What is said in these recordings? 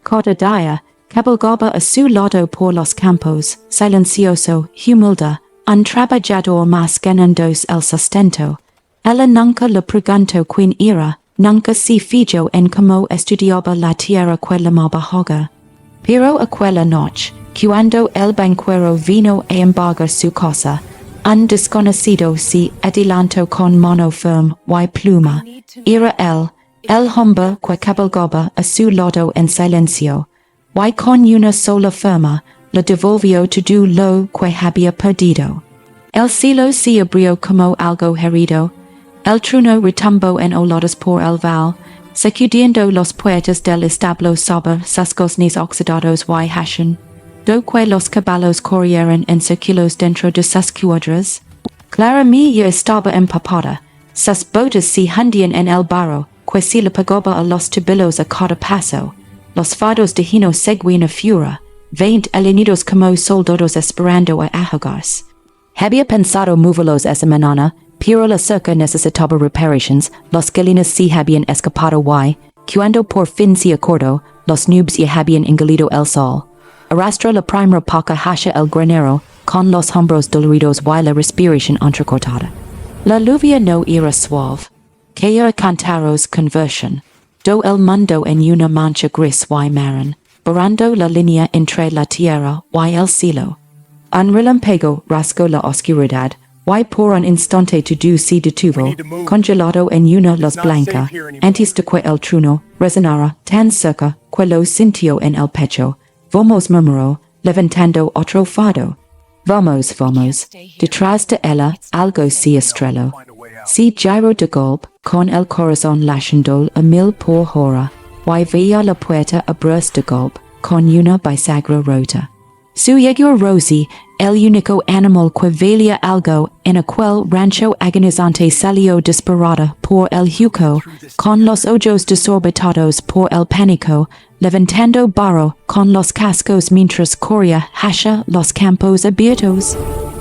Corta dia, Cabalgó a su lado por los campos, silencioso, humilde, un trabajador más ganando el sustento. Ella nunca le preguntó quién era, nunca se fijó en cómo estudiaba la tierra que llamaba hogar. Pero aquella noche, cuando el banquero vino a embargar su casa, un desconocido se adelantó con mano firme y pluma. Era el hombre que cabalgaba a su lado en silencio, y con una sola firma, le devolvió todo lo que había perdido. El cielo se abrió como algo herido, el trueno retumbó en olores por el val, sacudiendo los puertas del establo sobre sus goznes oxidados y hashen, do que los caballos corrieron en círculos dentro de sus cuadras. Clara ya estaba empapada, sus botas se hundían en el barro, que se le pegaba a los tobillos a cada paso. Los fardos de hino seguían a fura, 20 alenidos como soldados esperando a ahogarse. Había pensado moverlos esa mañana, pero la cerca necesitaba reparations, los galinas se habían escapado y, cuando por fin se acordó, los nubes ya habían engolido el sol. Arrastró la primera paca hacia el granero, con los hombros doloridos y la respiración entrecortada. La lluvia no era suave, que era cantaros conversión. Do el mundo en una mancha gris y marrón, borrando la línea entre la tierra y el cielo. Un relámpago rasgó la oscuridad, y por un instante todo se detuvo, congelado en una luz blanca, antes de que el trueno resonara tan cerca que lo sintió en el pecho. Vamos, murmuró, levantando otro fardo. Vamos, detrás de ella algo se estrelló. Se giró de golpe, con el corazón latiendo a 1000 por hora, y veía la puerta abrirse de golpe, con una bisagra rota. Su yegua Rosie, el único animal que valía algo en aquel rancho agonizante, salió disparada por el hueco, con los ojos desorbitados por el pánico, levantando barro con los cascos mientras corría hacia los campos abiertos.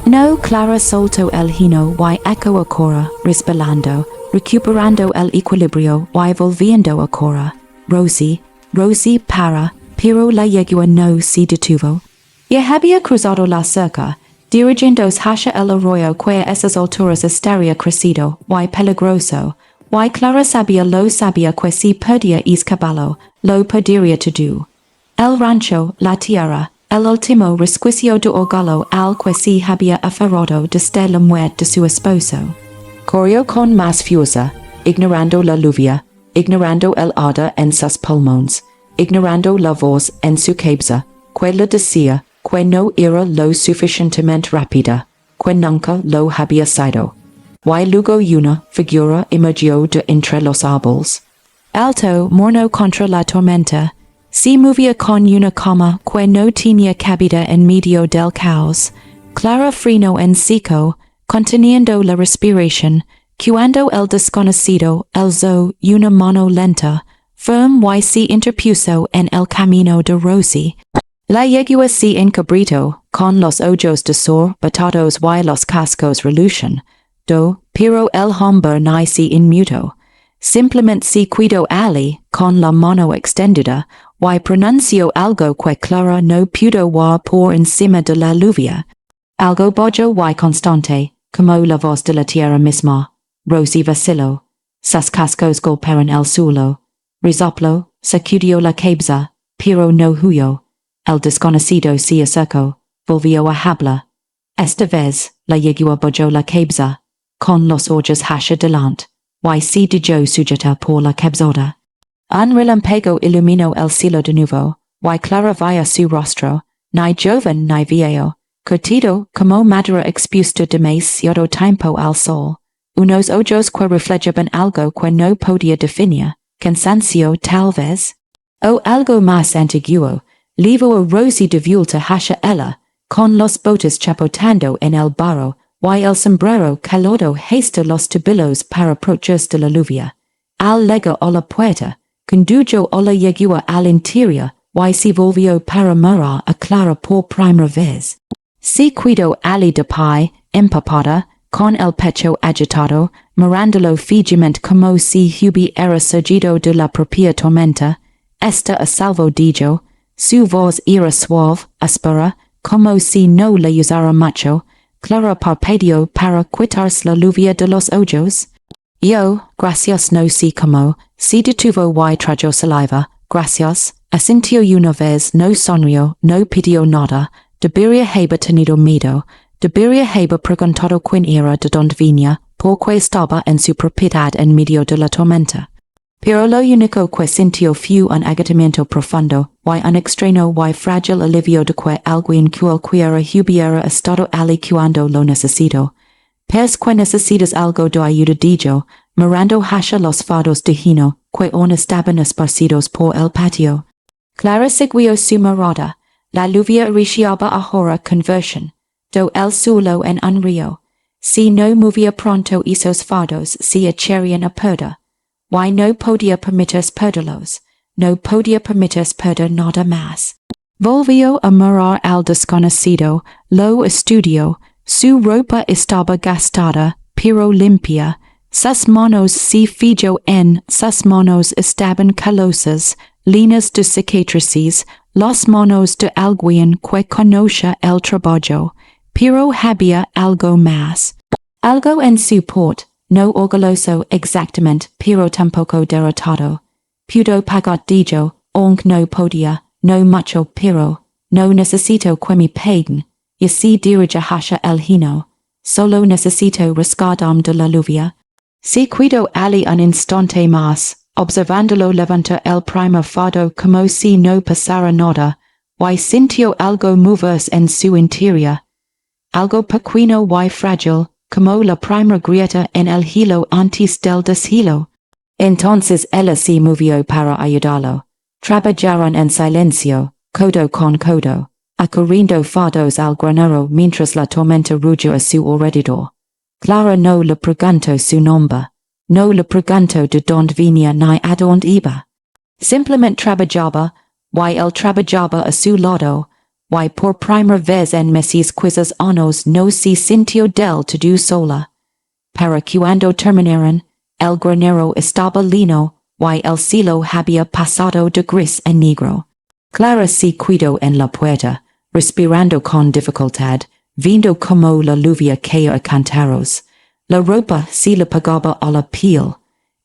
No, Clara soltó el hino y echó a correr, resbalando, recuperando el equilibrio y volviendo a correr. Rosie para, pero la yegua no se detuvo. Ya había cruzado la cerca, dirigiéndose hacia el arroyo que a esas alturas estaría crecido y peligroso, y Clara sabía que si perdía ese caballo, lo perdería todo. El rancho, la tierra, el último resquicio de orgullo al que se había aferrado desde la muerte de su esposo. Corrió con más fuerza, ignorando la lluvia, ignorando el ardor en sus pulmones, ignorando la voz en su cabeza, que le decía que no era lo suficientemente rápida, que nunca lo había sido. Y luego una figura emergió de entre los árboles. Alto, morno contra la tormenta, se movía con una calma que no tenía cabida en medio del caos. Clara frenó en seco, conteniendo la respiración, cuando el desconocido alzó una mano lenta, firme y se interpuso en el camino de Rosie. La yegua se encabritó, con los ojos desorbitados y los cascos relucen, pero el hombre no se inmutó. Simplemente se cuidó Ali, con la mano extendida, y pronunció algo que Clara no pudo oír por encima de la lluvia. Algo bajo y constante, como la voz de la tierra misma. Rosie vaciló. Sus cascos golpearon el suelo. Resopló, sacudió la cabeza, pero no huyó. El desconocido se acercó, volvió a hablar. Esta vez, la yegua bajó la cabeza, con los ojos hacia delante, y se dejó sujeta por la cabezota. Un relámpago iluminó el cielo de nuevo, y Clara vio su rostro, ni joven ni viejo, curtido como madera expuesta demasiado tiempo al sol, unos ojos que reflejaban algo que no podía definir, cansancio tal vez, o algo más antiguo. Llevó a Rosie de vuelta hacia ella, con los botes chapotando en el barro, y el sombrero calado hasta los tobillos para protegerse de la lluvia. Al llegar a la puerta, condujo a la yegua al interior, y se volvió para mirar a Clara por primera vez. Se cuidó Ali de pie, empapada, con el pecho agitado, mirándolo fijamente como si hubiera surgido de la propia tormenta. Este a salvo dijo, su voz era suave, áspera, como si no le usara mucho, clara parpadeó para quitarse la lluvia de los ojos. Yo, gracias no sé cómo, si detuvo y tragó saliva, gracias, asintió una vez, no sonrió, no pidió nada, debería haber tenido miedo, debería haber preguntado quién era de dónde venía, porque estaba en su propiedad en medio de la tormenta. Pero lo único que sintió fue un agotamiento profundo, y un extraño y frágil alivio de que alguien cualquiera hubiera estado allí cuando lo necesito. Pes que necesitas algo de ayuda dijo, mirando hacia los fardos de hino, que aún estaban esparcidos por el patio. Clara siguió su mirada, la lluvia riciaba ahora conversión, do el suelo en un río. Si no movía pronto esos fardos se echarían a perder. Y no podía permitirse perderlos, no podía permitirse perder nada más. Volvió a mirar al desconocido, lo estudió, su ropa estaba gastada, pero limpia, sus manos se fijó en, sus manos estaban calosas, líneas de cicatrices, las manos de alguien que conoce el trabajo, pero había algo más. Algo en su porte, no orgulloso exactamente, pero tampoco derrotado. Pudo pagar dijo, aunque no podía, no mucho pero, no necesito que me paguen, y si dirige hacia el hino, solo necesito rescatarme de la lluvia. Si cuido allí un instante más, observándolo levantar el primer fardo como si no pasara nada, y sintió algo moverse en su interior. Algo pequeño y frágil, como la primera grieta en el hilo antes del deshilo. Entonces ella se movió para ayudarlo. Trabajaron en silencio, codo con codo, acarreando fardos al granero mientras la tormenta rugía a su alrededor. Clara no le preguntó su nombre, no le preguntó de dónde venía ni a dónde iba. Simplemente trabajaba, y él trabajaba a su lado, y por primera vez en meses quizás años no se sintió del todo sola. Para cuando terminaron, el granero estaba lleno, y el cielo había pasado de gris a negro. Clara se quedó en la puerta, respirando con dificultad, viendo como la lluvia caía a cantaros. La ropa se le pegaba a la piel.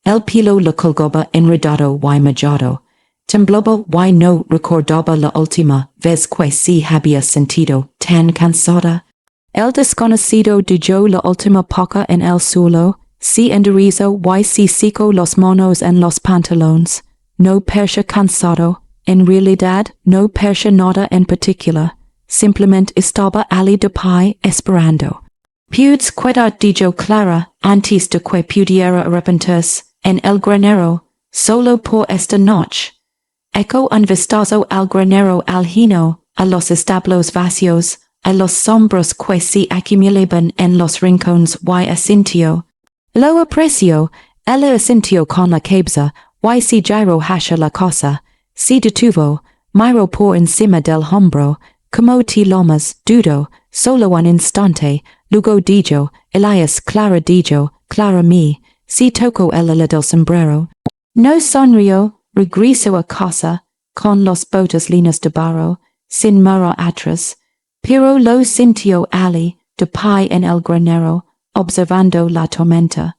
El pelo le colgaba enredado y mojado. Temblaba y no recordaba la última vez que se había sentido tan cansada. El desconocido dejó la última paca en el suelo, se enderezó y se secó las manos en los pantalones. No parecía cansado, en realidad no parecía nada en particular, simplemente estaba allí de pie esperando. Puedes quedar dijo Clara antes de que pudiera arrepentirse, en el granero, solo por esta noche. Echó un vistazo al granero al hino, a los establos vacíos, a los sombras que se acumulaban en los rincones y asintió. Lo apreció, ella asintió con la cabeza, y se giró hacia la casa, se detuvo, miró por encima del hombro, como te lomas, dudo, solo un instante, luego dijo, Elias Clara dijo, Clara mí, se tocó el ala del sombrero. No sonrió, regresó a casa, con los botas llenas de barro, sin mirar atrás, pero lo sintió allí, de pie en el granero, observando la tormenta.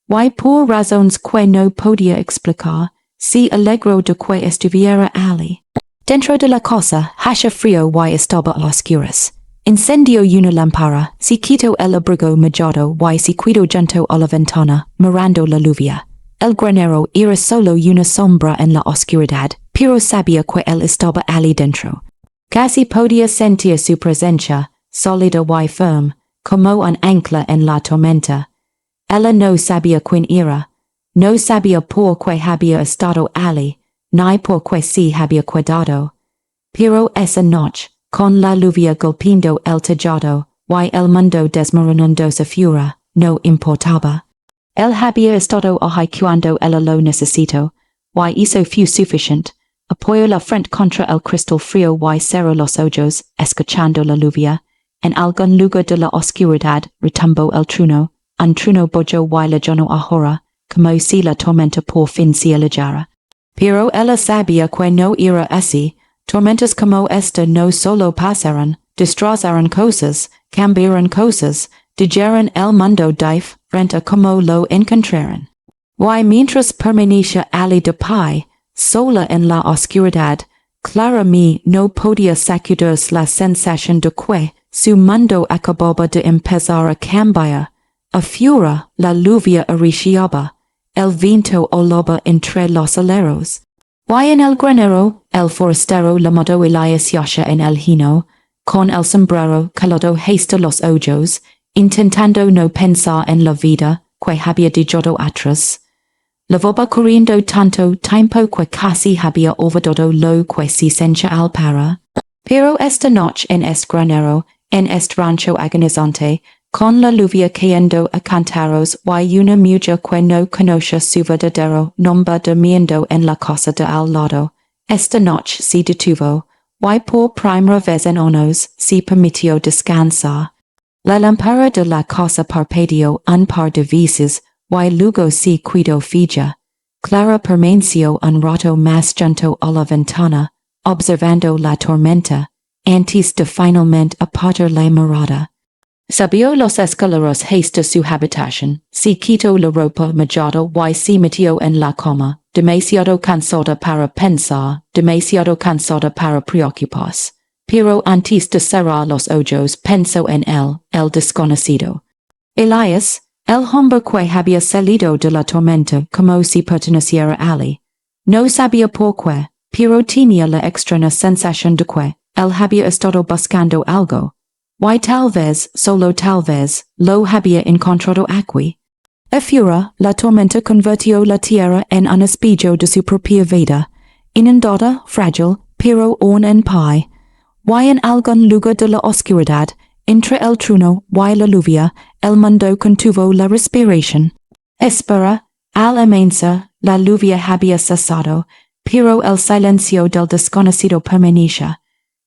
Y por razones que no podía explicar, se alegró de que estuviera allí. Dentro de la casa, hacía frío y estaba a oscuras. Encendió una lámpara, se quitó el abrigo mojado y se quedó junto a la ventana, mirando la lluvia. El granero era solo una sombra en la oscuridad, pero sabía que él estaba allí dentro. Casi podía sentir su presencia, sólida y firme, como un ancla en la tormenta. Ella no sabía quién era, no sabía por qué había estado allí, ni por qué se había quedado. Pero esa noche, con la lluvia golpeando el tejado, y el mundo desmoronándose fuera, no importaba. Él había estado allí cuando ella lo necesitó, y eso fue suficiente. Apoyó la frente contra el cristal frío y cerró los ojos, escuchando la lluvia. En algún lugar de la oscuridad retumbó el trueno, un trueno bojo y lejano ahora, como si la tormenta por fin se alejara. pero ella sabía que no era así, tormentas como esta no solo pasaran, destrozaran cosas, cambiaran cosas, dijeron el mundo diferente como lo encontraran. Y mientras permanecía allí de pie, sola en la oscuridad, Clara me no podía sacudirse la sensación de que su mundo acababa de empezar a cambiar. Afuera, la lluvia arreciaba, el viento olaba entre los aleros. Y en el granero, el forastero llamado Elias yasha en el hino, con el sombrero calado hasta los ojos, intentando no pensar en la vida que había dejado atrás. Lavaba corriendo tanto tiempo que casi había olvidado lo que se sentía para. Pero esta noche en este granero, en este rancho agonizante, con la lluvia cayendo a cantaros y una mujer que no conocía su verdadero nombre durmiendo en la casa de al lado, esta noche se detuvo, y por primera vez en años se permitió descansar. La lámpara de la casa parpadeó un par de veces, y luego se quedó fija. Clara permaneció un rato más junto a la ventana, observando la tormenta, antes de finalmente apartar la mirada. Subió los escaleros hasta su habitación, se quitó la ropa mojada y se metió en la cama, demasiado cansada para pensar, demasiado cansada para preocuparse. Pero antes de cerrar los ojos pensó en él, el desconocido. Elias, el hombre que había salido de la tormenta como si perteneciera a él. No sabía por qué, pero tenía la extraña sensación de que él había estado buscando algo. Y tal vez, solo tal vez, lo había encontrado aquí. Afuera, la tormenta convirtió la tierra en un espejo de su propia vida, inundada, frágil, pero aún en pie. Y en algún lugar de la oscuridad, entre el trueno y la lluvia, el mundo contuvo la respiración. Espera, al amanecer, la lluvia había cesado, pero el silencio del desconocido permanecía.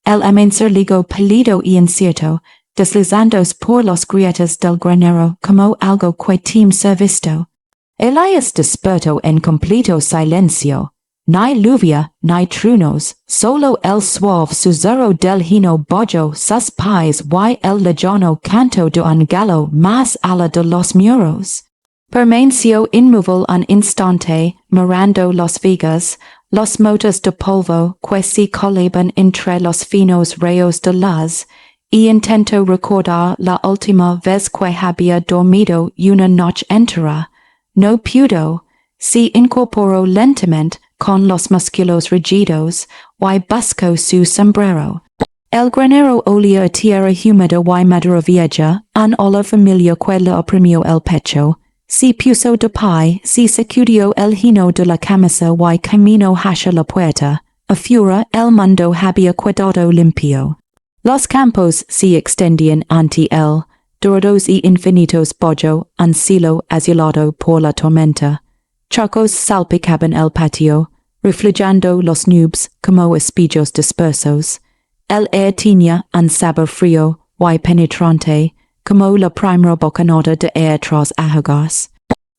El amanecer ligó pálido y incierto, deslizándose por las grietas del granero como algo que teme ser visto. Elias despertó en completo silencio. Ni lluvia, ni truenos, solo el suave susurro del hino bajo sus pies y el lejano canto de un gallo más allá de los muros. Permaneció inmóvil un instante, mirando las vigas, los motes de polvo que se colaban entre los finos rayos de luz, y intentó recordar la última vez que había dormido una noche entera. No pudo. Se incorporó lentamente con los músculos rígidos y buscó su sombrero. El granero olía a tierra húmeda y madera vieja, un olor familiar que le oprimió el pecho. Se puso de pie, se sacudió el hino de la camisa y caminó hacia la puerta. Afuera, el mundo había quedado limpio. Los campos se extendían ante él, dorados y infinitos bajo un cielo azulado por la tormenta. Charcos salpicaban el patio, reflejando las nubes como espejos dispersos. El aire tenía un sabor frío y penetrante, como la primera bocanada de aire tras ahogarse.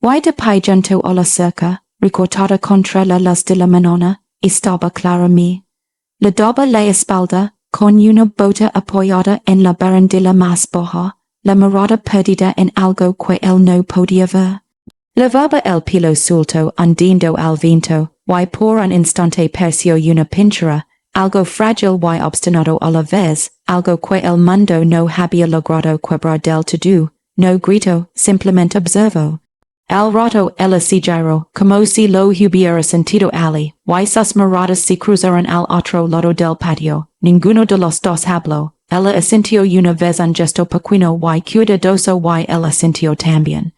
Y de pie junto a la cerca, recortada contra la luz de la mañana, estaba Clara me. Le daba la espalda, con una bota apoyada en la barandilla más baja, la mirada perdida en algo que él no podía ver. Levaba el pelo suelto hundiendo al viento, y por un instante pareció una pintura, algo frágil y obstinado a la vez, algo que el mundo no había logrado quebrar del todo. No gritó, simplemente observó. Al rato ella se giró, como si lo hubiera sentido allí, y sus miradas se cruzaron al otro lado del patio. Ninguno de los dos habló. Ella asintió una vez un gesto pequeño y cuidadoso y él asintió también.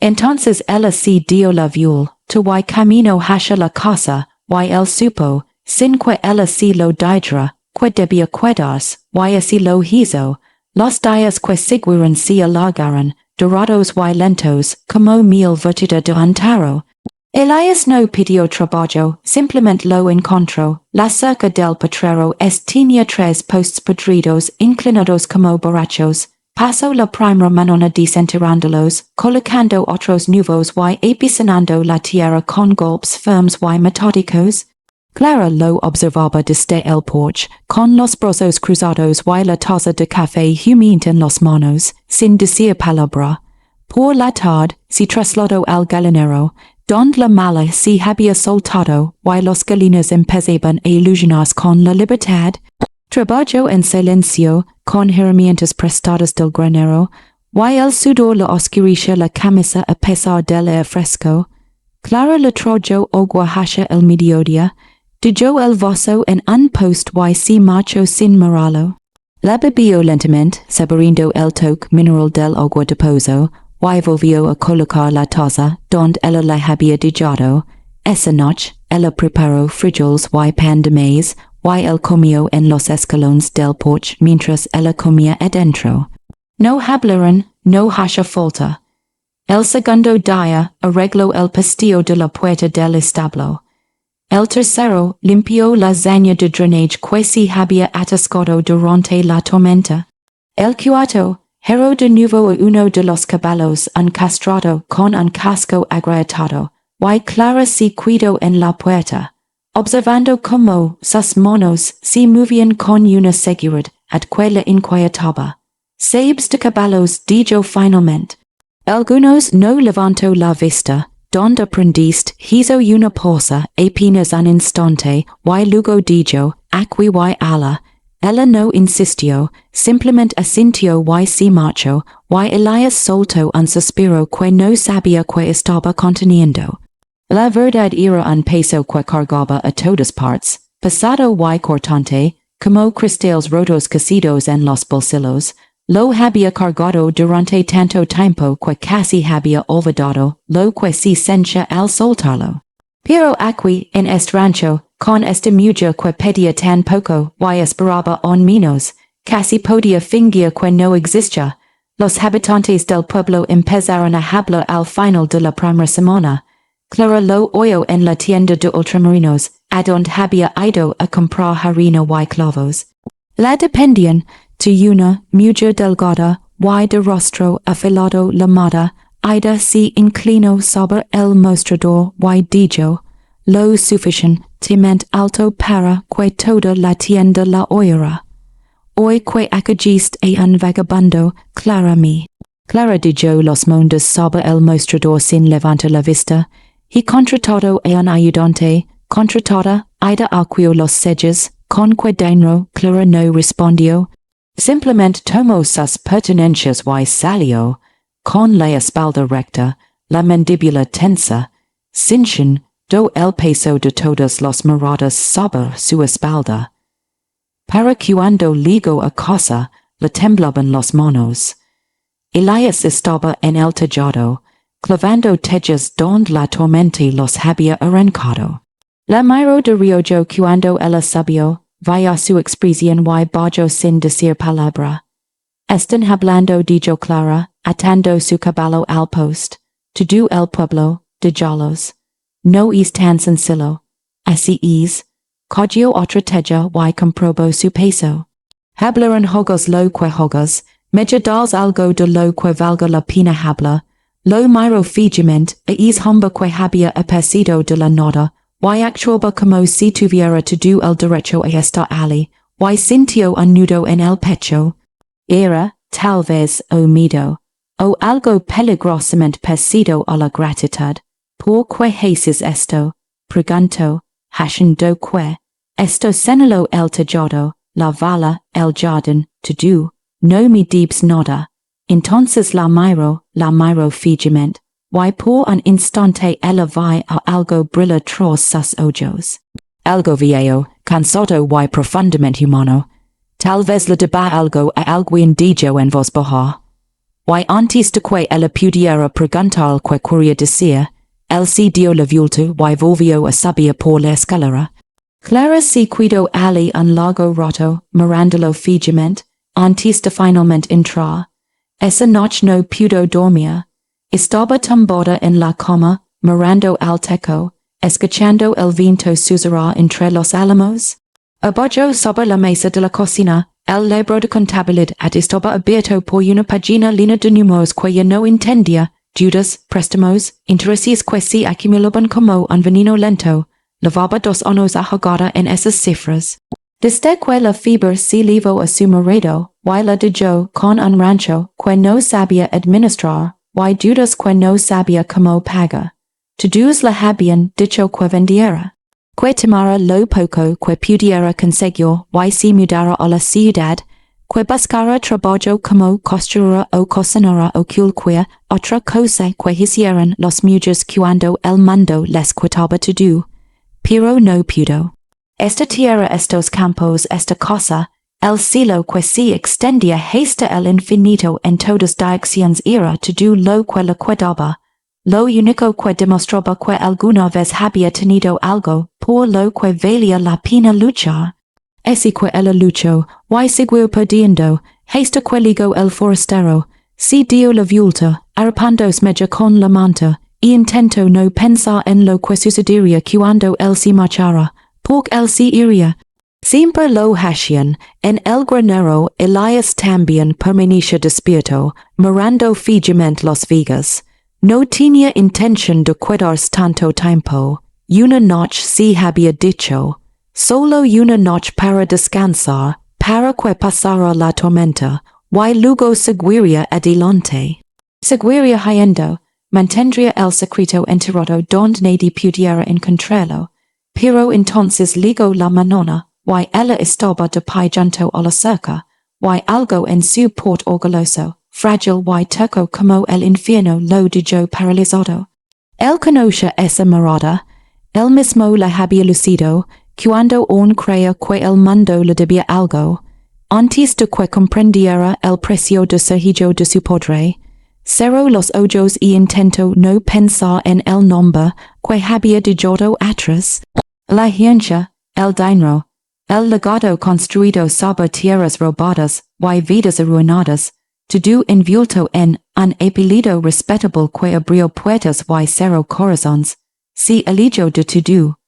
Entonces ella se dio la vuelta y caminó hacia la casa, y él supo, sin que ella se lo dijera, que debía quedarse, y así lo hizo. Los días que siguieron se alargaron, dorados y lentos, como miel vertida de un tarro. Elias no pidió trabajo, simplemente lo encontró. La cerca del potrero tenía tres postes podridos inclinados como borrachos, Paso la primera manona desenterándolos, colocando otros nuevos y apisonando la tierra con golpes firmes y metódicos. Clara lo observaba desde el porche, con los brazos cruzados y la taza de café humeante en los manos, sin decir palabra. Por la tarde, se trasladó al galinero, donde la mala se había soltado y los galinos empezaban a ilusionarse con la libertad. Trabajó en silencio, con herramientas prestadas del granero, y el sudor la oscurecia la camisa a pesar del aire fresco. Clara le trayó agua hacia el mediodía, dejó el vaso en un post y se marchó sin mirarlo. La bebió lentamente, saboreando el toque mineral del agua de pozo, y volvió a colocar la taza donde ella la había dejado. Esa noche, ella preparó frijoles y pan de maíz, y él comió en los escalones del porche mientras ella comía adentro. No hablaron, no hacía falta. El segundo día arregló el pestillo de la puerta del establo. El tercero limpió la zanja de drenaje que se había atascado durante la tormenta. El cuarto heró de nuevo a uno de los caballos encastrado con un casco agrietado, y Clara se quedó en la puerta, observando cómo sus manos se movían con una seguridad que la inquietaba. Sabes de caballos, dijo finalmente. Algunos no levantó la vista, donde aprendiste hizo una pausa apenas un instante, y luego dijo, aquí y ala. Ella no insistió, simplemente asintió y se marchó, y Elias soltó un suspiro que no sabía que estaba conteniendo. La verdad era un peso que cargaba a todas partes, pesado y cortante, como cristales rotos cosidos en los bolsillos. Lo había cargado durante tanto tiempo que casi había olvidado lo que se sentía al soltarlo. Pero aquí, en este rancho, con esta mujer que pedía tan poco y esperaba aún menos, casi podía fingir que no existía, los habitantes del pueblo empezaron a hablar al final de la primera semana. Clara lo oyó en la tienda de ultramarinos, adonde había ido a comprar harina y clavos. La dependían de una mujer delgada y de rostro afilado llamada Ida se inclinó sobre el mostrador y dijo, lo suficientemente alto para que toda la tienda la oyera. Hoy que acogiste a un vagabundo, Clara dejó los mondos sobre el mostrador sin levantar la vista. He contratado a un ayudante, contratada, Ida acudió los sellos, con que dinero Clara no respondió. Simplemente tomó sus pertenencias y salió, con la espalda recta, la mandíbula tensa, cinchando el peso de todas las miradas sobre su espalda. Para cuando llegó a casa, le temblaban las manos. Elias estaba en el tejado, clavando tejas donde la tormenta los había arrancado. La miró de reojo cuando ella subió, vaya su expresión y bajó sin decir palabra. Están hablando, dijo Clara, atando su caballo al post. Todo el pueblo, de Jalos. No es tan sencillo. Así es. Cogió otra teja y comprobó su peso. Hablaron jogos lo que jogos, medallas algo de lo que valga la pena hablar. Lo miró fijamente, es hombre que había aparecido de la nada, y actuaba como si tuviera todo el derecho a estar allí, y sintió un nudo en el pecho. Era, tal vez, o miedo, o algo peligrosamente parecido a la gratitud. ¿Por qué haces esto? Preguntó, haciendo que. Esto señaló el tejado, la vala, el jardín, todo. No me debes nada. Entonces la miró fijamente, y por un instante ella vi a algo brillar tras sus ojos. Algo viejo, cansado y profundamente humano. Tal vez le deba algo a alguien dijo en voz baja. Y antes de que ella pudiera preguntar que quería decir, él se dio la vuelta y volvió a subir por la escalera. Clara se quedó allí un largo rato, mirándolo fijamente, antes de finalmente entrar. Esa noche no pudo dormir. Estaba tumbada en la cama, mirando al techo, escuchando el viento susurrar entre los álamos. Abajo sobre la mesa de la cocina, el libro de contabilidad estaba abierto por una página llena de números que yo no entendía, deudas, préstamos, intereses que se acumulaban como un veneno lento. Lavaba 2 años a jugar en esas cifras. Desde que la fiebre se levó a su marido, y la dejó con un rancho que no sabía administrar, y deudas que no sabía cómo pagar. Todos le habían dicho que vendiera. Que tomara lo poco que pudiera conseguir y se mudara a la ciudad, que buscara trabajo como costurera o cocinera o cualquier otra cosa que hicieran los mujeres cuando el mundo les quitaba todo. Pero no pudo. Esta tierra, estos campos, esta casa, el cielo que se extendía hasta el infinito en todas direcciones era todo lo que le quedaba. Lo único que demostraba que alguna vez había tenido algo por lo que valía la pena luchar. Así que ella luchó, y siguió perdiendo, hasta que llegó el forastero, se dio la vuelta, arrepándose con la manta, y intentó no pensar en lo que sucedería cuando él se marchara, porque él se iría. Siempre lo hacían, en el granero Elias también permanecía despierto, mirando fijamente Las Vegas. No tenía intención de quedarse tanto tiempo. Una noche se había dicho, solo una noche para descansar, para que pasara la tormenta, y luego seguiría adelante. Seguiría yendo, mantendría el secreto enterrado donde nadie pudiera encontrarlo, pero entonces llegó la mañana, y ella estaba de pie junto a la cerca, y algo en su porte orgulloso, frágil y terco como el infierno lo dejó paralizado. Él conoce esa mirada, él mismo la había lucido, cuando aún creía que el mundo le debía algo, antes de que comprendiera el precio de ser hijo de su padre. Cerró los ojos y intentó no pensar en el nombre que había dejado atrás. La herencia, el dinero, el legado construido sobre tierras robadas y vidas arruinadas, todo envuelto en un apellido respetable que abrió puertas y cerró corazones, se eligió de todo,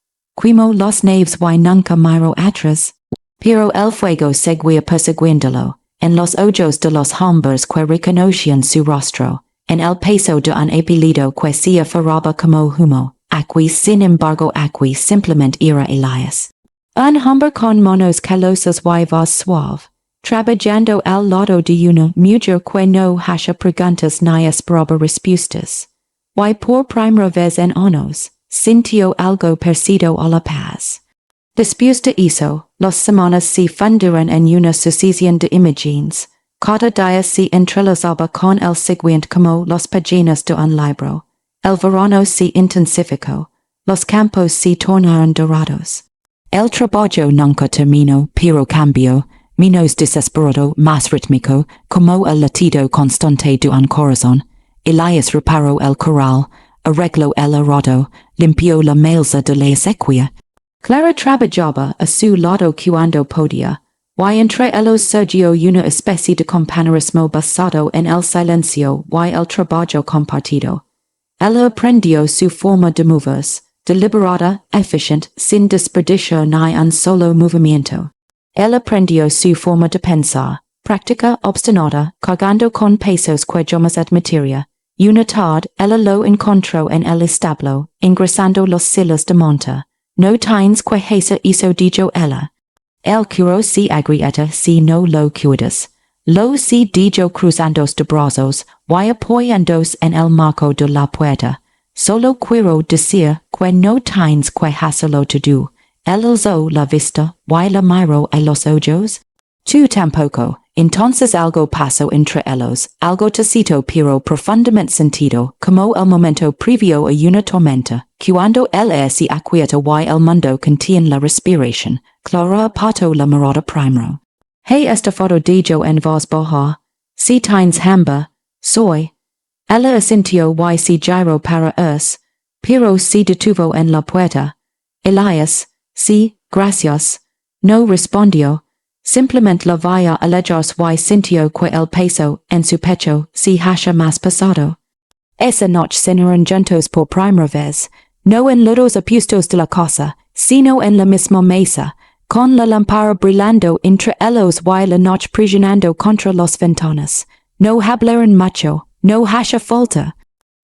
quemó las naves y nunca miró atrás. Pero el fuego seguía persiguiéndolo, en los ojos de los hombres que reconocían su rostro, en el peso de un apellido que se aferraba como humo, aquí sin embargo aquí simplemente era Elias. Un hombre con manos calosas y voz suave, trabajando al lado de una mujer que no hacía preguntas ni esperaba respuestas, y por primera vez en años, sintió algo parecido a la paz. Después de eso, las semanas se fundieron en una sucesión de imágenes. Cada día se entrelazaba con el siguiente como las páginas de un libro. El verano se intensificó. Los campos se tornaron dorados. El trabajo nunca terminó, pero cambió, menos desesperado, más rítmico, como el latido constante de un corazón. Elias reparó el corral, arregló el arado, limpió la maleza de la acequia. Clara trabajaba a su lado cuando podía, y entre ellos surgió una especie de compañerismo basado en el silencio y el trabajo compartido. Ella aprendió su forma de moverse, deliberada, eficiente, sin desperdiciar ni un solo movimiento. Él aprendió su forma de pensar, práctica, obstinada, cargando con pesos que jamás admitiría. Una tarde, ella lo encontró en el establo, ingresando los silos de monta. No tienes que hacer eso, dijo ella. El curo se agrieta si no lo cuidas. Lo se dijo cruzandos de brazos, y apoyándose en el marco de la puerta. Solo quiero decir que no tienes que hacerlo todo. Él alzó la vista, y la miró a los ojos. Tú tampoco. Entonces algo pasó entre ellos, algo tacito pero profundamente sentido, como el momento previo a una tormenta, cuando el aire se aquieta y el mundo contiene la respiración. Clara apartó la mirada primero. Hey estafado dijo en voz baja. Si tienes hambre, soy. Ella asintió y se giró para irse, pero se detuvo en la puerta. Elias, sí, gracias. No respondió. Simplemente la veía alejarse y sintió que el peso en su pecho se hacía más pesado. Esa noche cenaron juntos por primera vez, no en los opuestos de la casa, sino en la misma mesa. con la lámpara brillando entre ellos y la noche presionando contra los ventanas. No hablaron macho, no hace falta.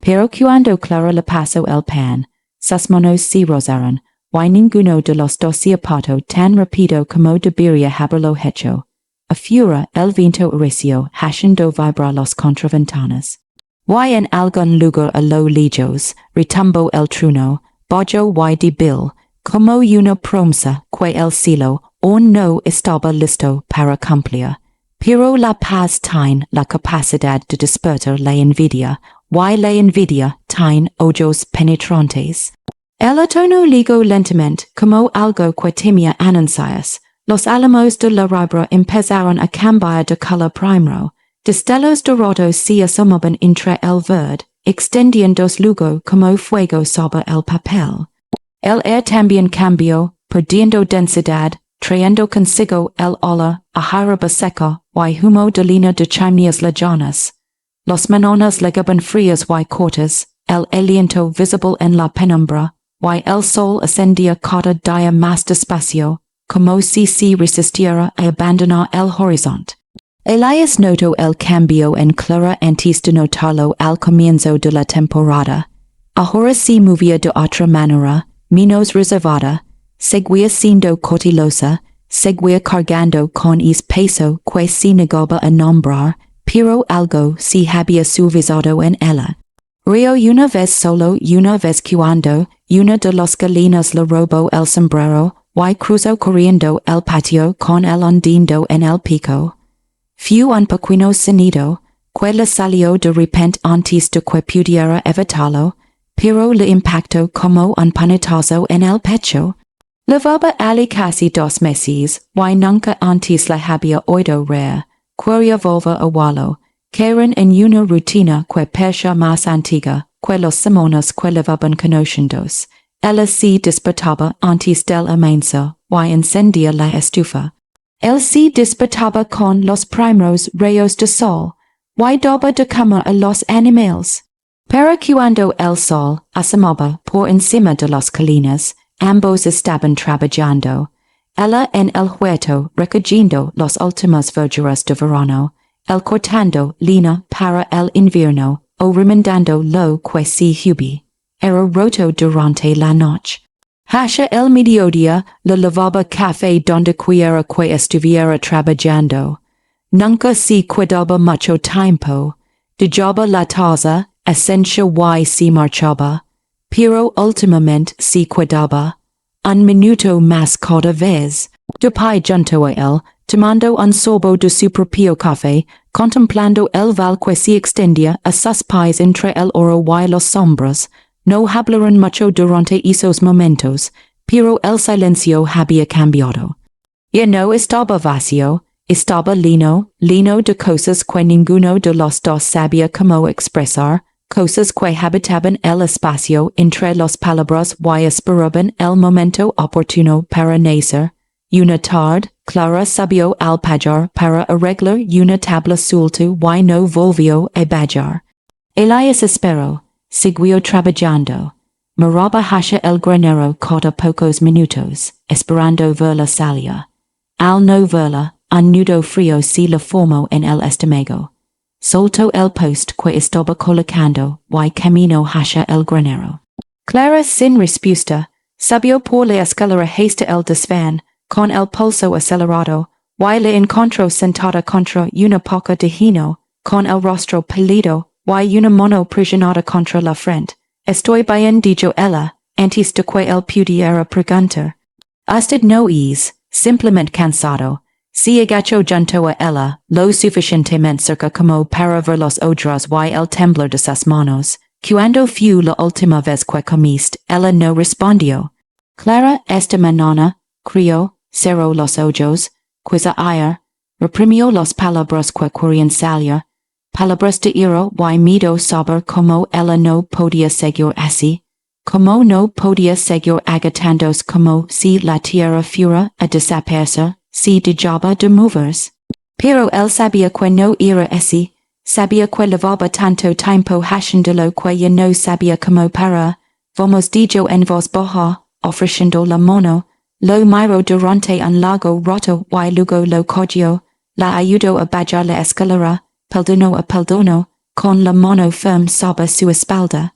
Pero cuando Clara le pasó el pan, sus manos se rozaron, y ninguno de los dos se apartó tan rápido como debería haberlo hecho. Afuera el viento recio haciendo vibrar los contraventanas. Y en algún lugar a lo lejos, retumbó el trueno, bajo y débil, como una promesa que el cielo aún no estaba listo para cumplir. Pero la paz tiene la capacidad de despertar la envidia, y la envidia tiene ojos penetrantes. El otoño ligó lentamente como algo que temía anuncias. Los álamos de la ribera empezaron a cambiar de color primero. Destellos dorados se asomaban entre el verde, extendiéndose luego como fuego sobre el papel. El aire también cambió, perdiendo densidad, trayendo consigo el olor a jarabe seco y humo de lina de chimeneas lejanas. Los manones llegaban frías y cortas, el aliento visible en la penumbra, y el sol ascendía cada día más despacio, como si se resistiera a abandonar el horizonte. Elias notó el cambio en Clara antes de notarlo al comienzo de la temporada. Ahora se movía de otra manera, menos reservada, seguía siendo cautelosa, seguía cargando con peso que se negaba a nombrar, pero algo se había suavizado en ella. Río una vez solo, una vez cuando, una de las galinas le robó el sombrero, y cruzó corriendo el patio con el hundido en el pico. Fue un pequeño sonido, que le salió de repente antes de que pudiera evitarlo, pero le impactó como un puñetazo en el pecho. Llevaba allí casi 2 meses, y nunca antes le había oído reír. Quería volver a Wallo, caer en una rutina que parecía más antigua que los semanas que llevaban conociéndose. Ella se despertaba antes del amanecer y encendía la estufa. Él se despertaba con los primeros rayos de sol, y daba de comer a los animales. Pero cuando el sol asomaba por encima de las colinas, ambos estaban trabajando. Ella en el huerto recogiendo las últimas verduras de verano, él cortando lina para el invierno o remendando lo que se hubi. Era roto durante la noche. Hacia el mediodía le lavaba café donde quiera que estuviera trabajando. Nunca se quedaba mucho tiempo. Dejaba la taza, esencia y se marchaba. Pero últimamente se quedaba. Un minuto más cada vez. De pie junto a él, tomando un sorbo de su propio café, contemplando el val que se extendía a sus pies entre el oro y las sombras. No hablaron mucho durante esos momentos, pero el silencio había cambiado. Ya no estaba vacío, estaba lleno de cosas que ninguno de los dos sabía cómo expresar, cosas que habitaban el espacio entre las palabras y esperaban el momento oportuno para nacer. Una tarde, Clara subió al pajar para arreglar una tabla suelta y no volvió a bajar. Elias esperó. Siguió trabajando. Miraba hacia el granero cada pocos minutos, esperando verla salir. Al no verla, un nudo frío se le formó en el estómago. Soltó el post que estaba colocando y caminó hacia el granero. Clara sin respuesta, subió por la escalera hasta el desván, con el pulso acelerado, y la encontró sentada contra una poca de heno, con el rostro pálido, y una mano presionada contra la frente. Estoy bien, dijo ella, antes de que él pudiera preguntar. Usted no es, simplemente cansado. Se agachó junto a ella, lo suficientemente cerca como para ver los ojos y el temblor de sus manos. Cuando fue la última vez que comiste, ella no respondió. Clara esta mañana, crió, cerró los ojos, quiso aire, reprimió las palabras que querían salir. Palabras de ira y miedo sobre cómo ella no podía seguir así, cómo no podía seguir agitándose como si la tierra fuera a desaparecer, si dejaba de moverse. Pero él sabía que no era así, sabía que llevaba tanto tiempo haciéndolo que ya no sabía cómo parar. Vamos, dijo en voz baja, ofreciendo la mano, lo miro durante un largo rato y luego lo cogió, la ayudó a bajar la escalera, peldaño, con la mano firme sobre su espalda.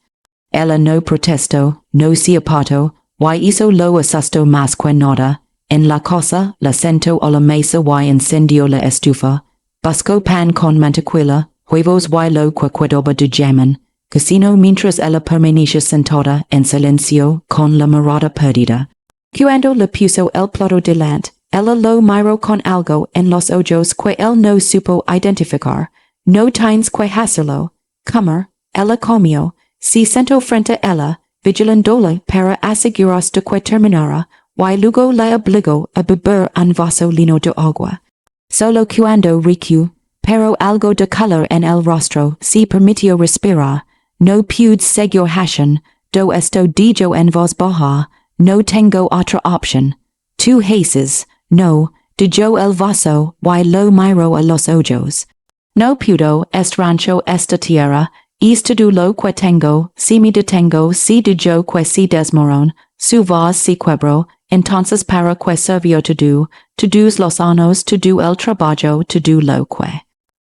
Ella no protestó, no se apartó, y hizo lo asustó más que nada. En la casa, la sentó a la mesa y encendió la estufa. Buscó pan con mantequilla, huevos y lo que quedaba de jamón. Cocinó mientras ella permanecía sentada en silencio con la mirada perdida. Cuando le puso el plato delante, ella lo miró con algo en los ojos que él no supo identificar. No tienes que hacerlo. Comer, ella comió, se sentó frente a ella, vigilándole para asegurarse de que terminara, y luego le obligó a beber un vaso lleno de agua. Solo cuando recuó, pero algo de calor en el rostro se permitió respirar. No pude seguir hacen, do esto dijo en voz baja, no tengo otra opción. Tú haces, no, dijo el vaso, y lo miró a los ojos. No puedo, rancho esta tierra, todo lo que tengo, si me detengo, si dijo que si desmoron, su voz se quebró, entonces para que sirvió todos los años, todo el trabajo, todo lo que.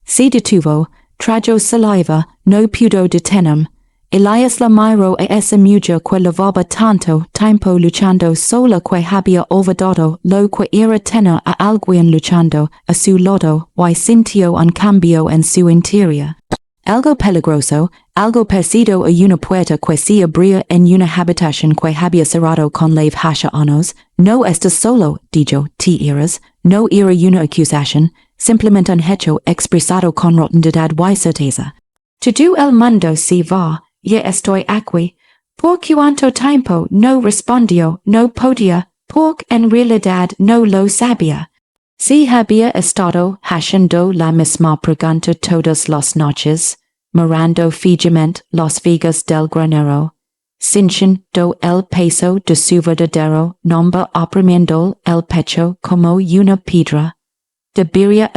Se detuvo, tragó saliva, no pudo detenerme. Elias la miró a esa mujer que llevaba tanto tiempo luchando sola que había olvidado lo que era tener a alguien luchando a su lado y sintió un cambio en su interior. Algo peligroso, algo parecido a una puerta que se abría en una habitación que había cerrado con llave hace años. No estás solo, dijo, te iras. No era una acusación, simplemente un hecho expresado con rotundidad y certeza. Todo el mundo se va, ya estoy aquí. ¿Por cuánto tiempo no respondió? No podía, porque en realidad no lo sabía. Si había estado haciendo la misma pregunta todas las noches, mirando fijamente las vigas del granero, sintiendo el peso de su verdadero nombre oprimiendo el pecho como una piedra. Debería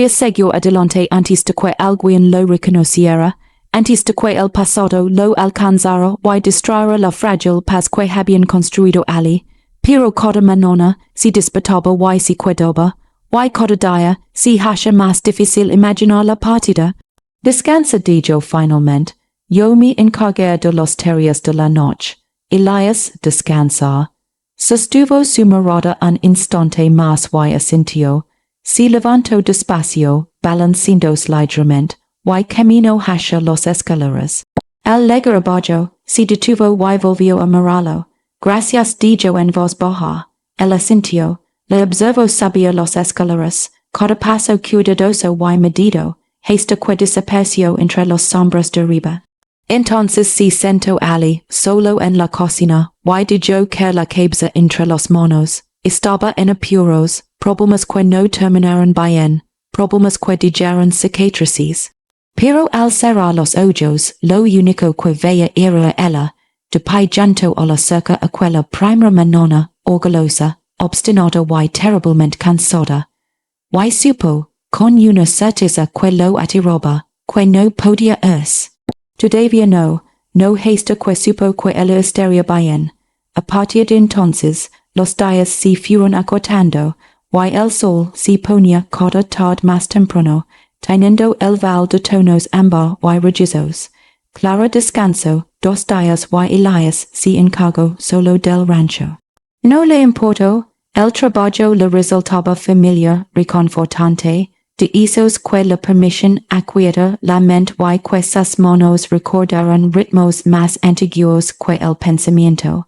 seguir adelante antes de que alguien lo reconociera, antes de que el pasado lo alcanzara y destruyera la frágil paz que habían construido allí. Pero cada mañana se despertaba y se quedaba, y cada día se hacía más difícil imaginar la partida. Descansa, dijo finalmente, yo me encargué de las tareas de la noche. Elias descansa. Sostuvo su mirada un instante más y asintió. Se levantó despacio, balanceándose ligeramente, y caminó hacia las escaleras. Al llegar abajo, se detuvo y volvió a mirarlo. Gracias, dijo en voz baja. Él asintió. Le observó subir las escaleras, cada paso cuidadoso y medido, hasta que desapareció entre las sombras de arriba. Entonces se sentó allí, solo en la cocina, y dijo que la cabeza entre las manos. Estaba en apuros, problemas que no terminaron bien, problemas que dejaron cicatrices. Pero al cerrar los ojos, lo único que veía era ella, de pie junto a la cerca aquella primera mañana, orgullosa, obstinada y terriblemente cansada. Y supo, con una certeza que lo aterraba, que no podía irse. Todavía no hasta que supo que ella estaría bien. A partir de entonces, los días se fueron acortando, y el sol se ponía cada tarde más temprano, teniendo el val de tonos ámbar y rollizos. Clara descansó 2 días y Elias se encargó solo del rancho. No le importó, el trabajo le resultaba familiar, reconfortante, de esos que le permiten aquietar la mente y que sus manos recordaron ritmos más antiguos que el pensamiento.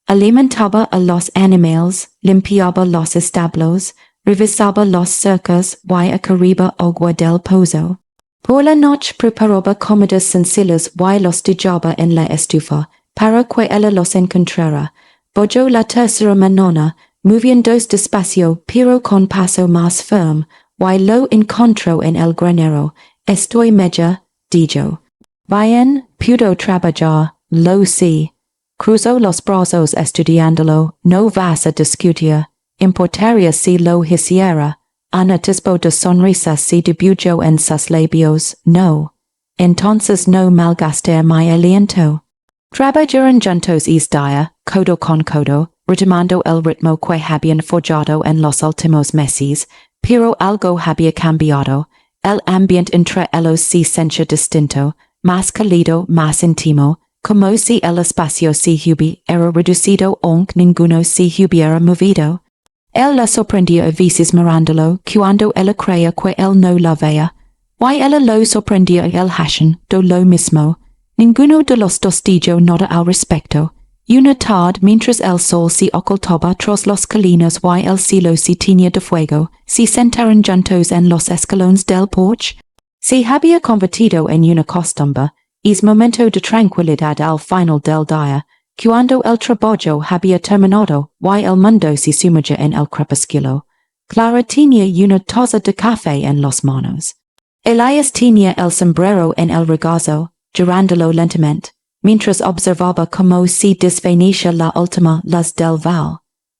Alimentaba a los animales, limpiaba los establos, revisaba las cercas y acarriaba agua del pozo. Por la noche preparaba comidas sencillas y los dejaba en la estufa, para que ella los encontrara. Bajó la tercera mañana, moviéndose despacio pero con paso más firme, y lo encontró en el granero. Estoy media, dijo. Bien, pudo trabajar, lo sé. Cruzó los brazos estudiándolo, no vas a discutir. Importaría si lo hiciera. Un atisbo de sonrisa se dibujó en sus labios. No. Entonces no malgasté mi aliento. Trabajaron juntos ese día, codo con codo, retomando el ritmo que habían forjado en los últimos meses, pero algo había cambiado, el ambiente entre ellos se sentía distinto, más cálido, más íntimo, como si el espacio se hubiera reducido aunque ninguno se hubiera movido. Él la sorprendía a veces mirándolo cuando ella creía que él no la veía. Why ella lo sorprendía el hacen do lo mismo. Ninguno de los dos dijo nada al respecto. Una tarde, mientras el sol se ocultaba tras los colinas y el cielo se tenía de fuego, se sentaron juntos en los escalones del porche. Se había convertido en una costumbre. Es momento de tranquilidad al final del día, cuando el trabajo había terminado y el mundo se sumergía en el crepúsculo. Clara tenía una taza de café en las manos. Elias tenía el sombrero en el regazo, girándolo lentamente, mientras observaba cómo se desvanecía la última luz del val.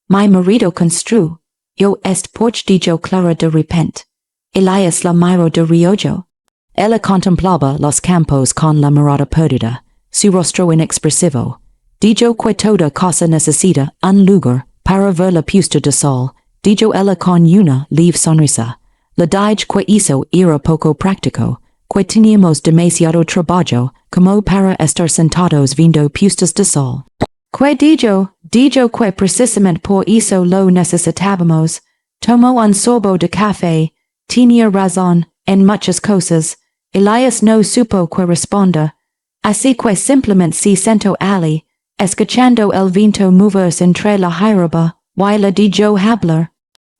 Mi marido construyó este porche, dijo Clara de repente. Elias la miró de reojo. Ella contemplaba los campos con la mirada perdida, su rostro inexpresivo. Dijo que toda cosa necesita un lugar para ver la puesta de sol, dijo ella con una leve sonrisa. La dije que eso era poco práctico, que teníamos demasiado trabajo como para estar sentados viendo puestas de sol. Que dijo que precisamente por eso lo necesitábamos. Tomó un sorbo de café, tenía razón en muchas cosas. Elias no supo que responder, así que simplemente se sentó allí, escuchando el viento moverse entre la hierba, y la dijo hablar.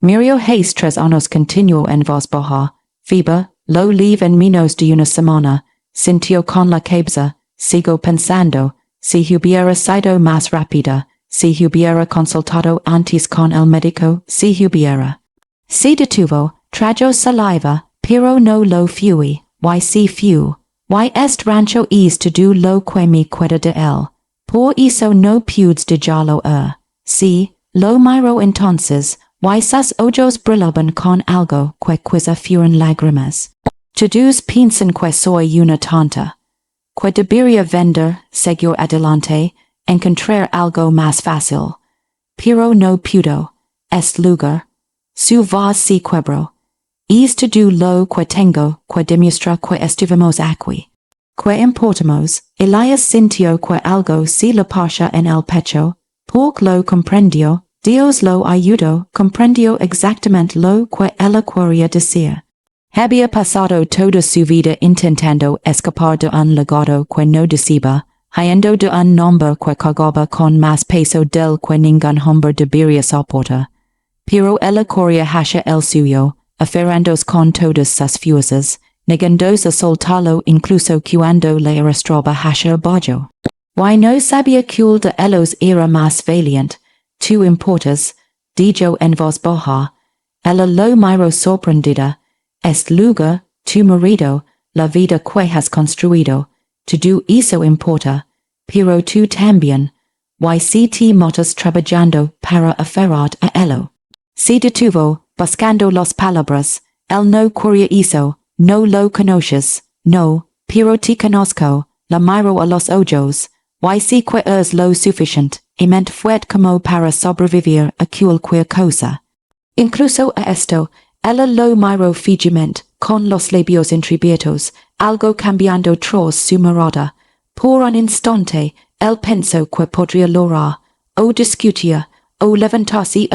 Miró hace 3 años continuó en voz baja, fiba, lo leave en menos de una semana, sintió con la cabeza, sigo pensando, si hubiera sido más rápida, si hubiera consultado antes con el médico, si hubiera. Se detuvo, tragó saliva, pero no lo fui. Y si fu, y este rancho es todo lo que me queda de él. Por eso no pude dejarlo si, lo miró entonces, y sus ojos brillaban con algo que quizá fueron lágrimas. Todos piensan que soy una tonta. Que debería vender, seguir adelante, encontrar algo más fácil. Pero no pudo. Este lugar, su voz se quebró. Es todo lo que tengo que demostrar que estuvimos aquí. Que importamos, Elias sintió que algo se le pasó en el pecho, porque lo comprendió, Dios lo ayudó, comprendió exactamente lo que ella quería decir. Había pasado toda su vida intentando escapar de un legado que no decía, huyendo de un nombre que cargaba con más peso del que ningún hombre debería soportar. Pero ella quería hacia el suyo, aferrándose con todas sus fuerzas, negándose a soltarlo incluso cuando le arrastraba hacia abajo. Y no sabía cuál de ellos era más valiente. Tú importas, dijo en voz baja. Ella lo miró sorprendida. Este lugar, tu marido, la vida que has construido, todo eso importa, pero tú también. Y si te matas trabajando para aferrar a ello. Se detuvo, buscando las palabras. Él no quería eso, no lo conoces, no, pero te conozco, la miro a los ojos, y sé que es lo suficientemente fuerte como para sobrevivir a cualquier cosa. Incluso a esto, ella lo miró fijamente, con los labios entreabiertos, algo cambiando tras su mirada. Por un instante, él pensó que podría lograr, o discutir, o levantarse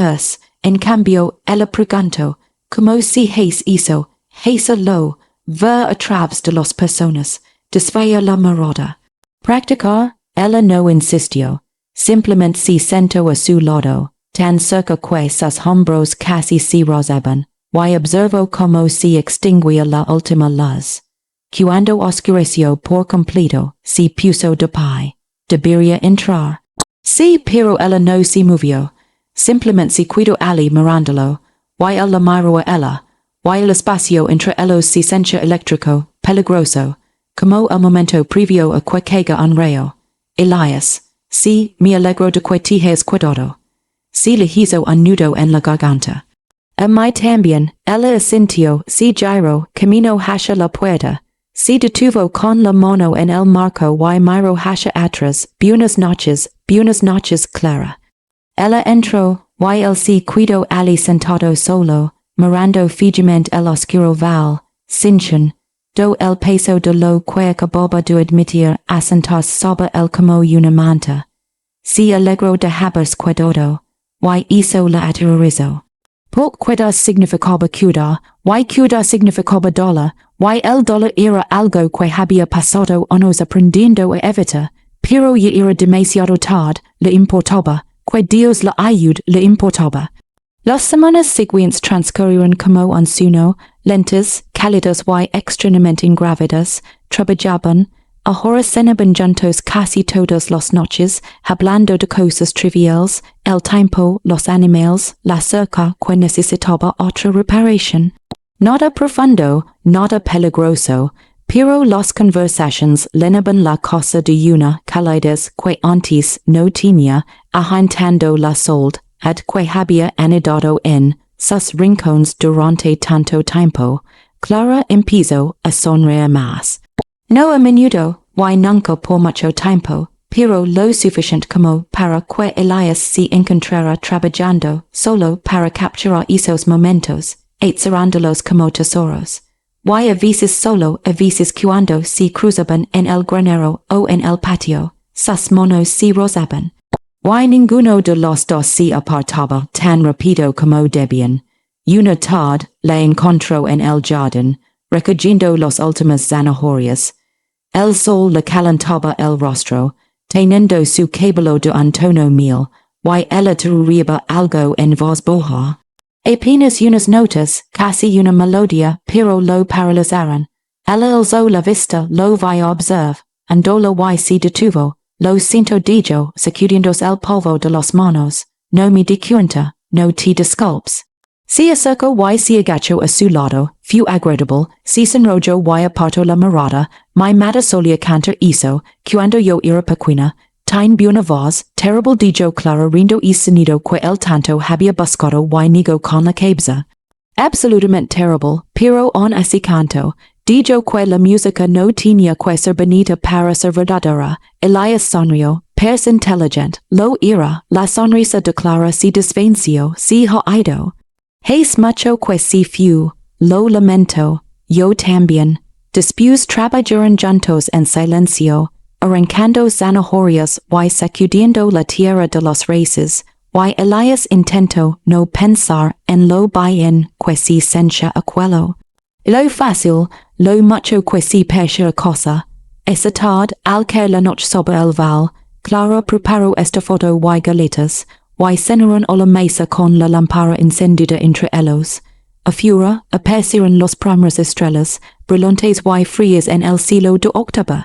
en cambio, ella preguntó, como si hizo lo, ver a través de las personas, desviar la mirada. Practicar, ella no insistió, simplemente se sentó a su lado, tan cerca que sus hombros casi se rozaban, y observó cómo se extinguía la última luz. Cuando oscureció por completo, se puso de pie. Debería entrar. Sí, pero ella no se movió. Simplemente se quedó allí mirándolo, y él la miró a ella, y el espacio entre ellos se sentía eléctrico, peligroso, como el momento previo a que caiga un rayo. Elias, sí, me alegro de que te hayas cuidado. Se le hizo un nudo en la garganta. A mí también, ella asintió, se giró, camino hacia la puerta, se detuvo con la mano en el marco y miró hacia atrás. Buenas noches, Clara. Ella entro, ylc quido ali sentado solo, mirando fijamente el oscuro val, sinchen, do el peso de lo que acababa de admitir asentas sobre el como una manta. Si allegro de habers quedodo, hizo la aterrorizo. Por queda significaba cuda significaba dollar, el dollar era algo que había pasado años aprendiendo a evitar, pero ya era demasiado tarde, le importaba, que Dios la ayude le importaba. Las semanas siguientes transcurrieron como un sueño, lentas, cálidas extremadamente ingrávidas, trabajaban, ahora cenaban juntos casi todas las noches, hablando de cosas triviales, el tiempo, los animales, la cerca que necesitaba otra reparación. Nada profundo, nada peligroso, pero las conversations llenaban la casa de una calidez que antes no tenía, agitando la solde, que había anidado en sus rincones durante tanto tiempo. Clara empezó a sonreír más. No a menudo, nunca por mucho tiempo, pero lo suficiente como para que Elias se encontrara trabajando solo para capturar esos momentos, atesorándolos como tesoros. A veces solo, a veces cuando se cruzaban en el granero o en el patio, sus manos se rozaban. Ninguno de los dos se apartaba tan rápido como debían. Una tarde, la encontró en el jardín, recogiendo las últimas zanahorias. El sol le calentaba el rostro, teniendo su cabello de un tono miel, ella tarareaba algo en voz baja. Apenas unas notas, casi una melodía, pero lo paralizaron. Ella alzó la vista, lo vi observe, andola se detuvo, lo siento dijo, sacudiéndose el polvo de las manos, no me di cuenta, no te disculpes. Se acercó se agachó a su lado, fue agradable, se sonrojó apartó la mirada, mi madre solía cantar eso, cuando yo era pequeña, tin buena voz, terrible dijo Clara rindo y sonido que el tanto había buscado nigo con la cabeza. Absolutamente terrible, pero aun así canto, dijo que la música no tenía que ser bonita para ser verdadera. Elias sonrió, pers inteligente, lo era, la sonrisa de Clara se desvanció, se ha ido. Hace mucho que se fue, lo lamento, yo también. Después trabajaron juntos en silencio, arrancando zanahorias sacudiendo la tierra de las raíces, Elias intentó no pensar en lo bien que se sentía aquello. Lo fácil, lo mucho que se perdía cosa. Esa tarde, al caer la noche sobre el val, Clara preparó esta foto galetas, cenaron a la mesa con la lámpara encendida entre ellos. Afuera, aparecieron las primeras estrellas, brillantes frías en el cielo de octubre.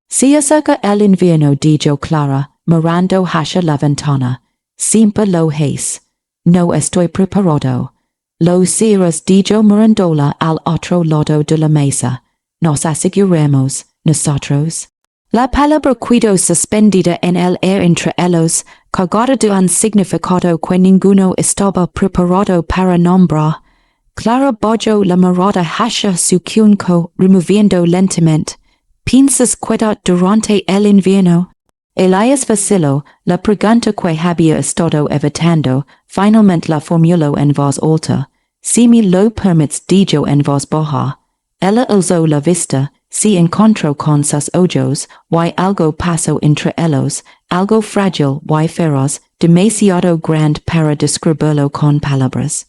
Se acerca el invierno, dijo Clara, mirando hacia la ventana. Siempre lo hace. No estoy preparado. Lo serás, dijo mirándola al otro lado de la mesa. Nos aseguremos, nosotros. La palabra cuido suspendida en el aire entre ellos, cargada de un significado que ninguno estaba preparado para nombrar. Clara bajó la mirada hacia su cunco, removiendo lentamente. ¿Piensas quedar durante el invierno? Elias vaciló, la pregunta que había estado evitando, finalmente la formuló en voz alta. Si me lo permites, dijo en voz baja. Ella alzó la vista, se encontró con sus ojos, algo pasó entre ellos, algo frágil feroz, demasiado grande para describirlo con palabras.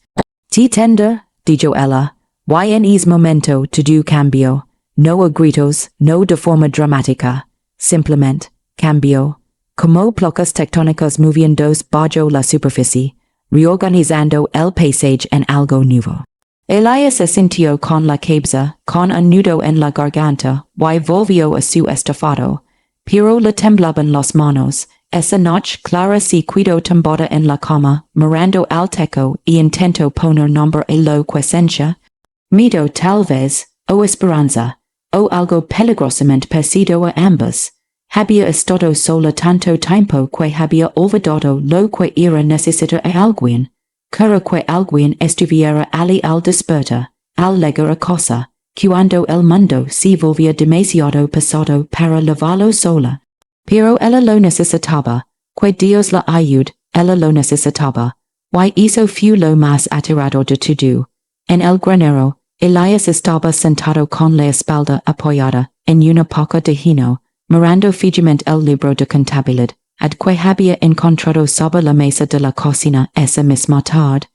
Te tender, dijo ella, en ese momento todo cambió. No a gritos, no de forma dramática. Simplemente, cambió. Como placas tectónicas moviéndose bajo la superficie, reorganizando el paisaje en algo nuevo. Elias se sintió con la cabeza, con un nudo en la garganta, volvió a su estofado. Pero le temblaban las manos. Esa noche Clara se quedó tumbada en la cama, mirando al techo y intentó poner nombre a lo que sentía. Miedo tal vez, o esperanza, o algo peligrosamente parecido a ambas. Había estado sola tanto tiempo que había olvidado lo que era necesitar a alguien. Quería que alguien estuviera allí al despertar, al llegar a casa, cuando el mundo se volvía demasiado pesado para llevarlo sola. Pero ella lo necesitaba, que Dios la ayude, ella lo necesitaba, y hizo few lo más aterrador de todo. En el granero, Elias estaba sentado con la espalda apoyada en una poca de heno, mirando fijamente el libro de contabilidad, que había encontrado sobre la mesa de la cocina esa misma tarde.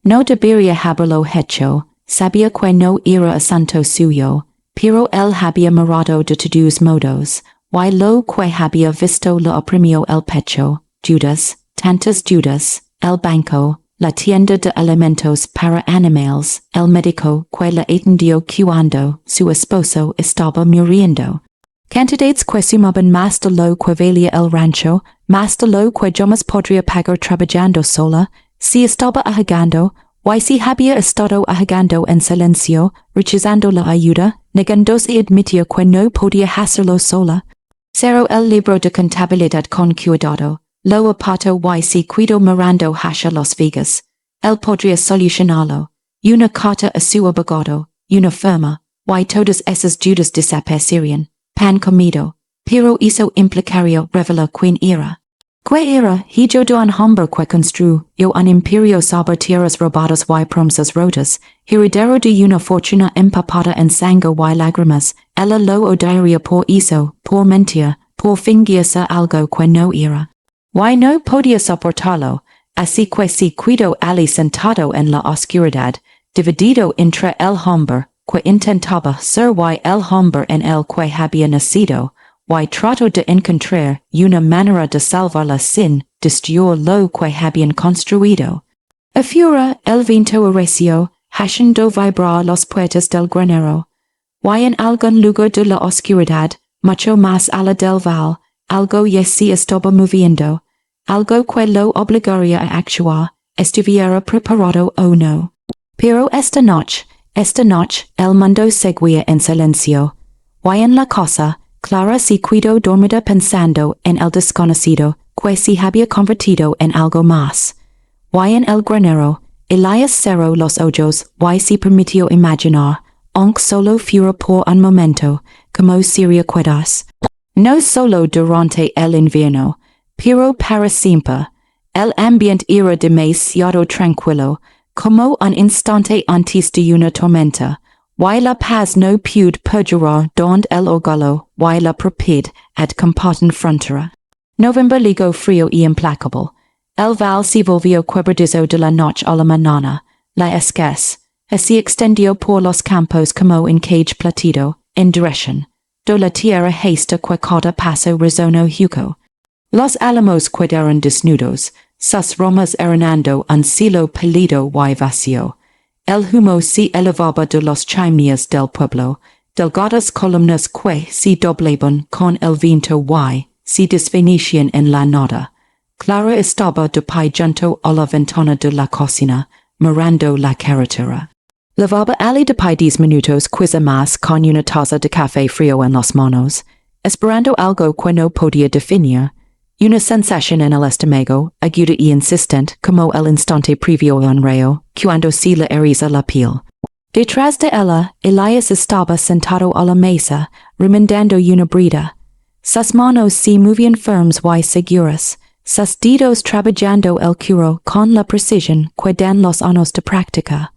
No debería haberlo hecho, sabía que no era asunto suyo, pero él había mirado de todos modos, y lo que había visto le oprimió el pecho. Judas, tantas dudas, el banco, la tienda de alimentos para animales, el médico que la atendió cuando su esposo estaba muriendo. Candidates que sumaban más de lo que valía el rancho, más de lo que jamás podría pagar trabajando sola, si estaba ahogando, y si había estado ahogando en silencio, rechazando la ayuda, negándose y admitió que no podía hacerlo sola. Cerró el libro de contabilidad con cuidado, lo apartó y si cuidó mirando hacia Las Vegas. Él podría solucionarlo. Una carta a su abogado, una firma, y todas esas dudas desaparecerían. Pan comido, pero hizo implicario revela quién era. Que era, hijo de un hombre que construyó un imperio sobre tierras robadas y promesas rotas, heredero de una fortuna empapada en sangre y lágrimas, ella lo odiaría por eso, por mentir, por fingir ser algo que no era. Y no podía soportarlo, así que si quedó allí sentado en la oscuridad, dividido entre el hombre que intentaba ser y el hombre en el que había nacido, y trató de encontrar una manera de salvarla sin destruir lo que habían construido. Afuera, el viento arreció, haciendo vibrar las puertas del granero, y en algún lugar de la oscuridad, mucho más allá del val, algo ya se estaba moviendo, algo que lo obligaría a actuar, estuviera preparado o no. Pero esta noche, el mundo seguía en silencio, y en la casa, Clara se quedó dormida pensando en el desconocido que se había convertido en algo más. Y en el granero, Elias cerró los ojos y se permitió imaginar, aunque solo fuera por un momento, cómo sería quedarse. No solo durante el invierno, pero para siempre. El ambiente era demasiado tranquilo, como un instante antes de una tormenta. Y la paz no pudo perdurar donde el orgullo y la propiedad comparten frontera. Noviembre llegó frío y implacable. El val se volvió quebradizo de la noche a la mañana. La escasez se extendió por los campos como un cage platido, en dirección de la tierra hasta que cada paso resonó hueco. Los álamos quedaron desnudos, sus ramas eranando un cielo pálido y vacío. El humo se elevaba de las chimeneas del pueblo, delgadas columnas que se doblaban con el viento y se desvanecían en la nada. Clara estaba de pie junto a la ventana de la cocina, mirando la carretera. Llevaba allí de pie 10 minutos quizá más con una taza de café frío en las manos, esperando algo que no podía definir. Una sensación en el estómago, aguda y insistente como el instante previo a un rayo, cuando se le eriza la piel. Detrás de ella, Elias estaba sentado a la mesa, remendando una brida. Sus manos se movían firmes y seguras, sus dedos trabajando el cuero con la precisión que dan los años de práctica.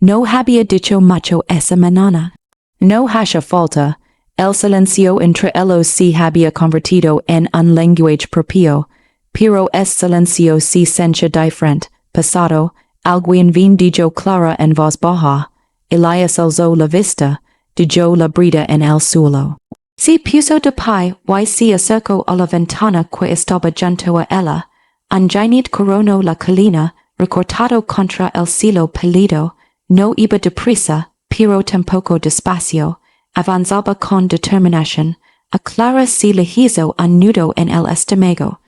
No había dicho mucho esa mañana. No hacía falta. El silencio entre ellos se había convertido en un lenguaje propio, pero ese silencio se sentía diferente, pesado, alguien bien dijo Clara en voz baja. Elias alzó la vista, dejó la brida en el suelo. Se puso de pie y se acercó a la ventana que estaba junto a ella. Un ginit coronó la colina, recortado contra el cielo pálido, no iba deprisa, pero tampoco despacio. Avanzaba con determinación, a Clara se le hizo un nudo en el estómago.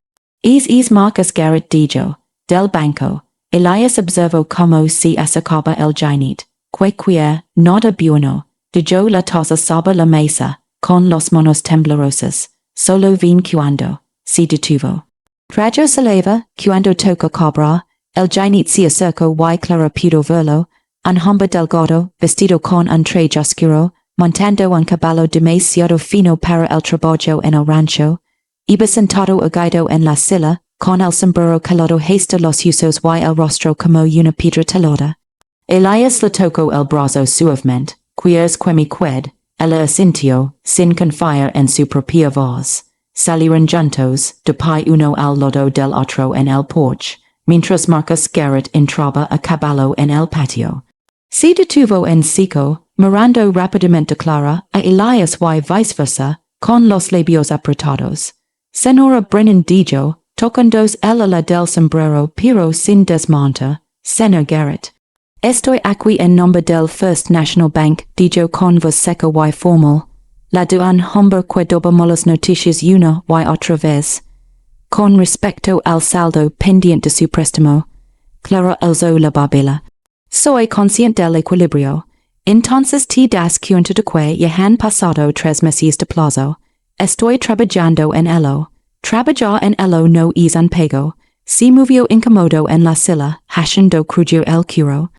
Es Marcus Garrett dijo, del banco. Elias observó cómo se acercaba el ginit. Cualquier, nada bueno, dejó la taza sobre la mesa, con las manos temblorosas. Solo vin cuando se detuvo. Trajo saliva, cuando toca cobra, el ginit se acercó y Clara pudo verlo, un hombre delgado, vestido con un traje oscuro, montando un caballo demasiado fino para el trabajo en el rancho, iba sentado agachado en la silla, con el sombrero calado hasta los usos y el rostro como una piedra talada. Elias le tocó el brazo suavemente, quiers que mi qued, ella asintió, sin confiar en su propia voz. Salieron juntos, de pie uno al lado del otro en el porche, mientras Marcus Garrett entraba a caballo en el patio. Se detuvo en seco, mirando rápidamente a Clara, a Elias y viceversa, con los labios apretados. Senora Brennan dijo, tocándose el ala del sombrero pero sin desmontar, Senor Garrett. Estoy aquí en nombre del First National Bank, dijo con voz seca y formal. La de un hombre que dobamos las noticias una y otra vez. Con respecto al saldo pendiente de su préstamo, Clara alzó la barbilla. Soy consciente del equilibrio. Entonces te das cuenta de que ya han pasado 3 meses de plazo. Estoy trabajando en ello. Trabajar en ello no es un pego. Se movió incómodo en la silla, haciendo crujir el cuero.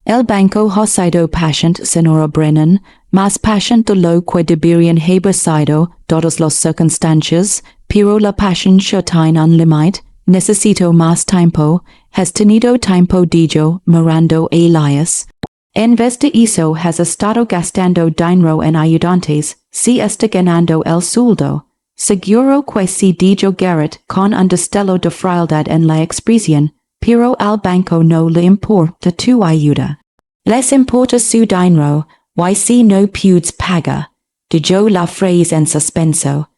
El banco ha sido paciente, Senora Brennan, más paciente de lo que deberían haber sido todas las circunstancias, pero la paciencia tiene un límite. Necesito más tiempo. Has tenido tiempo, dijo, mirando a Elias. En vez de eso has estado gastando dinero en ayudantes, si está ganando el sueldo. Seguro que sí, dijo Garrett con un destello de frialdad en la expresión, pero al banco no le importa tu ayuda. Les importa su dinero, y si no puedes pagar, dijo la frase en suspenso.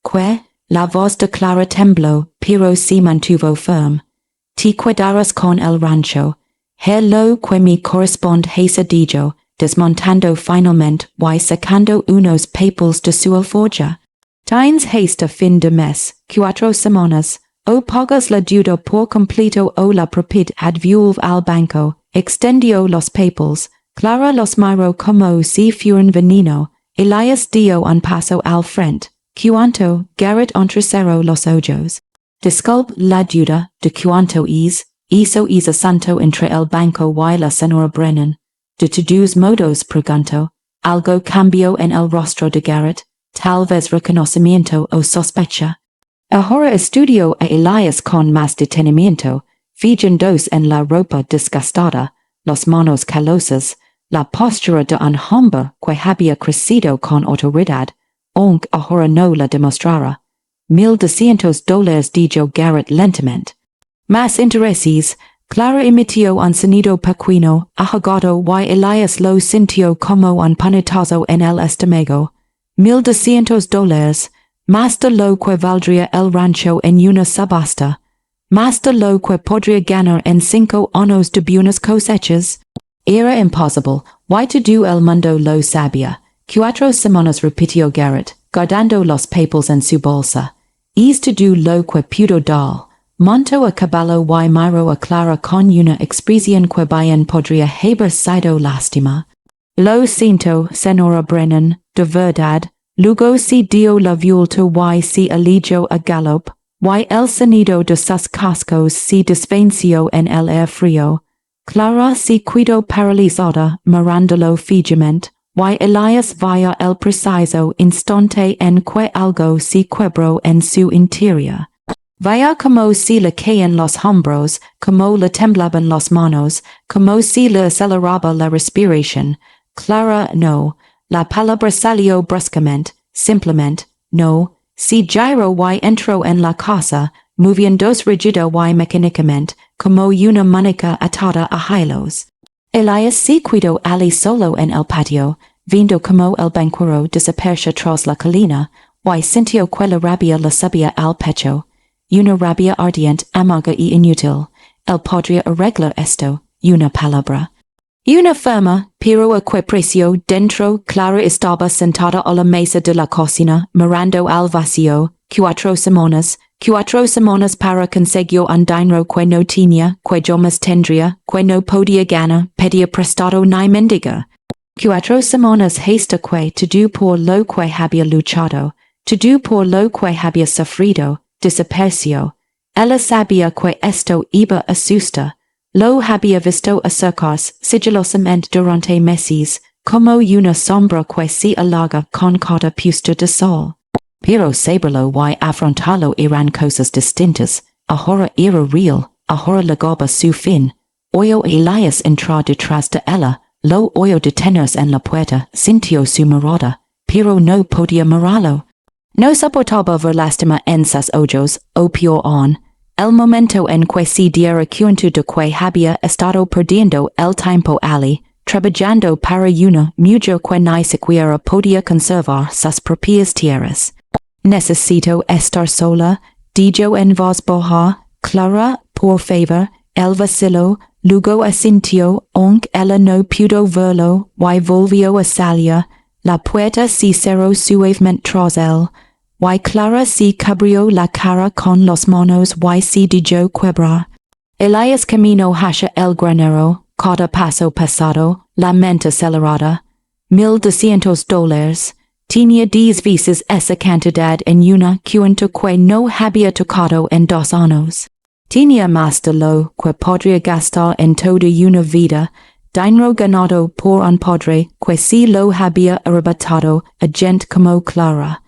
Que, la voz de Clara tembló, pero se mantuvo firme. Te quedarás con el rancho. Lo que me corresponde hesa dijo, desmontando finalmente y sacando unos papeles de su alforja. Tienes hasta fin de mes, 4 semanas, o pagas la deuda por completo o la propiedad vuelve al banco, extendió los papeles, Clara los miró como si fueran veneno, Elias dio un paso al frente, cuanto Garrett entrecerró los ojos. Disculpe la duda de cuanto eso es asunto entre el banco y la senora Brennan. De todos modos pregunto, algo cambió en el rostro de Garrett, tal vez reconocimiento o sospecha. Ahora estudió a Elias con más detenimiento, fijándose en la ropa desgastada, las manos calosas, la postura de un hombre que había crecido con autoridad, aunque ahora no la demostrara. $1,200, dijo Garrett lentamente. Más intereses, Clara emitió un sonido pequeño, ahogado y Elias lo sintió como un puñetazo en el estómago. $1,200, más de lo que valdría el rancho en una subasta, más de lo que podría ganar en 5 años de buenas cosechas. Era imposible, y todo el mundo lo sabía. 4 semanas, repitió Garrett, guardando los papeles en su bolsa. Es todo lo que pudo dar. Montó a caballo y miró a Clara con una expresión que bien podría haber sido lástima. Lo siento, senora Brennan, de verdad. Luego se dio la vuelta y se alejó a galop, y el sonido de sus cascos se desvaneció en el aire frío. Clara se quedó paralizada, mirándolo fijamente, y Elias vio el preciso instante en que algo se quebró en su interior. Vaya como se le caían los hombros, como le temblaban las manos, como se le aceleraba la respiración. Clara no. La palabra salió bruscamente, simplemente, no. Se giró y entró en la casa, moviéndose rígida y mecánicamente, como una muñeca atada a hilos. Elias se quedó allí solo en el patio, viendo como el banquero desapareció tras la colina, y sintió que la rabia le subía al pecho. Una rabia ardiente, amarga y inútil. Él podría arreglar esto, una palabra. Una firma, pero a qué precio. Dentro, Clara estaba sentada a la mesa de la cocina, mirando al vacío. 4 semanas para conseguir un dinero que no tenía, que jamás tendría, que no podía ganar, pedía prestado ni mendiga. 4 semanas hasta que todo por lo que había luchado, todo por lo que había sufrido, desapareció. Ella sabía que esto iba a asustar. Lo había visto acercarse sigilosamente durante meses, como una sombra que se alarga con cada puesta de sol. Pero saberlo y afrontarlo eran cosas distintas, ahora era real, ahora llegaba su fin. Oyo Elias entró detrás de ella, lo oyo detenerse en la puerta, sintió su mirada, pero no podía mirarlo. No soportaba ver lástima en sus ojos, o peor aún, el momento en que se diera cuenta de que había estado perdiendo el tiempo allí, trabajando para una mujer que ni siquiera podía conservar sus propias tierras. Necesito estar sola, dijo en voz baja, Clara, por favor, el vaciló, luego asintió, aunque ella no pudo verlo, y volvió a salir, la puerta se cerró suavemente tras él, y Clara se cubrió la cara con las manos y se dejó quebrar. Elias caminó hacia el granero, cada paso pasado, la mente acelerada. $1,200. Tenía 10 veces esa cantidad en una cuenta que no había tocado en 2 años. Tenía más de lo que podría gastar en toda una vida, dinero ganado por un padre que se lo había arrebatado a gente como Clara.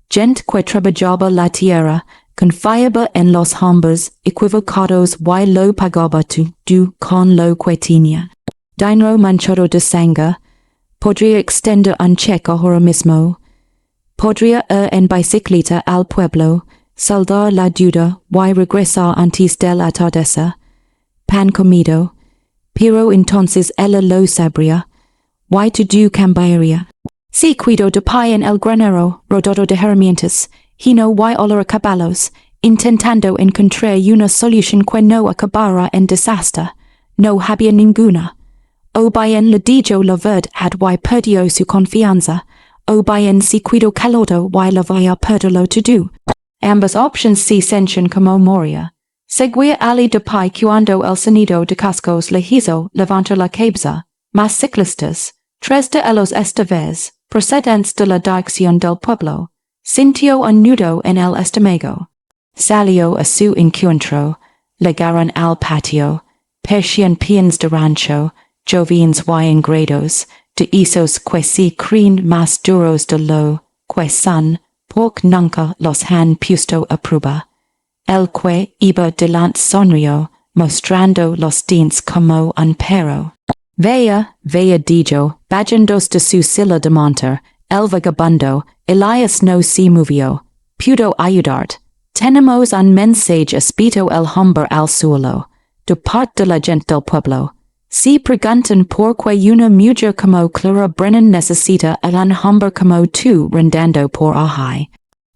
Gente que trabajaba la tierra, confiaba en los hombres equivocados y lo pagaba todo con lo que tenía. Dinero manchado de sangre. Podría extender un cheque ahora mismo. Podría ir en bicicleta al pueblo, saldar la deuda y regresar antes del atardecer. Pan comido. Pero entonces ella lo sabría. Y todo cambiaría. Si cuido de pie en el granero, rodado de herramientas, hino y olor caballos, intentando encontrar una solución que no acabara en desastre, no había ninguna. O bien le dijo la verdad y perdió su confianza, o bien se cuidó calado y la vaya perderlo todo. Ambas opciones se sentían como moría. Seguía ali de pie cuando el sonido de cascos le hizo levantar la cabeza. Más ciclistas, 3 de ellos esta vez, procedentes de la dirección del pueblo, sintió un nudo en el estómago. Salió a su encuentro, llegaron al patio, parecían peones de rancho, jóvenes y engreídos, de esos que se creen más duros de lo que son, porque nunca los han puesto a prueba. El que iba delante sonrió, mostrando los dientes como un perro. Vea, dijo, bajando de su silla de montar, el vagabundo, Elias no se movió. Pudo ayudarte. Tenemos un mensaje escrito el hombre al suelo, de parte de la gente del pueblo. Se preguntan por qué una mujer como Clara Brennan necesita a un hombre como tú rondando por ahí.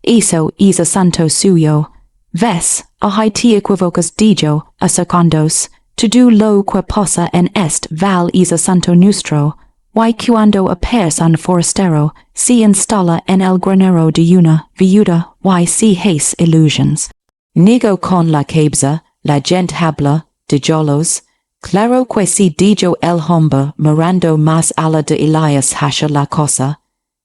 Eso es asunto suyo. Ves, ahí te equivocas, dijo, acercándose. Todo lo que pasa en este val es asunto nuestro. Y cuando aparece un forastero, se instala en el granero de una viuda y se hace ilusiones. Niego con la cabeza, la gente habla, de yolos. Claro que se dijo el hombre mirando más allá de Elias hacia la cosa.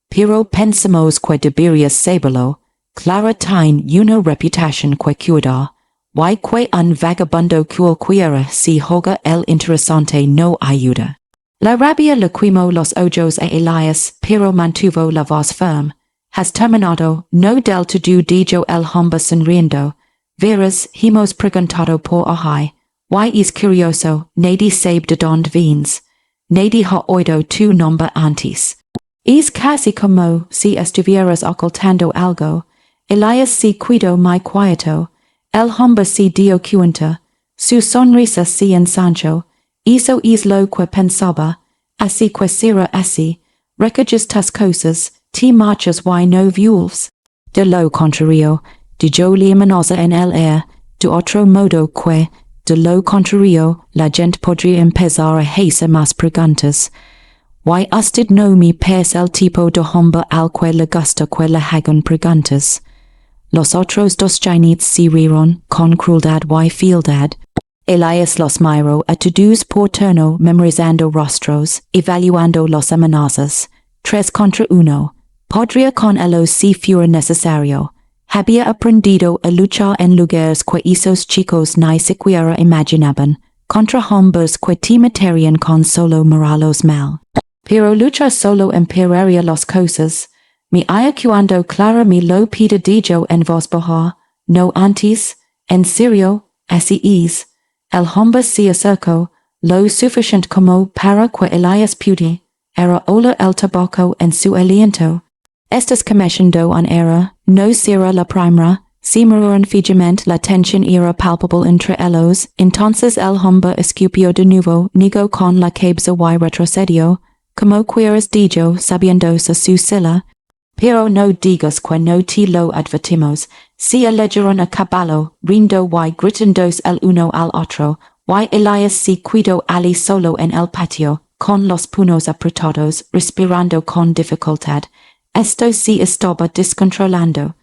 Pero pensamos que debería saberlo. Clara tiene una reputación que cuidar. Y que un vagabundo cualquiera si juega el interesante no ayuda. La rabia le quemó los ojos a Elias, pero mantuvo la voz firme. Has terminado, no del todo, dijo el hombre sonriendo. Verás, hemos preguntado por ahí. Y es curioso, nadie sabe de dónde vienes. Nadie ha oído tu nombre antes. Es casi como si estuvieras ocultando algo. Elias se quedó muy quieto. El hombre se dio cuenta. Su sonrisa se ensanchó. Eso es lo que pensaba. Así que será así. Recoges tus cosas, te marchas y no vuelves. De lo contrario, dijo la amenaza en el aire, de otro modo que, de lo contrario, la gente podría empezar a hacer más preguntas. Y usted no me parece el tipo de hombre al que le gusta que le hagan preguntas. Los otros dos jinetes se rieron, con crueldad y fealdad. Elias los miró a todos por turno, memorizando rostros, evaluando los amenazas. 3 contra 1. Podría con ellos si fuera necesario. Había aprendido a luchar en lugares que esos chicos ni siquiera imaginaban, contra hombres que te matarían con solo mirarlos mal. Pero luchar solo empeoraría las cosas. Me halla cuando Clara me lo pide, dijo en voz baja, no antes, en serio, así el hombre se acercó, lo suficiente como para que Elias pude, era oler el tabaco en su aliento. Estas comenzando en era, no será la primera, si murieron fijamente la tensión era palpable entre ellos, entonces el hombre escupió de nuevo, negó con la cabeza y retrocedió, como quieras dijo, sabiéndose su sila. Pero no digas que no te lo advertimos, si alejaron a caballo, rindo y gritandos el uno al otro, y Elias se quedó allí solo en el patio, con los puños apretados, respirando con dificultad. Esto se estaba descontrolando.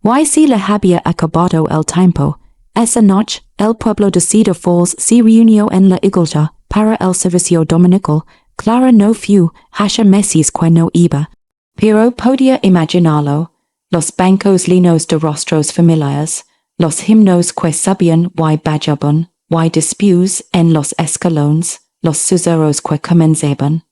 Y si le había acabado el tiempo. Esa noche, el pueblo de Cedar Falls se reunió en la iglesia para el servicio dominical. Clara no fue, hace meses que no iba. Pero podía imaginarlo. Los bancos llenos de rostros familiares, los himnos que sabían y bajaban, y después en los escalones, los susurros que comenzaban.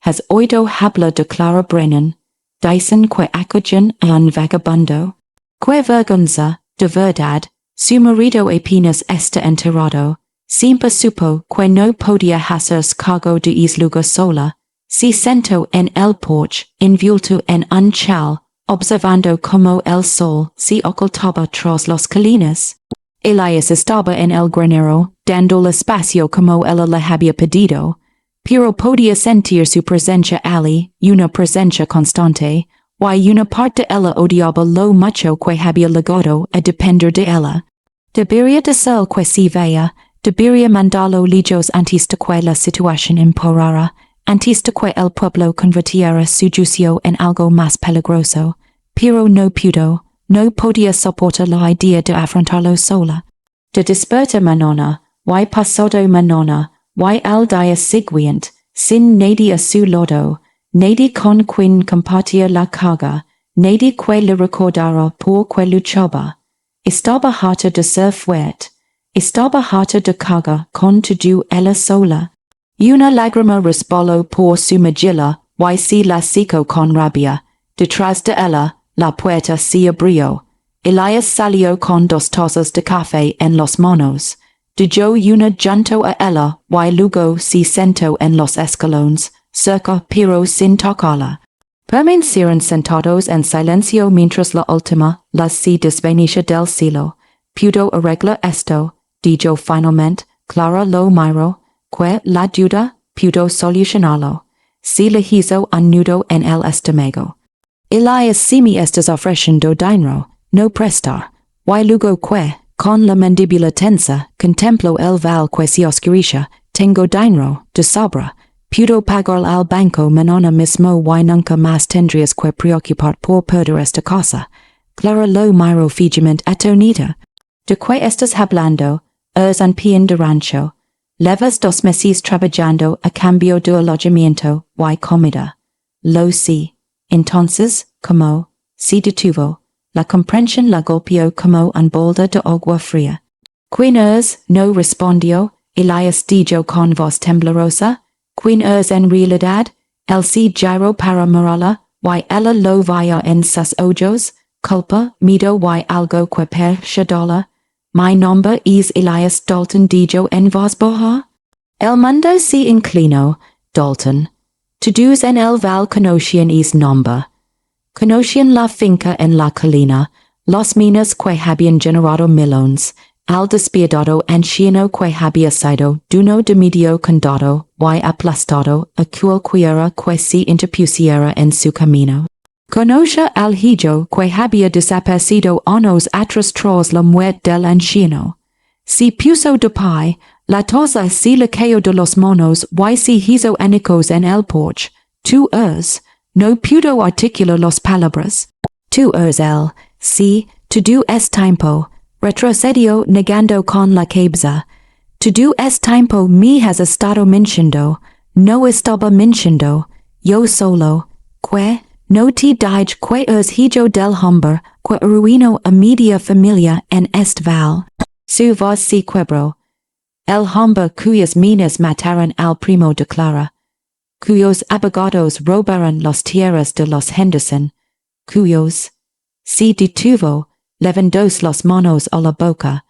Has oído hablar de Clara Brennan? Dicen que acogen a un vagabundo. Que vergüenza, de verdad, su marido apenas está enterrado. Siempre supo que no podía hacerse cargo de lugar sola. Se sentó en el porche, envuelto en un chal, observando cómo el sol se ocultaba tras los colinas. Elias estaba en el granero, dando el espacio como ella le había pedido, pero podía sentir su presencia allí, una presencia constante, y una parte de ella odiaba lo mucho que había llegado a depender de ella. Debería de ser que se vea, debería mandarlo lejos antes de que la situación empeorara, antes de que el pueblo convirtiera su juicio en algo más peligroso, pero no pudo, no podía soportar la idea de afrontarlo sola. De despertar mañana, y pasado mañana, y al día siguiente, sin nadie a su lado, nadie con quien compartir la carga, nadie que le recordara por que luchaba. Estaba harta de ser fuerte, estaba harta de cargar con todo ella sola. Una lágrima resbaló por su mejilla, y se la secó con rabia. Detrás de ella, la puerta se abrió. Elias salió con 2 tazas de café en las manos. Dio una junto a ella, y luego se sentó en los escalones, cerca pero sin tocarla. Permanecieron sentados en silencio mientras la última, las se desvanecía del cielo. Pudo arreglar esto, dijo finalmente, Clara lo miró, que la duda, pudo solucionarlo. Se le hizo un nudo en el estómago. Elias, si me estás ofreciendo dinero, no prestar, y luego que, con la mandíbula tensa, contemplo el val que se oscurece, tengo dinero, de sobra, pudo pagar al banco mañana mismo y nunca más tendrías que preocupar por perder esta cosa. Clara lo miró fijamente atonita. ¿De qué estás hablando? Es un peón de rancho. Llevas 2 meses trabajando a cambio de alojamiento y comida. Lo sé. Entonces, ¿cómo? Se detuvo. La comprensión la golpeó como un balde de agua fría. ¿Quién es? No respondió. Elias dijo con voz temblorosa. ¿Quién es en realidad? Él se giró para mirarla, y ella lo vio en sus ojos, culpa, miedo y algo que persuadirla. Mi nombre es Elias Dalton, dijo en voz baja. El mundo se inclinó. Dalton. Todos en el val conocían es nombre. Conocían la finca en la colina, los minas que habían generado millones, al despiadado anciano que había sido dueño de medio condado y aplastado a cualquiera que se interpusiera en su camino. Conoce al hijo que había desaparecido años atrás tras la muerte del anciano. Se puso de pie, la taza se le cayó de los manos y se hizo añicos en el porche. Tú eres. No pudo articular las palabras. Tú eres él. Sí, todo es tiempo. Retrocedió negando con la cabeza. Todo es tiempo me has estado mintiendo. No estaba mintiendo. Yo solo. Que no te dije que es hijo del hombre que arruinó a media familia en este val. Su voz se quebró. El hombre cuyas minas mataron al primo de Clara, cuyos abogados robaron las tierras de los Henderson, cuyos se detuvo, levantó las manos a la boca,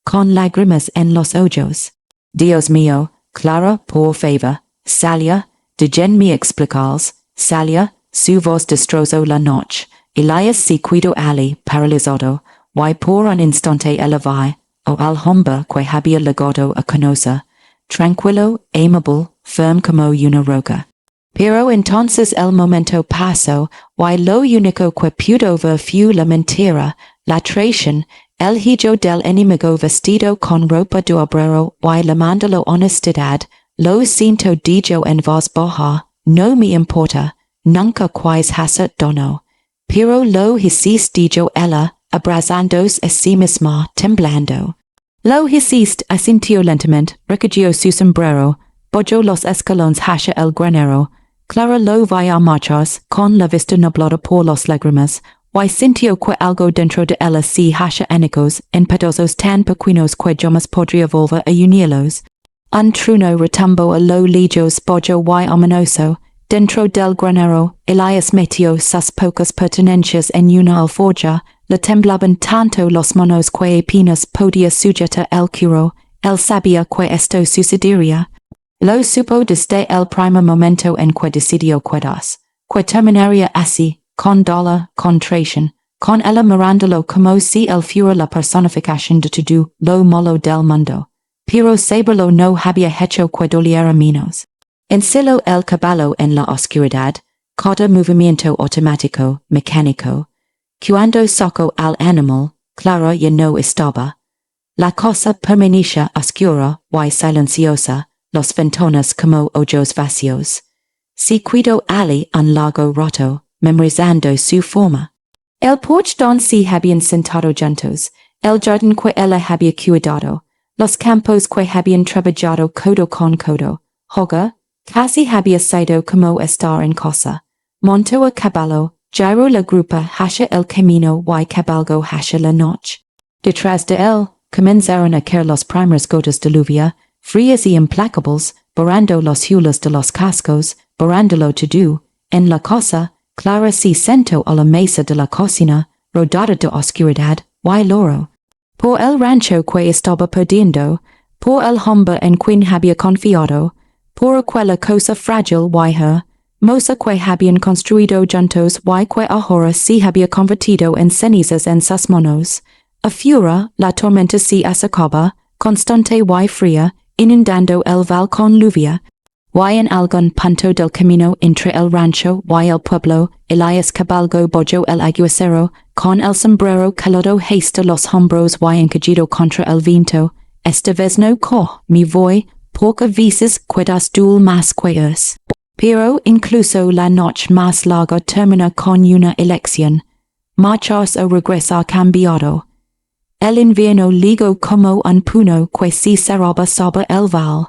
con lágrimas en los ojos. Dios mío, Clara, por favor, salia, degen mi explicals, salia, su voz destrozó la noche. Elias si cuido ali, paralizado, y por un instante elevar, o al hombre que había legado a conocer, tranquilo, amable, firm como una roca. Pero entonces el momento pasó, y lo único que pudo ver fue la mentira, la traición, el hijo del enemigo vestido con ropa de obrero, y llamando la honestidad, lo siento dijo en voz baja, no me importa, nunca quis hacer dono. Pero lo hiciste dijo ella, abrazándose a sí misma, temblando. Lo hiciste, asintió lentamente, recogió su sombrero, bajó los escalones hacia el granero. Clara lo vio marchas, con la vista nublada por las lágrimas, y sintió que algo dentro de ella se hacía añicos, en pedazos tan pequeños que jamás podría volver a unirlos. Un trueno retumbó a lo lejos bajo y ominoso. Dentro del granero, Elias metió sus pocas pertenencias en una alforja, le temblaban tanto las manos que apenas podía sujetar el cuero, él sabía que esto sucedería. Lo supo desde el primer momento en que decidió quedarse, que terminaría así, con dolor, con traición, con ella mirándolo como si él fuera la personificación de todo lo malo del mundo. Pero saberlo no había hecho que doliera menos. Ensiló el caballo en la oscuridad, cada movimiento automático, mecánico. Cuando sacó al animal, Clara ya no estaba. La cosa permanecía oscura y silenciosa, los ventanas como ojos vacíos. Se quedó allí un largo rato, memorizando su forma. El porche donde se habían sentado juntos, el jardín que ella había cuidado, los campos que habían trabajado codo con codo, Hoga, casi había sido como estar en casa. Montó a caballo, giró la grupa hacia el camino y cabalgó hacia la noche. Detrás de él, comenzaron a caer las primeras gotas de lluvia, frías y implacables, borrando los hulos de los cascos, borrándolo todo. En la casa, Clara se sentó a la mesa de la cocina, rodeada de oscuridad, y loro. Por el rancho que estaba perdiendo, por el hombre en quien había confiado, por aquella cosa frágil y hermosa que habían construido juntos y que ahora se había convertido en cenizas en sus manos. Afuera, la tormenta se acercaba, constante y fría, inundando el val con lluvia, y en algún punto del camino entre el rancho y el pueblo, Elias cabalgó bajo el aguacero, con el sombrero calado hasta los hombros y encogido contra el viento. Esta vez no me voy, porque veces quedas dul más que es. Pero incluso la noche más larga termina con una elección. Marcharse o regresar cambiado. El invierno ligó como un puño que se cerraba sobre el val.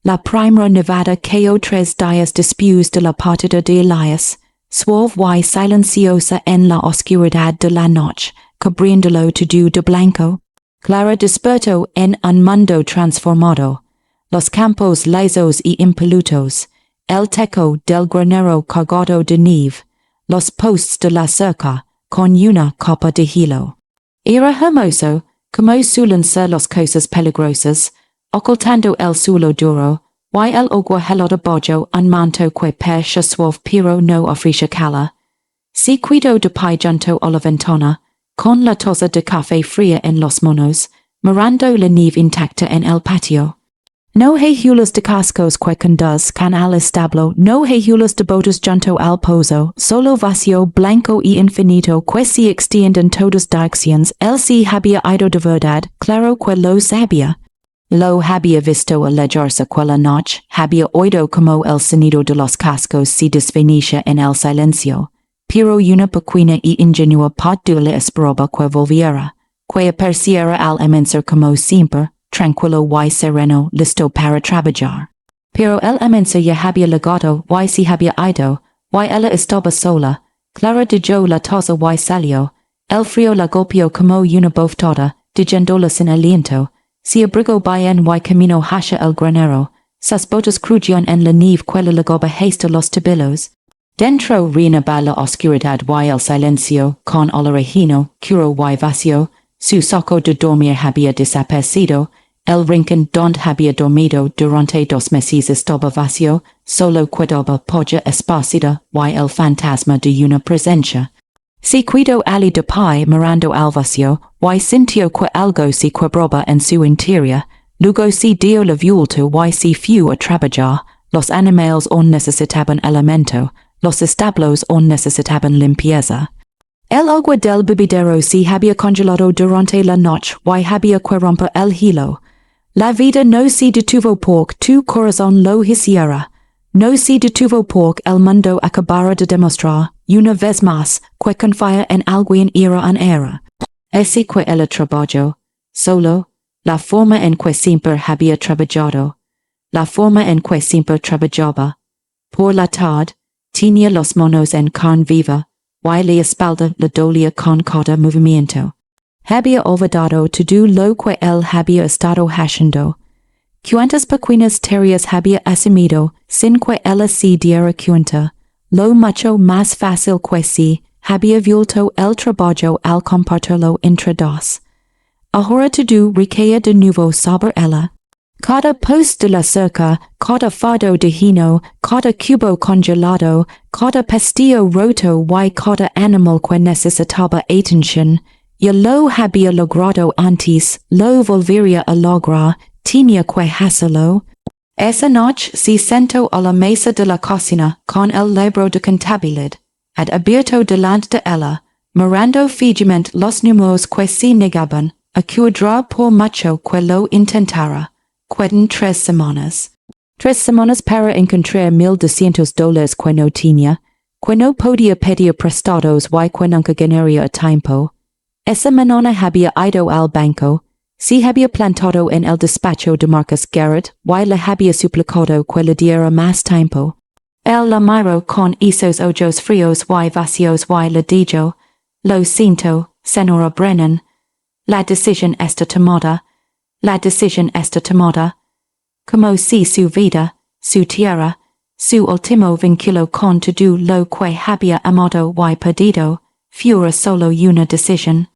La primera nevada cayó 3 días después de la partida de Elias, suave y silenciosa en la oscuridad de la noche, cubriéndolo todo de blanco. Clara despertó en un mundo transformado. Los campos lisos y impolutos, el techo del granero cargado de nieve, los postes de la cerca, con una capa de hielo. Era hermoso, como suelen ser las cosas peligrosas, ocultando el suelo duro, y el agua helada bajo un manto que percha suave pero no ofrece calor. Se quedó de pie junto a la ventana, con la taza de café fría en las manos, mirando la nieve intacta en el patio. No hay hulas de cascos que conduzcan al establo, no hay hulas de botas junto al pozo, solo vacío, blanco y infinito que se extiende en todas direcciones. Él se había ido de verdad, claro que lo sabía. Lo había visto alejarse aquella noche, había oído como el sonido de los cascos se desvanecía en el silencio, pero una pequeña y ingenua parte le esperaba que volviera, que apareciera al amanecer como siempre, tranquilo y sereno, listo para trabajar. Pero el amanecer ya había llegado y se había ido, y ella estaba sola. Clara dejó la taza y salió. El frío la golpeó como una bofetada, dejándola sin aliento. Se abrigó bien y caminó hacia el granero. Sus botas crujían en la nieve que le legaba hasta los tobillos. Dentro reinaba la oscuridad y el silencio, con olorejino, curo y vacío. su saco de dormir había desaparecido, el rincón donde había dormido durante 2 meses estaba vacío, solo quedaba polla esparcida y el fantasma de una presencia. Si cuido ali de pai mirando al vacío, y sintió que algo se quebraba en su interior, luego si dio la vuelta y si fue a trabajar, los animales aún necesitaban alimento, los establos aún necesitaban limpieza. El agua del bebedero se había congelado durante la noche y había que romper el hielo. La vida no se detuvo porque tu corazón lo hiciera. No se detuvo porque el mundo acabara de demostrar, una vez más, que confía en alguien era un era. Ese que el trabajo, solo, la forma en que siempre había trabajado, la forma en que siempre trabajaba. Por la tarde, tenía los manos en carne viva, y la espalda le dolía con cada movimiento. Había olvidado todo lo que él había estado haciendo. Cuantas pequeñas tareas había asumido sin que ella se diera cuenta, lo mucho más fácil que si había vuelto el trabajo al compartirlo entre dos. Ahora todo recaía de nuevo sobre ella. Cada post de la cerca, cada fardo de hino, cada cubo congelado, cada pestillo roto y cada animal que necesitaba atención, ya lo había logrado antes, lo volvería a lograr, tenía que hacerlo. Esa noche se sentó a la mesa de la cocina con el libro de contabilidad, abierto delante de ella, mirando fijamente los números que se negaban a cuadrar por mucho que lo intentara. Quedan 3 semanas. 3 semanas para encontrar $1,200 que no tenía, que no podía pedir prestados y que nunca ganaría a tiempo. Esa mañana había ido al banco, se había plantado en el despacho de Marcus Garrett y le había suplicado que le diera más tiempo. Él la miró con esos ojos fríos y vacíos y le dijo, lo siento, señora Brennan, la decisión está tomada. La decisión está tomada. Como si su vida, su tierra, su último vínculo con todo lo que había amado y perdido, fuera solo una decisión.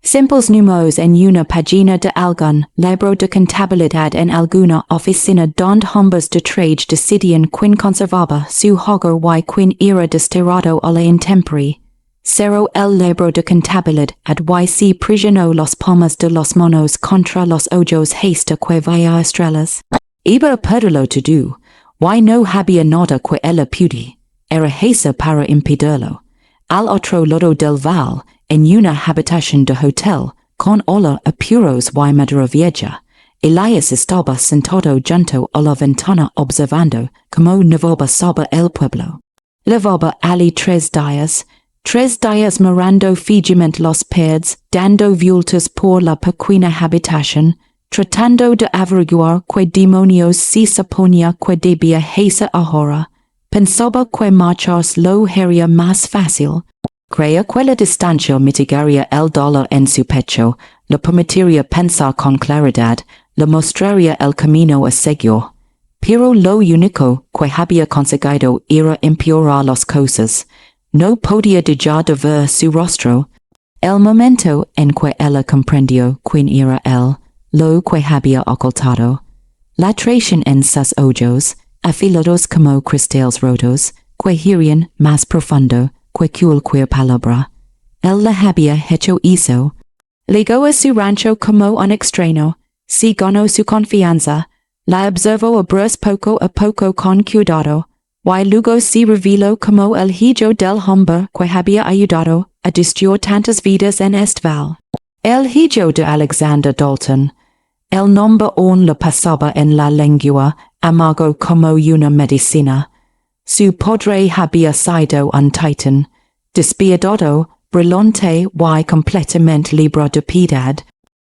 Simples números en una página de algún libro de contabilidad en alguna oficina donde hombres de trade decidían quién conservaba su hogar y quién era desterrado a la intemperie. Cerró el libro de contabilidad y se presionó las palmas de las manos contra los ojos hasta que veía estrellas. Iba a perderlo todo, y no había nada que ella pudiera. Era hecha para impedirlo. Al otro lado del val, en una habitación de hotel, con olor a puros y madera vieja, Elias estaba sentado junto a la ventana observando como nevaba sobre el pueblo. Levaba ali 3 días, 3 días mirando fijamente los paredes, dando vueltas por la pequeña habitación, tratando de averiguar qué demonios se suponía que debía hacer ahora. Pensaba que marcharse lo haría más fácil. Creía que la distancia mitigaría el dolor en su pecho, le permitiría pensar con claridad, le mostraría el camino a seguir. Pero lo único que había conseguido era empeorar las cosas. No podía dejar de ver su rostro. El momento en que ella comprendió quién era él, lo que había ocultado. La traición en sus ojos, afilados como cristales rotos, que hirían más profundo que cualquier palabra. Él la había hecho eso. Llegó a su rancho como un extraño, se ganó su confianza, la observó abrir poco a poco con cuidado, y luego se reveló como el hijo del hombre que había ayudado a destruir tantas vidas en Estval. El hijo de Alexander Dalton. El nombre aún le pasaba en la lengua, amargo como una medicina. Su padre había sido un titán, despiadado, brillante y completamente libre de piedad.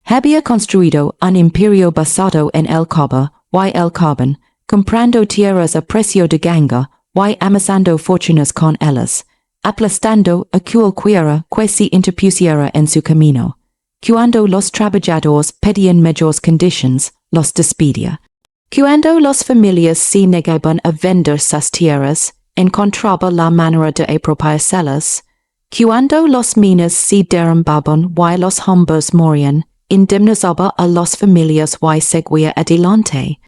Había construido un imperio basado en el cobre y el carbón, comprando tierras a precio de ganga y amasando fortunas con ellas, aplastando a cualquiera que se interpusiera en su camino. Cuando los trabajadores pedían mejores conditions, los despedía. Cuando las familias se negaban a vender sus tierras, encontraba la manera de apropiárselas. Cuando los minas se derrumbaban y los hombres morían, indemnizaba a los familias y seguía adelante.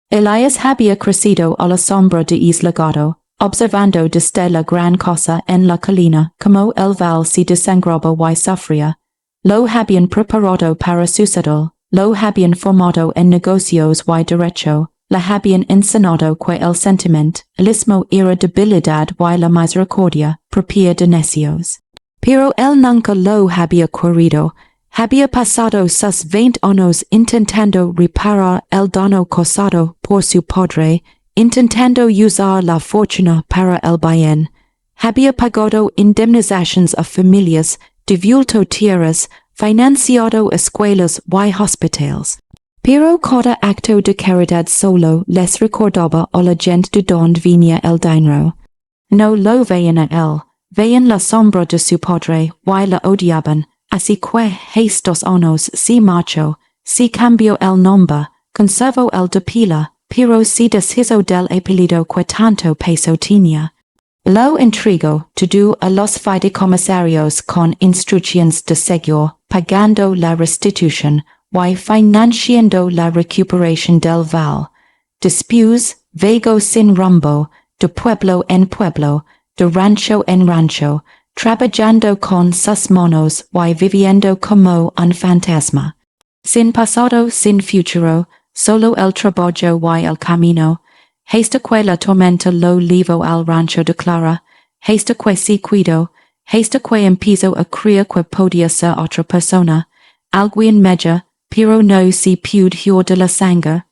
Elias había crecido a la sombra de Isla Gato, observando desde la gran casa en la colina como el val se desangraba y sufría. Lo habían preparado para suceder, lo habían formado en negocios y derecho, la habían enseñado que el sentimiento, el ismo era debilidad y la misericordia, propia de necios. Pero él nunca lo había querido. Había pasado sus 20 años intentando reparar el daño causado por su padre, intentando usar la fortuna para el bien. Había pagado indemnizaciones a familias, devuelto tierras, financiado escuelas y hospitales. Pero cada acto de caridad solo les recordaba a la gente de donde venía el dinero. No lo veían a él, veían la sombra de su padre y la odiaban. Así que estos años se marchó, se cambió el nombre, conservó el de pila, pero se deshizo del apellido que tanto peso tenía. Lo entregó todo a los fideicomisarios con instrucciones de seguir, pagando la restitución y financiando la recuperación del val. Después, vagó sin rumbo, de pueblo en pueblo, de rancho en rancho, trabajando con sus manos y viviendo como un fantasma. Sin pasado, sin futuro, solo el trabajo y el camino. Hasta que la tormenta lo llevó al rancho de Clara, hasta que se cuidó, hasta que empezó a creer que podía ser otra persona, algo en medio, pero no se pudo huir de la sangre.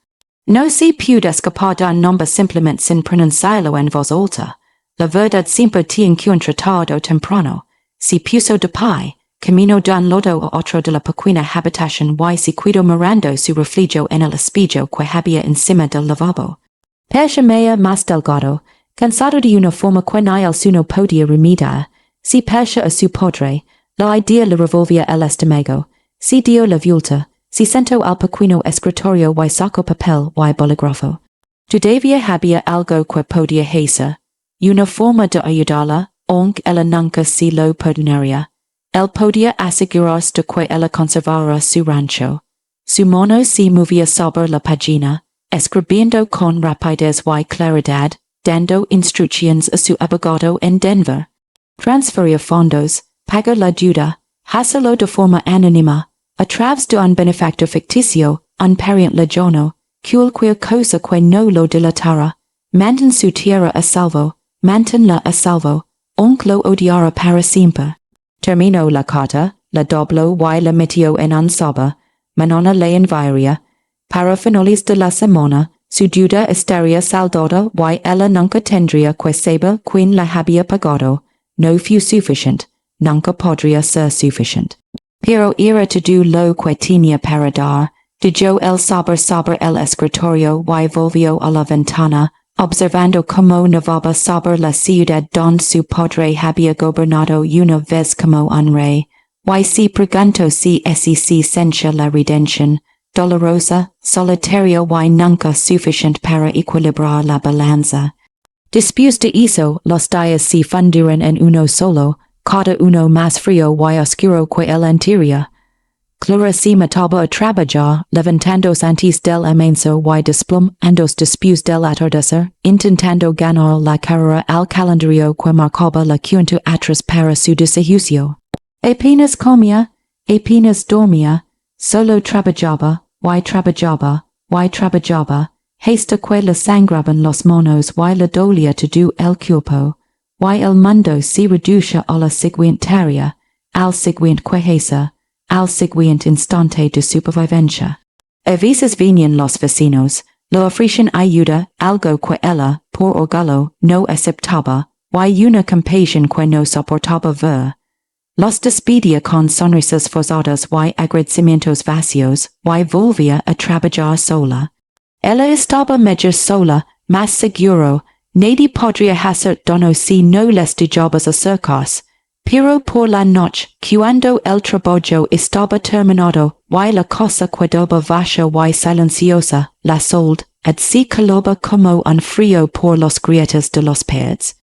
No se pudo escapar de un nombre simplemente sin pronunciarlo en voz alta. La verdad siempre tiene que tratar o temprano. Se puso de pie, camino de un lado a otro de la pequeña habitación y se cuidó mirando su reflejo en el espejo que había encima del lavabo. Percibía más delgado, cansado de una forma que ni el suno podía remediar. Se percibió a su padre, la idea le revolvía el estómago, se dio la vuelta, se sentó al pequeño escritorio y sacó papel y bolígrafo. Todavía había algo que podía hacer. Una forma de ayudarla, aunque ella nunca se lo perdonaría. Él podía asegurarse de que ella conservara su rancho. Su mano se movía sobre la página, escribiendo con rapidez y claridad, dando instrucciones a su abogado en Denver. Transfería fondos, pagó la deuda, hacerlo de forma anónima, a través de un benefactor ficticio, un pariente lejano, cualquier cosa que no lo delatara, mantén su tierra a salvo, manténla a salvo, aunque lo odiara para siempre. Terminó la carta, la dobló y la metió en un sobre, mañana la enviaría. Para finales de la semana, su deuda estaría saldada y ella nunca tendría que saber quién la había pagado. No fue suficiente, nunca podría ser suficiente. Pero era todo lo que tenía para dar. Dejó el sobre el escritorio y volvió a la ventana, observando cómo nevaba sobre la ciudad donde su padre había gobernado una vez como un rey, y se preguntó si ese se sentía la redención, dolorosa, solitaria y nunca suficiente para equilibrar la balanza. Después de eso, los días se fundieron en uno solo, cada uno más frío y oscuro que el anterior. Clara se mataba a trabajar, levantándose antes del amenazo y desplomándose después del atardecer, intentando ganar la carrera al calendario que marcaba la cuenta atrás para su desahucio. Apenas comía, apenas dormía, solo trabajaba, hasta que le sangraban los manos y le dolía todo el cuerpo, y el mundo se reducía a la siguiente tarea, al siguiente queja, al siguiente instante de supervivencia. A veces venían los vecinos, le ofrecían ayuda, algo que ella, por orgullo, no aceptaba, y una compasión que no soportaba ver. Los despedía con sonrisas forzadas y agradecimientos vacíos, y volvía a trabajar sola. Ella estaba medio sola, más seguro, nadie podría hacer daño si no les dejabas acercarse. Pero por la noche, cuando el trabajo estaba terminado, y la cosa quedaba vacía y silenciosa, la soledad se colaba como un frío por los grietas de los pies.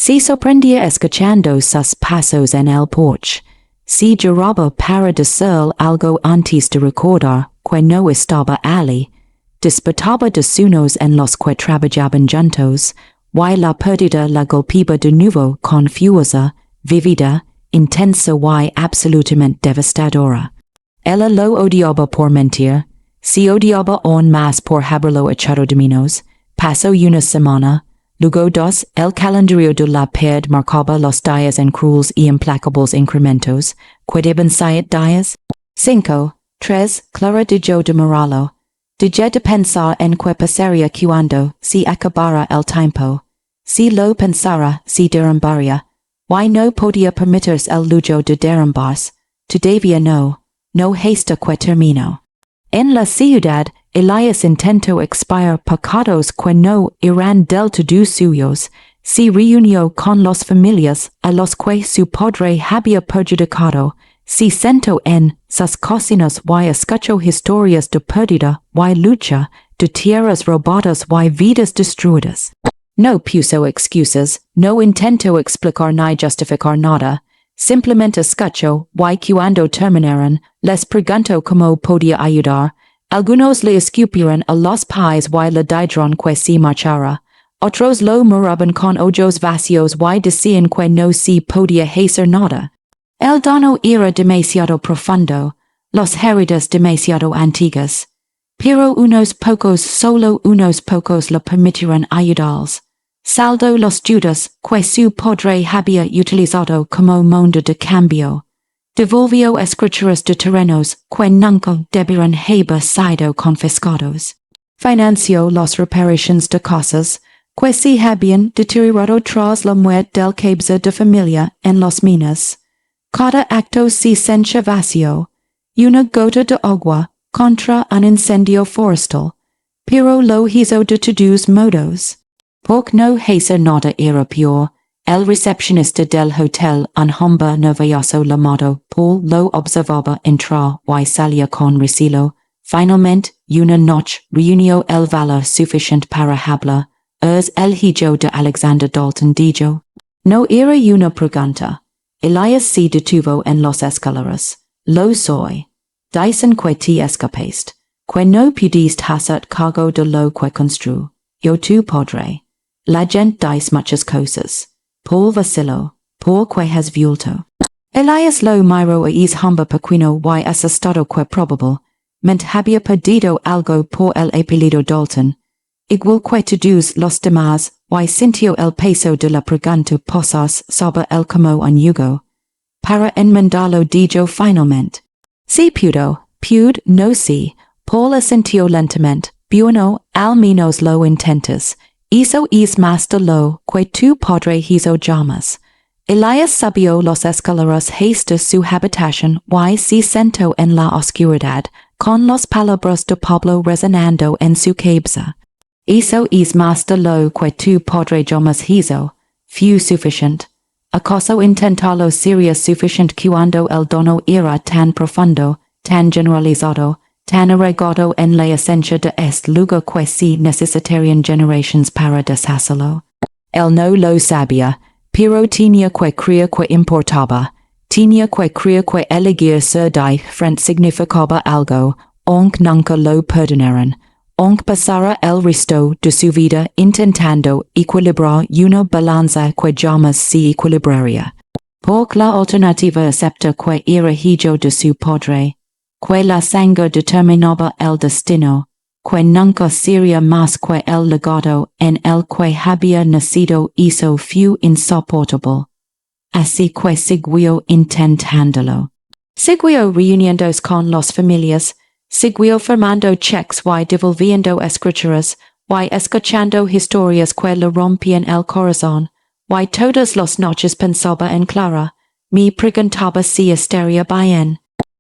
Si sorprendia escuchando sus pasos en el porche. Si lloraba para decir algo antes de recordar que no estaba allí. Disputaba de unos en los que trabajaban juntos, y la pérdida la golpeaba de nuevo confusa, vívida, intensa y absolutamente devastadora. Ella lo odiaba por mentir, si odiaba aún más por haberlo echado de menos. Pasó una semana, luego dos, el calendario de la PED marcaba los días en crueles y implacables incrementos, que deben ser días. 5. 3. Clara dejó de mirarlo. Dejé de pensar en que pasaría cuando se acabara el tiempo. Si lo pensara, se derrumbaría. Y no podía permitirse el lujo de derrumbarse. Todavía no hasta que terminó. En la ciudad, Elias intentó expiar pecados que no eran del todo suyos. Se reunió con las familias a los que su padre había perjudicado. Se sentó en sus cocinas y escuchó historias de pérdida y lucha, de tierras robadas y vidas destruidas. No puso excusas, no intentó explicar ni justificar nada. Simplemente escuchó y cuando terminaron, les preguntó cómo podía ayudar. Algunos le escupieron a los pies y le dijeron que se marchara. Otros lo miraban con ojos vacíos y decían que no se podía hacer nada. El daño era demasiado profundo, las heridas demasiado antiguas. Pero solo unos pocos le permitieron ayudarles. Saldo los judas que su padre había utilizado como moneda de cambio. Devolvió escrituras de terrenos que nunca debieron haber sido confiscados. Financió las reparaciones de casas que se habían deteriorado tras la muerte del cabeza de familia en las minas. Cada acto se sencha vacío, una gota de agua contra un incendio forestal, pero lo hizo de todos modos. Porque no hacer nada era peor. El recepcionista del hotel, un hombre nervioso llamado Paul, lo observaba entrar y salía con recelo. Finalmente, una noche, reunió el valor suficiente para hablar. ¿Es el hijo de Alexander Dalton dijo? No era una pregunta. Elias se detuvo en los escaleras. Lo soy. Dicen que te escapaste, que no pudiste hacer cargo de lo que construí. Yo tu padre. La gente dice muchas cosas. Paul vaciló, ¿por qué has vuelto? Elias lo miró a es hombre pequeño y asustado que probablemente había perdido algo por el apellido Dalton. Igual que todos los demás, y sintió el peso de la pregunta posas sobre él como un yugo. Para enmendarlo dijo finalmente. Si pudo, no si. Paul asintió lentamente. Bueno, al menos lo intentas. Eso es más de lo que tu padre hizo jamás. Elias subió las escaleras hasta su habitación y se sentó en la oscuridad, con las palabras de Pablo resonando en su cabeza. Eso es más de lo que tu padre jamás hizo. Fue suficiente. ¿Acaso intentarlo sería suficiente cuando el dono era tan profundo, tan generalizado, tan arraigado en la esencia de este lugar que se necesitarían generaciones para deshacerlo? Él no lo sabía, pero tenía que creer que importaba. Tenía que creer que elegirse de frente significaba algo, aunque nunca lo perdonaran. Aunque pasara el resto de su vida intentando equilibrar una balanza que jamás se equilibraría. Porque la alternativa acepta que era hijo de su padre, que la sangre determinaba el destino, que nunca sería más que el legado en el que había nacido eso fue insoportable. Así que siguió intentándolo. Siguió reuniéndose con las familias, siguió firmando cheques y devolviendo escrituras, y escuchando historias que le rompían el corazón, y todas las noches pensaba en Clara, me preguntaba si estaría bien.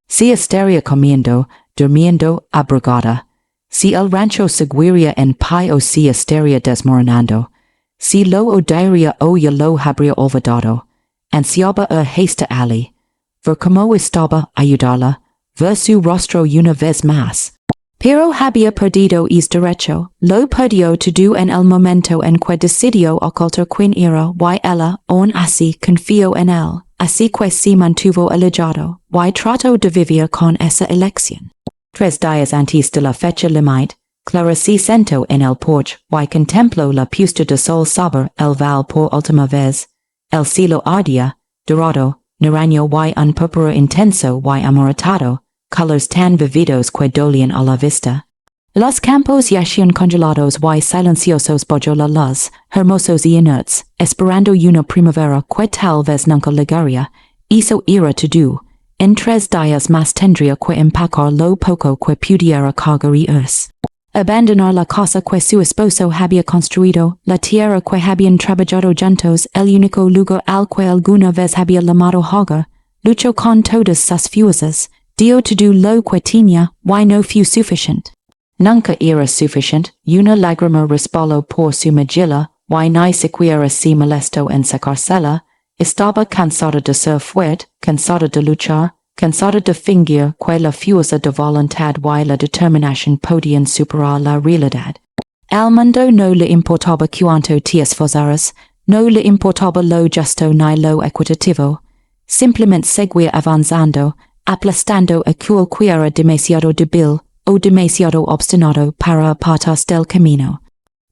Si estaría comiendo, durmiendo, abrigada. Si el rancho seguiría en pie o si estaría desmoronando. Si lo odiaría o ya lo habría olvidado. Ansiaba hasta allí. Ver cómo estaba ayudarla. Ver su rostro una vez más. Pero había perdido es derecho, lo perdió todo en el momento en que decidió ocultar quién era y ella, aún así, confió en él, así que se mantuvo alejado, y trató de vivir con esa elección. 3 días antes de la fecha límite, Clara se sentó en el porche y contempló la puesta de sol sobre el val por última vez. El cielo ardía, dorado, naranjo y un púrpura intenso y amoratado, colores tan vividos que dolían a la vista. Los campos yacían congelados y silenciosos bajo la luz, hermosos y inertes, esperando una primavera que tal vez nunca llegaría. Eso era todo. En 3 días más tendría que empacar lo poco que pudiera cargar y irse. Abandonar la casa que su esposo había construido, la tierra que habían trabajado juntos, el único lugar al que alguna vez había llamado hogar, luchó con todas sus fuerzas, dio todo lo que tenía, y no fue suficiente. Nunca era suficiente, una lágrima resbaló por su mejilla, y ni siquiera se molestó en secársela. Estaba cansada de ser fuerte, cansada de luchar, cansada de fingir que la fuerza de voluntad y la determinación podían superar la realidad. Al mundo no le importaba cuánto te esforzaras, no le importaba lo justo ni lo equitativo. Simplemente seguía avanzando, aplastando a cualquiera demasiado débil o demasiado obstinado para apartarse del camino.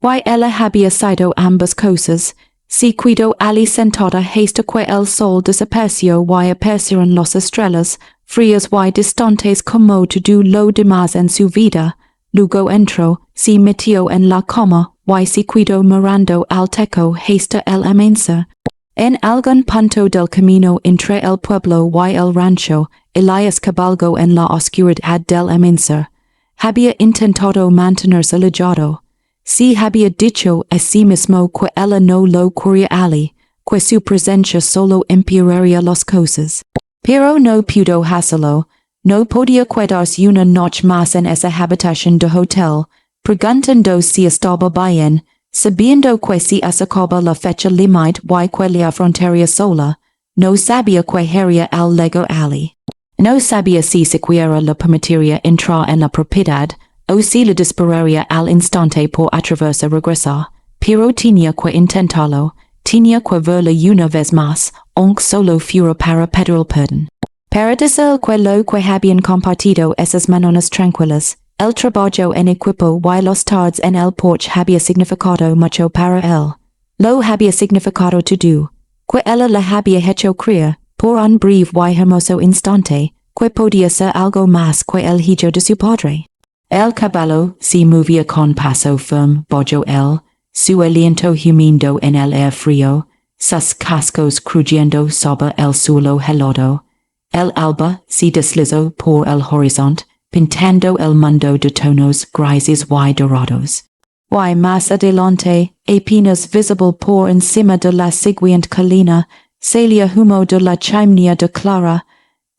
Y ella había sido ambas cosas. Se quedó allí sentada hasta que el sol desapareció y aparecieron las estrellas, frías y distantes como todo lo demás en su vida. Luego entró, se metió en la cama y se quedó mirando al techo hasta el amanecer. En algún punto del camino entre el pueblo y el rancho, Elias cabalgó en la oscuridad del amanecer. Había intentado mantenerse alejado. Se había dicho a sí mismo que ella no lo quería allí, que su presencia solo empeoraría las cosas. Pero no pudo hacerlo, no podía quedarse una noche más en esa habitación de hotel, preguntando si estaba bien, sabiendo que se acercaba la fecha límite y que le afrontaría sola. No sabía que haría al llegar allí. No sabía si siquiera le permitiría entrar en la propiedad, o si le dispararía al instante por atreverse a regresar, pero tenía que intentarlo, tenía que verla una vez más, aunque solo fuera para pedir perdón. Para decir que lo que habían compartido esas mañanas tranquilas, el trabajo en equipo y los tardes en el porche había significado mucho para él. Lo había significado todo, que ella le había hecho creer, por un breve y hermoso instante, que podía ser algo más que el hijo de su padre. El caballo se movía con paso firme bajo él, su aliento humeando en el aire frío, sus cascos crujiendo sobre el suelo helado. El alba se deslizó por el horizonte, pintando el mundo de tonos grises y dorados. Y más adelante, apenas visible por encima de la siguiente colina, salía humo de la chimenea de Clara.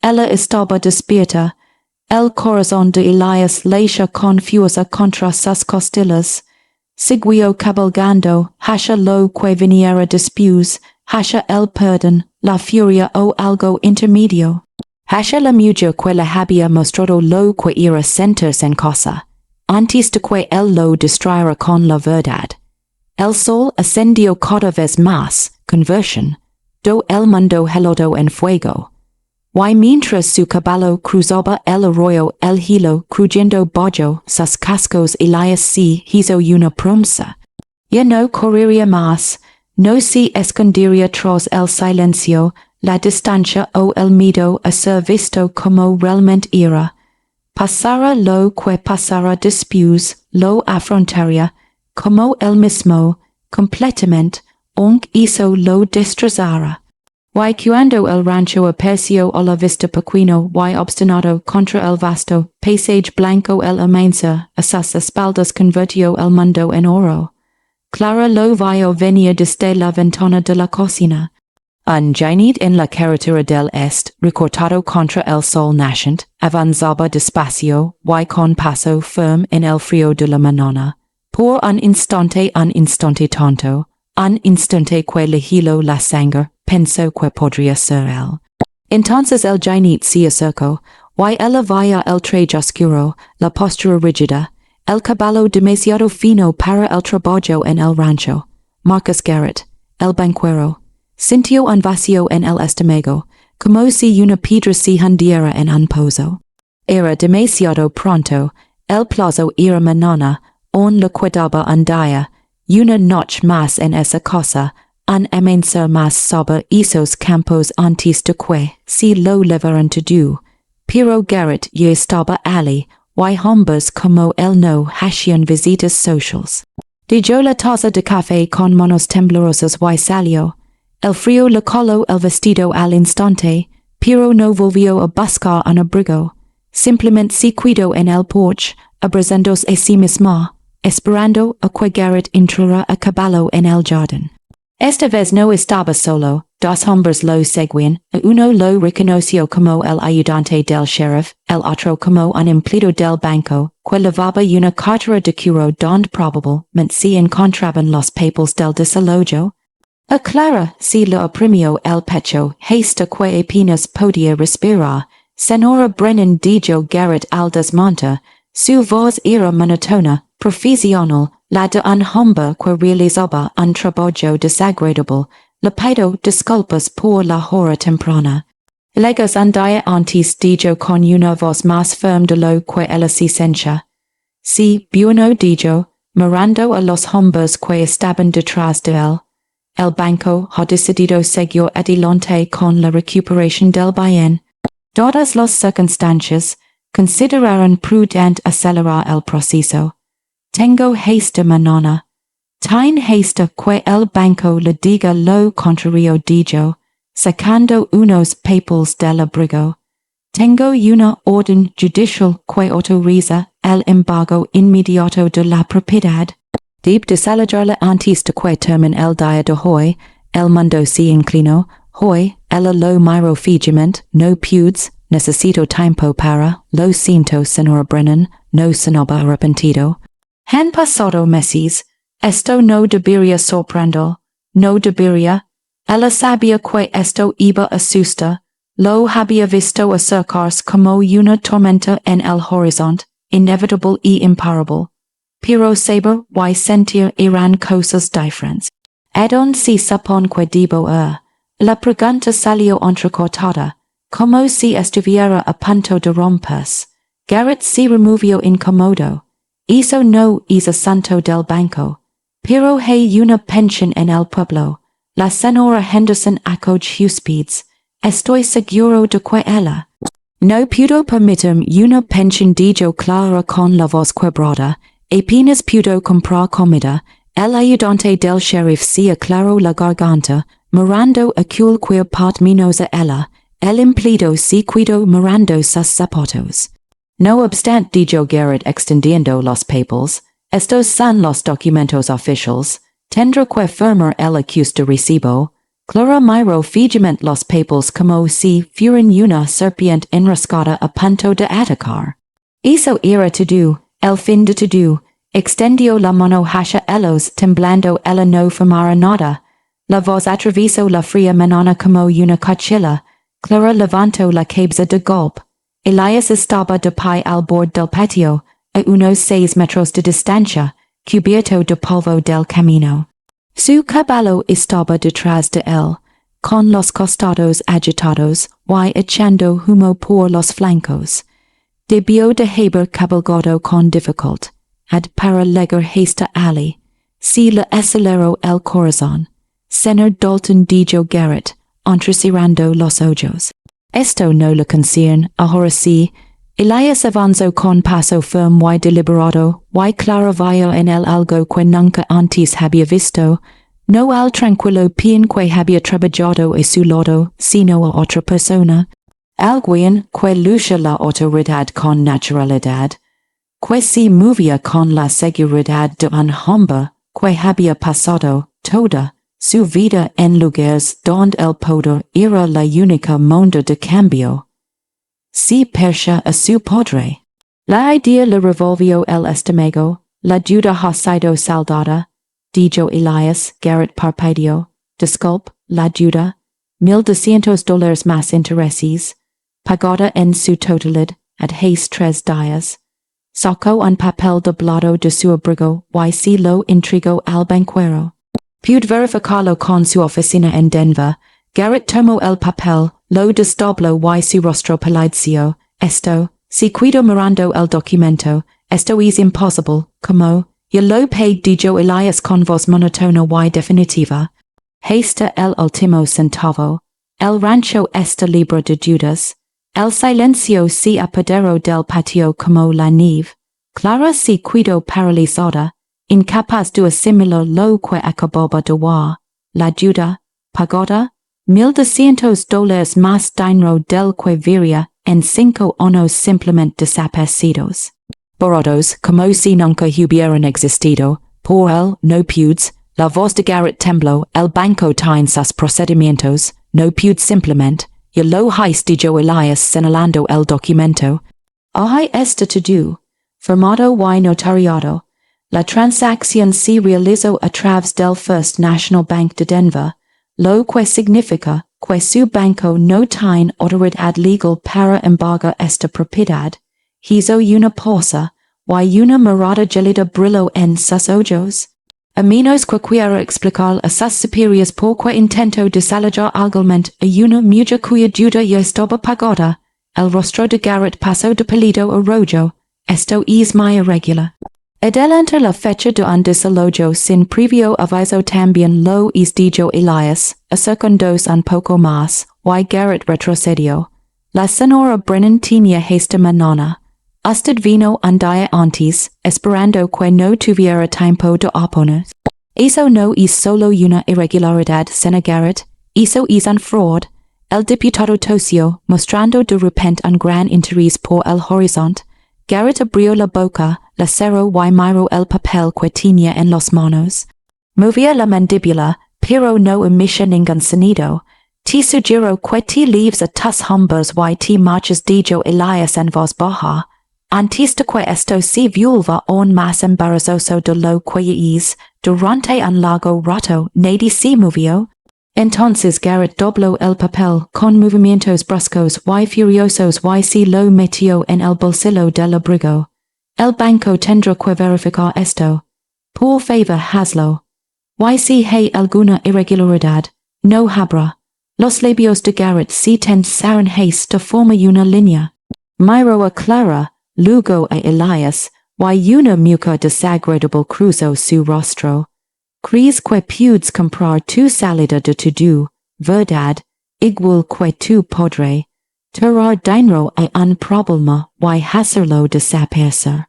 Ella estaba despierta. El corazón de Elias latía con fuerza contra sus costillas. Siguió cabalgando, hacia lo que viniera después, hacia el perdón, la furia o algo intermedio. Hacia la mujer que le había mostrado lo que era sentirse en casa, antes de que él lo distrayera con la verdad. El sol ascendió cada vez más, conversión, do el mundo helado en fuego. Y mientras su caballo cruzaba el arroyo el hilo crujiendo bajo sus cascos Elias se hizo una promesa. Ya no correría más, no se escondería tras el silencio, la distancia o el miedo a ser visto como realmente era. Pasara lo que pasara después, lo afrontaría, como él mismo, completamente, aunque eso lo destrozara. Y cuando el rancho apareció a la vista pequeño y obstinado contra el vasto paisaje blanco el amanecer, a sus espaldas convirtió el mundo en oro. Clara lo vio venir desde la ventana de la cocina. Un giant en la carretera del Este, recortado contra el sol naciente, avanzaba despacio y con paso firme en el frío de la mañana. Por un instante tonto, un instante que le heló la sangre, pensó que podría ser él. Entonces el giant se acercó, y ella vaya el traje oscuro, la postura rígida, el caballo demasiado fino para el trabajo en el rancho. Marcus Garrett, el banquero. Sintió un vacío en el estómago, como si una piedra se hundiera en un pozo. Era demasiado pronto, el plazo era mañana, on le quedaba un día, una noche más en esa casa, un amanecer más sobre esos campos antes de que se lo levaran todo. Pero Garrett ya estaba allí, y hombres como él no hacían visitas sociales. Dejó la taza de café con manos temblorosas y salió. El frío le coló el vestido al instante, pero no volvió a buscar un abrigo. Simplemente se quedó en el porche, abrazándose a sí misma, esperando a que Garrett entrara a caballo en el jardín. Esta vez no estaba solo, dos hombres lo seguían, uno lo reconoció como el ayudante del sheriff, el otro como un empleado del banco, que llevaba una cartera de cuero donde probablemente se encontraban los papeles del desalojo. A Clara se le oprimió el pecho hasta que apenas podía respirar. Senora Brennan dijo Garrett al desmonte, su voz era monótona, profesional, la de un hombre que realizaba un trabajo desagradable. Le pido disculpas por la hora temprana. Legos un día antes dijo con una voz más firme de lo que ella se sentía. Sí, bueno dijo, mirando a los hombres que estaban detrás de él. El banco ha decidido seguir adelante con la recuperación del bien. Dadas las circunstancias, consideraron prudente acelerar el proceso. Tengo haste mañana. Tan haste que el banco le diga lo contrario dijo, sacando unos papeles del abrigo. Tengo una orden judicial que autoriza el embargo inmediato de la propiedad. Deb desalojarla antes de que termine el día de hoy. El mundo se inclinó. Hoy, ella lo miró fijamente. No pudes, necesito tiempo para, lo siento, señora Brennan, no sonaba arrepentido. Han pasado meses. Esto no debería sorprender. No debería. Ella sabía que esto iba a asustar. Lo había visto acercarse como una tormenta en el horizonte, inevitable y imparable. Pero saber y sentir eran cosas diferentes. ¿Adonde se supone que debo ir? La pregunta salió entrecortada, como si estuviera a punto de romperse. Garrett se removió incómodo. Eso no es asunto del banco. Pero hay una pensión en el pueblo. La señora Henderson acoge huéspedes. Estoy seguro de que ella no pudo permitirme una pensión dijo Clara con la voz quebrada. Apenas pudo comprar comida. El ayudante del sheriff se aclaró la garganta, mirando a cualquier parte menos a ella. El empleado se quedó mirando sus zapatos. No obstante dijo Garrett extendiendo los papeles, estos son los documentos oficiales, tendrá que firmar el acuse de recibo. Clara miró fijamente los papeles como si fueran una serpiente enroscada a punto de atacar. Eso era todo, el fin de todo. Extendió la mano hacia ellos temblando ella no firmara nada. La voz atravesó la fría mañana como una cuchilla. Clara levantó la cabeza de golpe. Elias estaba de pie al borde del patio, a unos 6 metros de distancia, cubierto de polvo del camino. Su caballo estaba detrás de él, con los costados agitados y echando humo por los flancos. Debió de haber cabalgado con dificultad. Para llegar hasta allí, se le aceleró el corazón. Señor Dalton dijo Garrett, entrecerrando los ojos. Esto no le concierne, ahora sí. Elias avanzó con paso firme y deliberado, y Clara vio en él algo que nunca antes había visto. No al tranquilo peón que había trabajado a su lado, sino a otra persona. Alguien que lucha la autoridad con naturalidad. Que se movía con la seguridad de un hombre que había pasado toda su vida en lugares donde el poder era la única moneda de cambio. Se parecía a su padre. La idea le revolvió el estómago, la duda ha sido saldada, dijo Elias. Garrett parpadeó. Disculpe, la duda. $1,200 más intereses. pagoda en su totalidad, ad haste tres días. Saco un papel doblado de su abrigo, y lo intrigo al banquero. Pude verificarlo con su oficina en Denver. Garrett tomó el papel, lo desdobló y su rostro palideció. Esto, si cuido mirando el documento, esto es imposible, como, yo lo dijo Elias con voz monótona y definitiva. Hasta el último centavo. El rancho está libre de dudas. El silencio se apoderó del patio como la nieve. Clara se quedó paralizada, incapaz de asimilar lo que acababa de ver. La duda, pagoda, $1,200 más dinero del que vería en 5 años simplemente desaparecidos. Borrados, como si nunca hubieran existido, por él, no pudes. La voz de Garrett tembló, el banco tiene sus procedimientos, no pude simplemente, y lo dijo Elias señalando el documento. Hay esto to do, firmado y notariado. La transacción se realizó a través del First National Bank de Denver, lo que significa que su banco no tiene autoridad legal para embargar esta propiedad. Hizo una pausa, y una mirada gelida brilló en sus ojos. A menos que quiera explicar a sus superiores por qué intento desalojar legalmente a una mujer cuya deuda ya estaba pagada, el rostro de Garrett pasó de pálido a rojo. Esto es muy irregular. Adelante la fecha de un desalojo sin previo aviso también lo dijo Elias, acercándose un poco más, y Garrett retrocedió. La señora Brennan tenía esta mañana. Usted vino un día antes, esperando que no tuviera tiempo de oponer. Eso no es solo una irregularidad, señor Garrett, eso es un fraud. El diputado tosió, mostrando de repente un gran interés por el horizonte. Garrett abrió la boca, la cerró y miró el papel que tenía en las manos. Movía la mandíbula, pero no emitía ningún sonido. Te sugiero que te leaves a tus hombres y te marches, dijo Elias en voz baja. Antes de que esto se vuelva aún más embarazoso de lo que es, durante un largo rato nadie se movió. Entonces Garrett dobló el papel con movimientos bruscos y furiosos y se lo metió en el bolsillo del abrigo. El banco tendrá que verificar esto. Por favor, hazlo. Y si hay alguna irregularidad, no habrá. Los labios de Garrett se tensaron hasta formar una línea. Miró a Clara, luego a Elias, y una mueca desagradable cruzó su rostro. ¿Crees que puedes comprar tu salida de todo, verdad? Igual que tu podré. Tirar dinero a un problema y hacerlo desaparecer.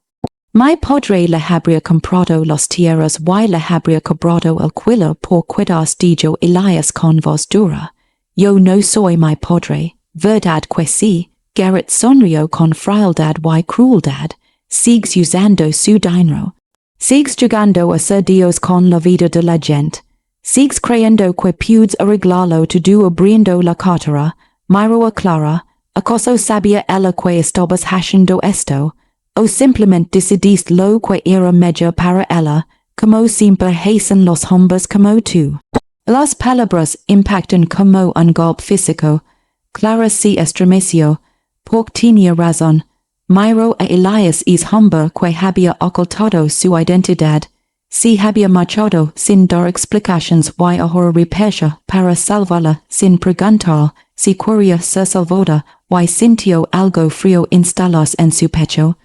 Mi padre le habría comprado las tierras y le habría cobrado alquiler por cuidados, dijo Elias con voz dura. Yo no soy mi padre, verdad que sí. Garrett sonrió con frialdad y crueldad. Sigues usando su dinero. Sigues jugando a ser Dios con la vida de la gente. Sigues creyendo que puedes arreglarlo todo abriendo la cartera. Miró a Clara. ¿Acaso sabía ella que estabas haciendo esto? ¿O simplemente decidiste lo que era mejor para ella, como siempre hacen los hombres como tú? Las palabras impactan como un golpe físico. Clara se estremeció. Porque tenía razón. Miró a Elias es hombre que había ocultado su identidad. Se había marchado sin dar explicaciones y ahora repesha para salvarla sin preguntar si quería ser salvada y sintió algo frío instalarse en su pecho.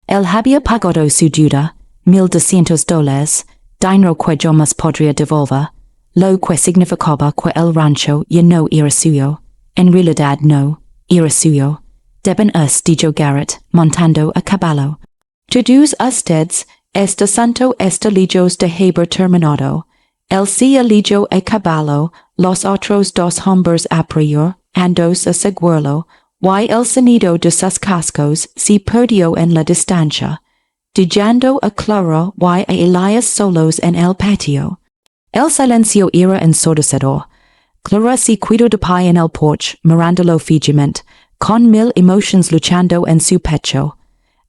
Él había pagado su deuda, $1,200, dinero que jamás podría devolver, lo que significaba que el rancho ya no era suyo. En realidad no, era suyo. Deben dijo Garrett, montando a caballo. Todos ustedes, este santo lejos de haber terminado. Él se alejó a caballo, los otros dos hombres a prior, andos a seguirlo, y el sonido de sus cascos se perdió en la distancia, dejando a Clara y a Elias solos en el patio. El silencio era ensordecedor. Clara se quedó de pie en el porche, mirándolo fijamente, con mil emociones luchando en su pecho.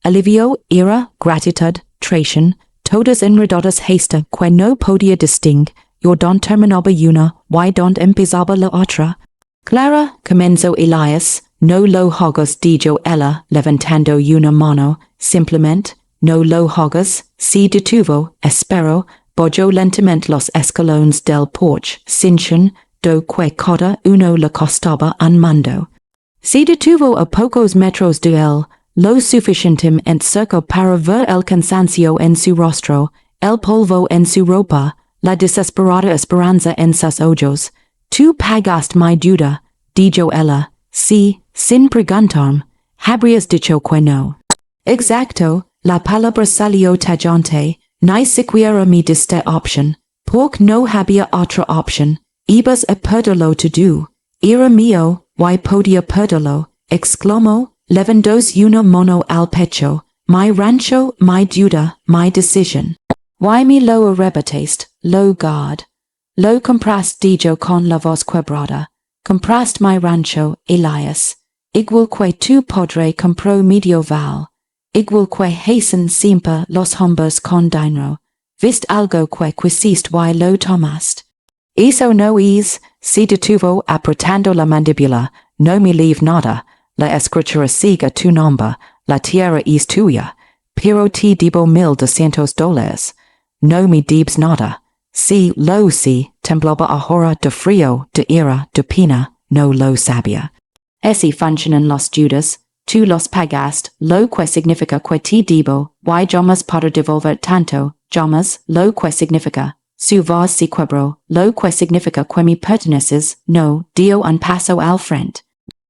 Alivio, ira, gratitud, traición, todas enredadas hasta que no podía distinguir, y donde terminaba una, y donde empezaba la otra. Clara, comenzó Elias, no lo hagas dijo ella, levantando una mano, simplemente, no lo hagas, si detuvo, espero, bajó lentamente los escalones del porche, sin do que cada uno le costaba un mundo. Si detuvo a pocos metros de él, lo suficientemente cerca para ver el cansancio en su rostro, el polvo en su ropa, la desesperada esperanza en sus ojos. Tú pagaste mi duda, dijo ella, si, sin preguntarme, habrías dicho que no. Exacto, la palabra salió tajante, ni siquiera me diste opción, porque no había otra opción, ibas a perderlo todo, era mío, y podía perderlo, exclamó, levantándose una mano al pecho, mi rancho, mi duda, mi decisión. Y me lo arrebataste, lo God. Lo compraste dijo con la voz quebrada, compraste mi rancho, Elias, igual que tu padre compró medio val, igual que hacen siempre los hombres con dinero, viste algo que quisiste y lo tomaste. Eso no es, si detuvo apretando la mandíbula, no me leave nada, la escritura sigue tu nombre, la tierra es tuya, pero te debo $1,200, no me debes nada. Si lo si, temblaba ahora de frío, de ira, de pena, no lo sabía. Así funcionan los judas, tú los pagaste, lo que significa que te debo, y llamas para devolver tanto, llamas, lo que significa, su voz se quebró, lo que significa que me perteneces, no, dio un paso al frente.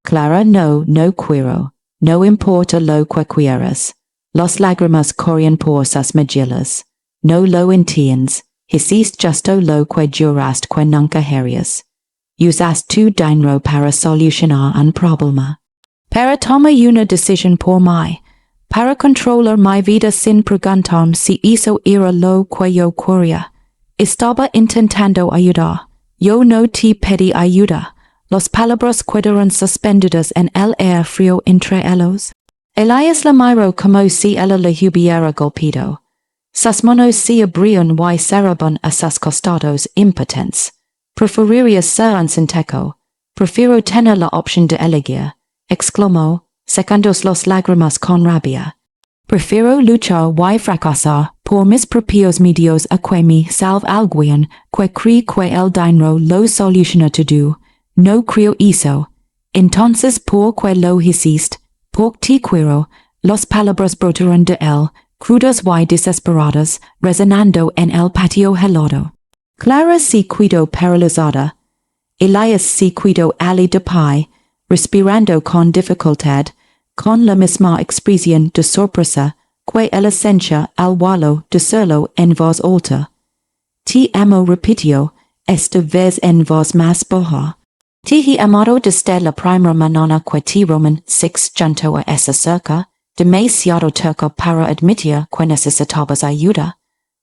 Clara, no quiero, no importa lo que quieras. Las lágrimas corren por sus mejillas. No lo entiendes, hiciste justo lo que juraste que nunca harías. Usaste tu dinero para solucionar un problema. Para tomar una decisión por mí. Para controlar mi vida sin preguntarme si eso era lo que yo quería. Estaba intentando ayudar. Yo no te pedí ayuda. Las palabras quedaron suspendidas en el aire frío entre ellos. Elias la miró como si ella le hubiera golpeado. Sus manos se abrían y cerraban a sus costados impotentes. Preferiría ser un sinteco. Prefiero tener la opción de elegir, exclamó, secando las lágrimas con rabia. Prefiero luchar y fracasar por mis propios medios a que me salve alguien que cree que el dinero lo soluciona todo. No creo eso. Entonces, ¿por qué lo hiciste? Porque te quiero. Las palabras brotaron de él, crudas y desesperadas, resonando en el patio helado. Clara se quedó paralizada. Elias se quedó ali de pie, respirando con dificultad, con la misma expresión de sorpresa que ella sentía al wallo decirlo en voz alta. Te amo, repitió, esta vez en voz más baja. Te he amado desde la primera mañana que te Roman 6 junto a esa cerca, demasiado cerca para admitir que necesitabas ayuda.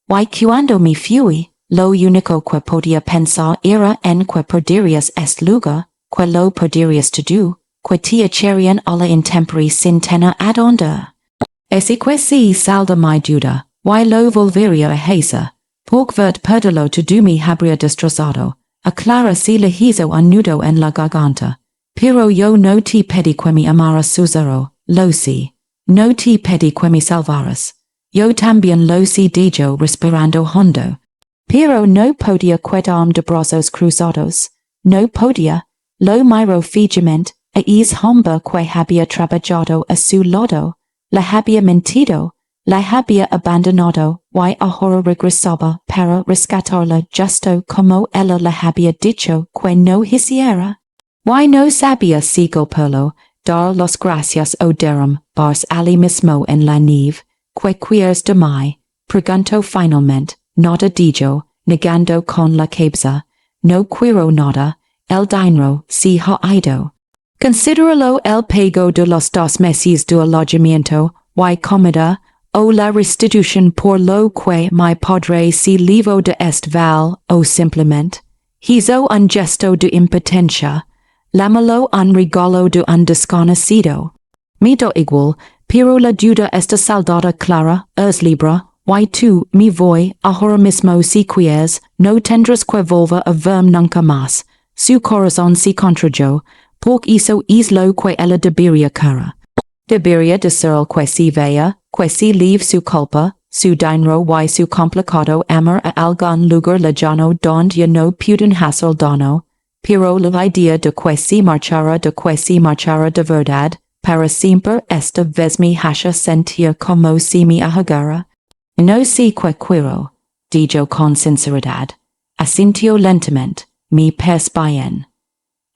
Y cuando me fui, lo único que podía pensar era en que perderías este lugar, que lo perderías todo, que te echarían a la intemperie sin tener a dónde. Así que si salda mi duda, y lo volvería a hacer, porque vert perderlo todo me habría destrozado. A Clara se le hizo un nudo en la garganta. Pero yo no te pedí que me amaras Susaro, lo sé. No te pedí que me salvaras. Yo también lo sé, dijo respirando hondo. Pero no podía quedarme de brazos cruzados. No podía. Lo miró fijamente, es hombre que había trabajado a su lado. La había mentido. La había abandonado, y ahora regresaba para rescatarla justo como ella le había dicho que no hiciera. Y no sabía si golpearlo, dar las gracias o derram, bars ali mismo en la nieve. ¿Qué quieres de mí? Preguntó finalmente, nada dijo, negando con la cabeza. No quiero nada, el dinero se ha ido. Considéralo el pago de los 2 meses de alojamiento, y comida, o la restitución por lo que mi padre se libró de este val, o simplemente, hizo un gesto de impotencia, lámalo un regalo de un desconocido. Me da igual, pero la duda está saldada Clara, es libre, y tú, me voy, ahora mismo si quieres, no tendrás que volver a verme nunca más. Su corazón se contrajo, Pork iso islo que ella debería cara. Debería de ser que si vea, que si leave su culpa, su dinero y su complicado amor a algún lugar lejano donde ya no puden hacer daño, pero la idea de que si marchara de verdad, para siempre esta vez me hace sentir como si me ahogara. No sé que quiero, dijo con sinceridad, asintió lentamente, mi pez bien.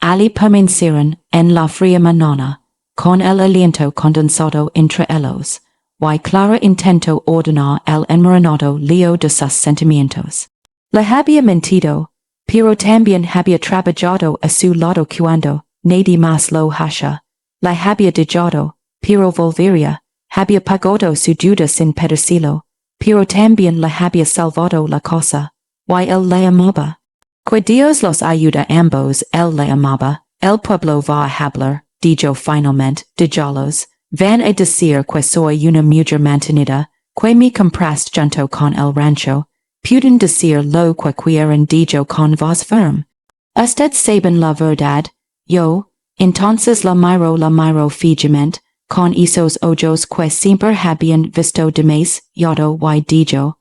Ali permanecieron en la fría mañana, con el aliento condensado entre ellos, y Clara intentó ordenar el enmarañado lío de sus sentimientos. Le había mentido, pero también había trabajado a su lado cuando nadie más lo hacía. Le había dejado, pero volvería, había pagado su deuda sin pedirlo, pero también le había salvado la cosa, y él le amaba. Que Dios los ayuda ambos, él le amaba, el pueblo va a hablar, dijo finalmente, déjalos, van a decir que soy una mujer mantenida, que me compraste junto con el rancho, puden decir lo que quieran, dijo con voz firme. Usted saben la verdad, yo, entonces la miro fijamente, con esos ojos que siempre habían visto demasiado y dijo,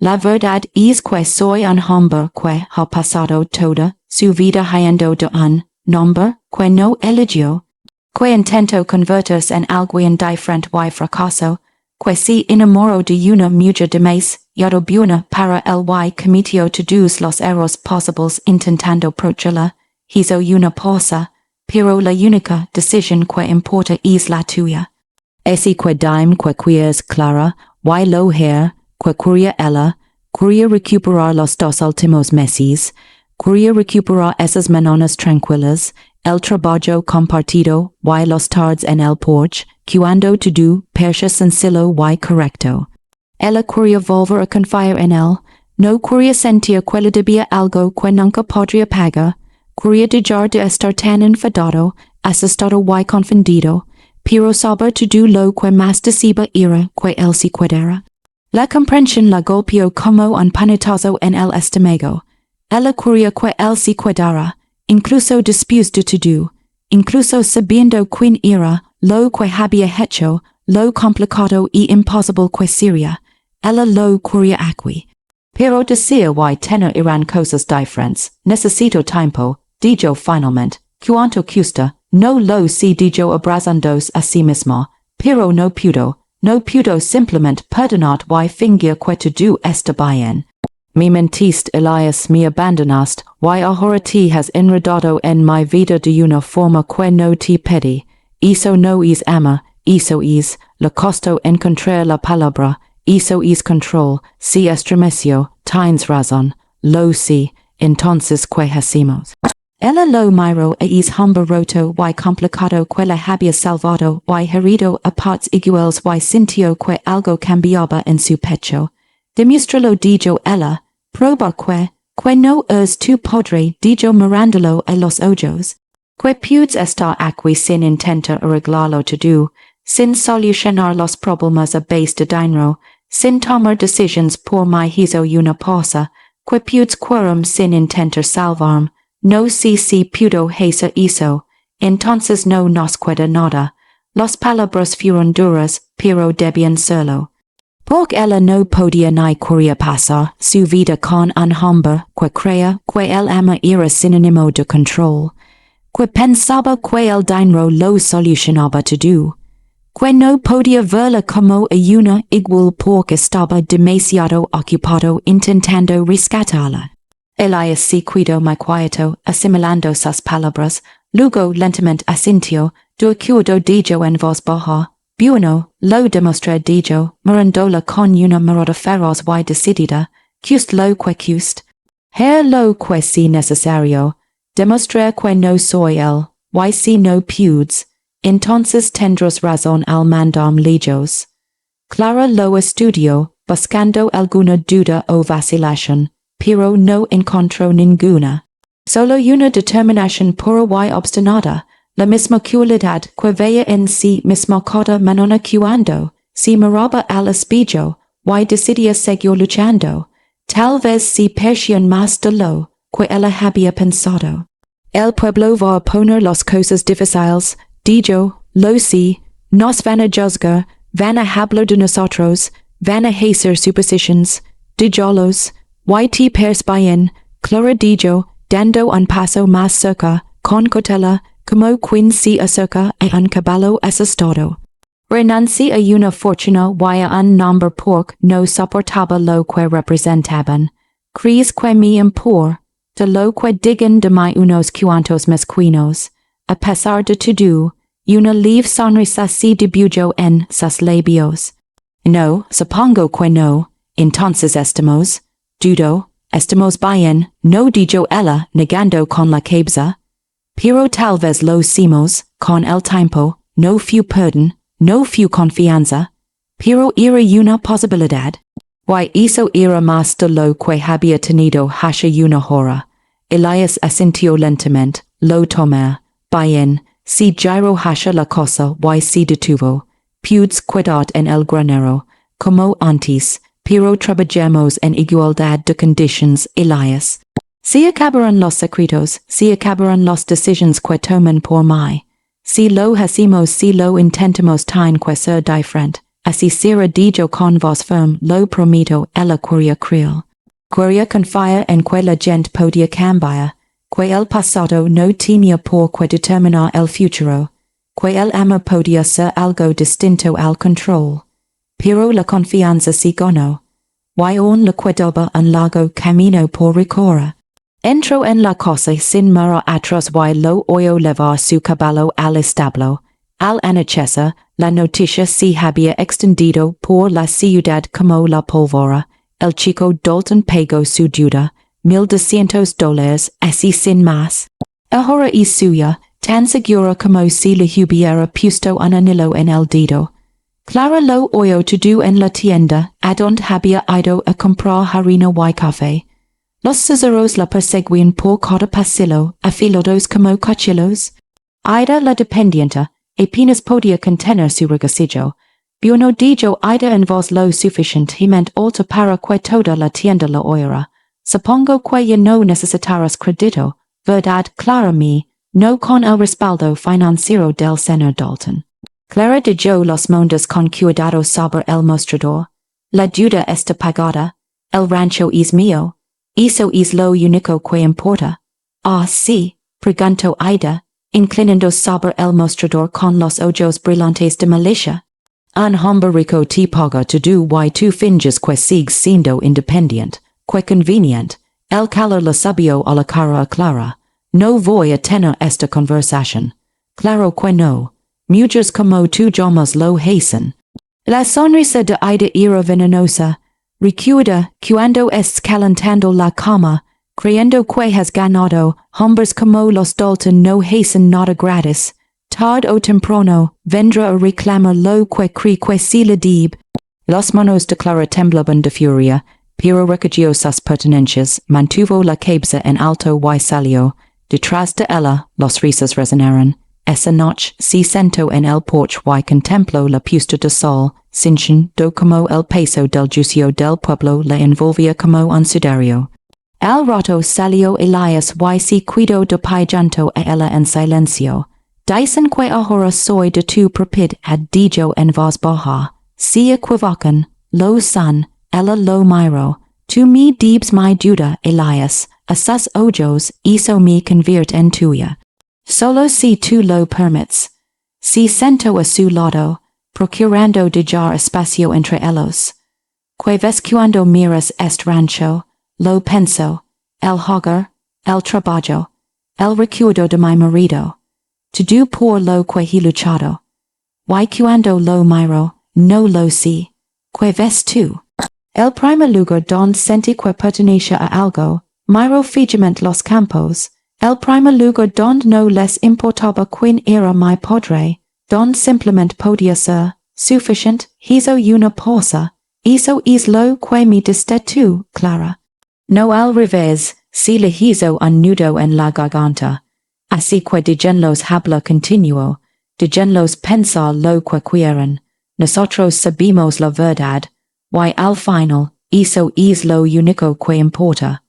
la verdad es que soy un hombre que ha pasado toda su vida hallando de un nombre que no eligió, que intentó convertirse en alguien diferente y fracasó, que se enamoró de una mujer demasiado buena para él y cometió todos los errores posibles intentando protegerla, hizo una pausa, pero la única decisión que importa es la tuya. Ese que dime que quieres Clara, y lo her, que quería ella, quería recuperar los 2 últimos meses, quería recuperar esas mañanas tranquilas, el trabajo compartido y los tardes en el porche, cuando todo parecía sencillo y correcto. Ella quería volver a confiar en él, no quería sentir que le debía algo que nunca podría pagar, quería dejar de estar tan enfadado, asustado y confundido, pero saber todo lo que más deseaba era que él se quedara. La comprensión la golpeó como un puñetazo en el estómago. Ella quería que él se quedara, incluso después de todo, incluso sabiendo quién era, lo que había hecho, lo complicado y imposible que sería. Ella lo quería aquí. Pero decir y tener eran cosas diferentes. Necesito tiempo, dijo finalmente, cuanto cuesta, no lo sé, dijo abrazándose a sí mismo, pero no pudo simplemente perdonar y fingir que todo está bien. Me mentiste, Elias, me abandonaste, y ahora te has enredado en mi vida de una forma que no te pedí. Eso no es amor, eso es, le costó encontrar la palabra, eso es control, se estremeció, tienes razón, lo sé, entonces ¿qué hacemos? Ella lo miró a es hombre roto y complicado que la había salvado y herido a partes iguales y sintió que algo cambiaba en su pecho. Demuéstralo, dijo ella, probar que no es tu padre, dijo mirándolo a los ojos. Que puedes estar aquí sin intentar arreglarlo todo, sin solucionar los problemas a base de dinero, sin tomar decisiones por mí hizo una pausa, que puedes quedarme sin intentar salvarme. No sé si pudo hacer eso, entonces no nos queda nada. Las palabras fueron duras, pero debían serlo. Porque ella no podía ni quería pasar su vida con un hombre que creía que el amor era sinónimo de control, que pensaba que el dinero lo solucionaba todo, que no podía verla como a una igual porque estaba demasiado ocupado intentando rescatarla. Elias se quedó muy quieto, asimilando sus palabras, luego lentamente asintió, durcudo dijo en voz baja, bueno, lo demostré, dijo, mirándola con una mirada feroz y decidida, cust lo que cust. Her lo que si necesario, demostrar que no soy él, y si no pudes, entonces tendrás razón al mandarme lejos. Clara lo estudió, buscando alguna duda o vacilación, pero no encontró ninguna. Solo una determinación pura y obstinada, la misma cualidad que veía en sí misma cada mañana cuando se miraba al espejo y decidía seguir luchando. Tal vez se parecían más de lo que ella había pensado. El pueblo va a poner las cosas difíciles, dijo, lo sí, nos van a juzgar, van a hablar de nosotros, van a hacer suposiciones, dijolos, y pers bien, clara dijo, dando un paso más cerca, con cautela, como quien se acerca a un caballo asustado. Renuncia a una fortuna y a un nombre porque no soportaba lo que representaban. Crees que me impor, de lo que digan de mí unos cuantos mezquinos, a pesar de todo, una leve sonrisa se dibujó en sus labios. No, supongo que no, entonces estamos, dudo, estamos bien, no dijo ella, negando con la cabeza. Pero tal vez lo hicimos, con el tiempo, no fue perdón, no fue confianza, pero era una posibilidad. Y eso era más de lo que había tenido hacia una hora. Elias asintió lentamente, lo tomé, bien, si giró hacia la cosa y se detuvo. Pude quedar en el granero, como antes, pero trabajamos en igualdad de condiciones, Elias. Se acabaron los secretos, se acabaron las decisiones que toman por mí. Si lo hacemos, si lo intentamos tiene que ser diferente. Así será dicho con voz firme, lo prometo, ella quería creer. Quería confiar en que la gente podía cambiar, que el pasado no tenía por qué determinar el futuro, que el amor podía ser algo distinto al control. Pero la confianza se ganó. Y aún le quedaba un largo camino por recorrer. Entró en la casa sin mirar atrás y lo oyó llevar su caballo al establo. Al anochecer, la noticia se había extendido por la ciudad como la pólvora. El chico Dalton pagó su deuda, $1,200, así sin más. Ahora es suya, tan segura como si le hubiera puesto un anillo en el dedo. Clara lo oyó todo en la tienda, adonde había ido a comprar harina y café. Los cesaros la perseguían por cada pasillo, afilados como cuchillos. Ida la dependiente, apenas podía contener su regocijo. No dijo Ida en voz lo suficientemente alta para que toda la tienda la oyera. Supongo que ya no necesitarás crédito, ¿verdad, Clara mí? No con el respaldo financiero del señor Dalton. Clara dijo los mondes con cuidado sobre el mostrador. La deuda está pagada. El rancho es mío. Eso es lo único que importa. Ah, sí, preguntó Ida, inclinando sobre el mostrador con los ojos brillantes de malicia. Un hombre rico te paga todo y tú finges que sigues siendo independiente, que convenient. El calor le subió a la cara a Clara. No voy a tener esta conversación. Claro que no. Mujeres como tú llamas lo hacen. La sonrisa de Ida era venenosa. Recuerda, cuando estás calentando la cama, creyendo que has ganado, hombres como los Dalton no hacen nada gratis. Tarde o temprano, vendrá a reclamar lo que cree que se le debe. Las manos de Clara temblaban de furia, pero recogió sus pertenencias, mantuvo la cabeza en alto y salió. Detrás de ella, los risas resonaron. Esa noche se sentó en el porche y contempló la puesta de sol, cinchando como el peso del juicio del pueblo le envolvía como un sudario. Al rato salió Elias y se quedó de pie junto a ella en silencio. Dicen que ahora soy de tu propiedad, dijo en voz baja. Se equivocan, lo son, ella lo miró. Tú me debes mi deuda, Elias, a sus ojos, eso me convierte en tuya. Solo si tú lo permites. Se sentó a su lado, procurando dejar espacio entre ellos. Que ves cuando miras este rancho, lo pienso, el hogar, el trabajo, el recuerdo de mi marido. Todo por lo que he luchado. Y cuando lo miro, no lo sé. Que ves tú? El primer lugar donde sentí que pertenecía a algo, miro fijamente los campos. El primer lugar donde no les importaba quién era mi padre, donde simplemente podía ser suficiente, hizo una pausa. Eso es lo que me diste tú, Clara. No al revés, se le hizo un nudo en la garganta. Así que déjenlos hablar continuo, déjenlos pensar lo que quieran. Nosotros sabemos la verdad, y al final, eso es lo único que importa.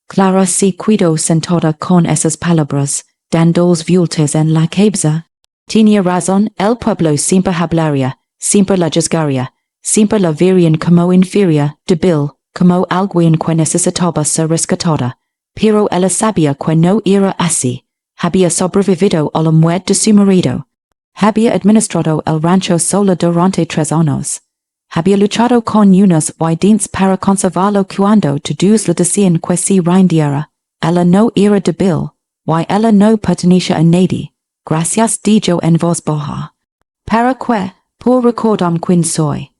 Clara se quedó sentada con esas palabras, dandoles vultes en la cabeza. Tiene razón, el pueblo siempre hablaría, siempre la juzgaría, siempre la verían como inferior, débil, como alguien que necesitaba ser rescatada, pero ella sabía que no era así. Había sobrevivido a la muerte de su marido. Había administrado el rancho solo durante 3 años. Había luchado con unos guardianes para conservarlo cuando todos le decían que se rindiera. Ella no era débil, ella no pertenecía a nadie. Gracias dijo en voz baja. Para que, por recordar quién soy.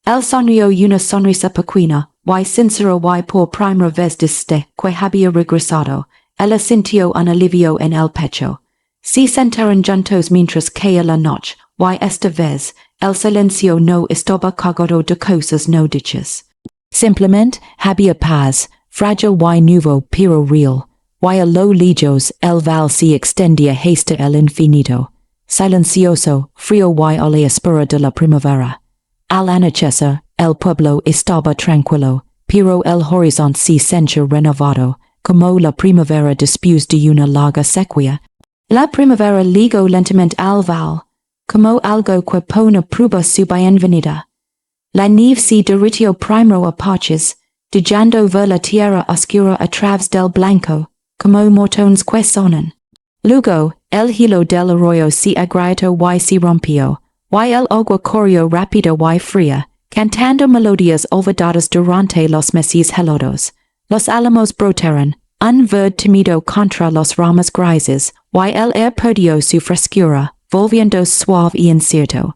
Él sonrió una sonrisa pequeña, sincero por primera vez desde que había regresado. Ella sintió un alivio en el pecho. Se sentaron juntos mientras caía la noche, esta vez, el silencio no estaba cargado de cosas no dichas. Simplemente, había paz, frágil nuevo pero real. A lo lejos, el val se extendía hasta el infinito. Silencioso, frío a la espera de la primavera. Al anochecer, el pueblo estaba tranquilo, pero el horizonte se sentía renovado, como la primavera después de una larga sequía. La primavera llegó lentamente al val, como algo que pone a prueba su bienvenida. La nieve se derritió primero a parches, dejando ver la tierra oscura a través del blanco, como mortones que sonan. Luego, el hilo del arroyo se agrietó se rompió, el agua corrió rápida fría, cantando melodías olvidadas durante los meses helados. Los álamos brotaron, un verde temido contra los ramas grises, el air perdió su frescura, volviendo suave y incierto.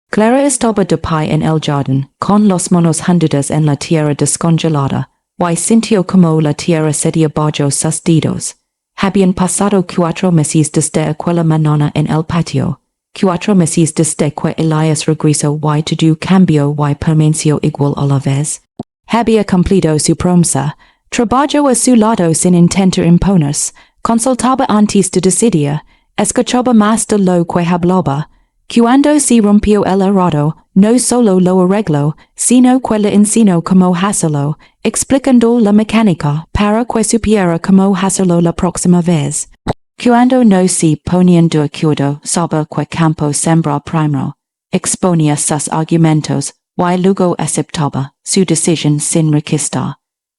Clara estaba de pie en el jardín, con los manos hundidas en la tierra descongelada, sintió como la tierra cedía bajo sus dedos. Habían pasado 4 meses desde aquella mañana en el patio, 4 meses desde que Elias regresó todo cambió permaneció igual a la vez. Había cumplido su promesa, trabajó a su lado sin intentar imponerse, consultaba antes de decidir, escuchaba más de lo que hablaba. Cuando se rompió el arado, no solo lo arregló, sino que le enseñó cómo hacerlo, explicando la mecánica para que supiera cómo hacerlo la próxima vez. Cuando no se ponían de acuerdo sobre qué campo sembrar primero, exponía sus argumentos, luego aceptaba su decisión sin requistar.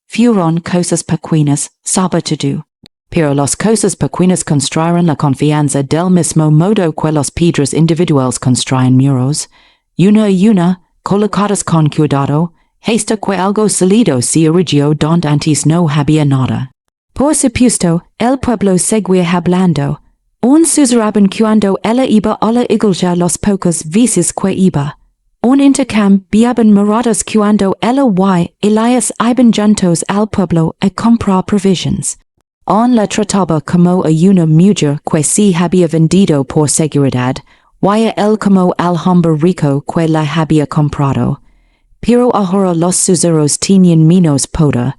Fueron cosas pequeñas, sobre todo. Pero las cosas pequeñas construyeron la confianza del mismo modo que los piedras individuales construyen muros, una a una, colocadas con cuidado, hasta que algo sólido se erigió donde antes no había nada. Por supuesto, el pueblo seguía hablando. Un susurraban cuando ella iba a la iglesia los pocos veces que iba. Un intercambiaban miradas cuando ella Elias iban juntos al pueblo a comprar provisions. On la trataba como a una mujer que se había vendido por seguridad, él como al hombre rico que la había comprado. Pero ahora los susurros tenían menos poder,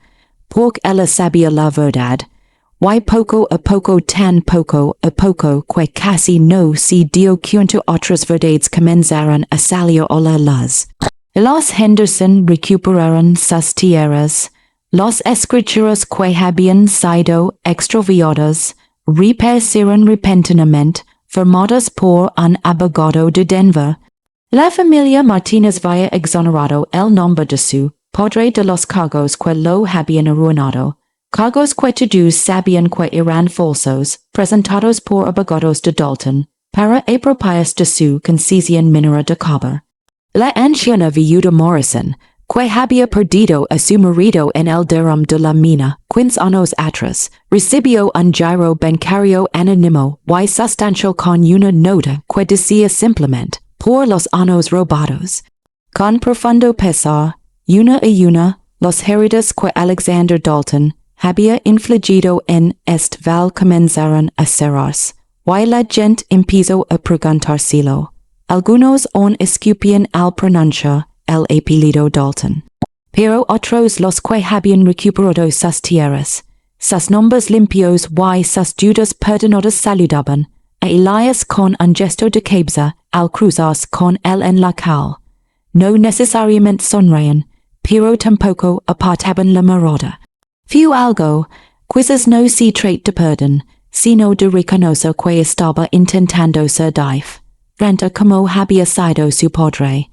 porque ella sabía la verdad. Poco a poco tan poco a poco que casi no se dio cuenta otras verdades comenzaron a salir a la luz. Los Henderson recuperaron sus tierras. Los escrituras que habían sido extraviadas reaparecieron repentinamente, firmadas por un abogado de Denver. La familia Martínez había exonerado el nombre de su padre de los cargos que lo habían arruinado, cargos que todos sabían que eran falsos, presentados por abogados de Dalton, para apropiarse de su concesión minera de cobre. La anciana viuda Morrison, que había perdido a su marido en el derrame de la mina 15 años atrás, recibió un giro bancario anónimo sustancial con una nota que decía simplemente, por los años robados. Con profundo pesar, una a una, los heridos que Alexander Dalton había infligido en este val comenzaron a cerrarse, la gente empezó a preguntárselo. Algunos aún escupían al pronunciar el apellido Dalton. Pero otros los que habían recuperado sus tierras, sus nombres limpios sus dudas perdonadas saludaban a Elias con un gesto de cabeza al cruzarse con él en la calle. No necesariamente sonreían, pero tampoco apartaban la mirada. Fue algo, quizás no se trata de perdón, sino de reconocer que estaba intentando ser diferente como había sido su padre.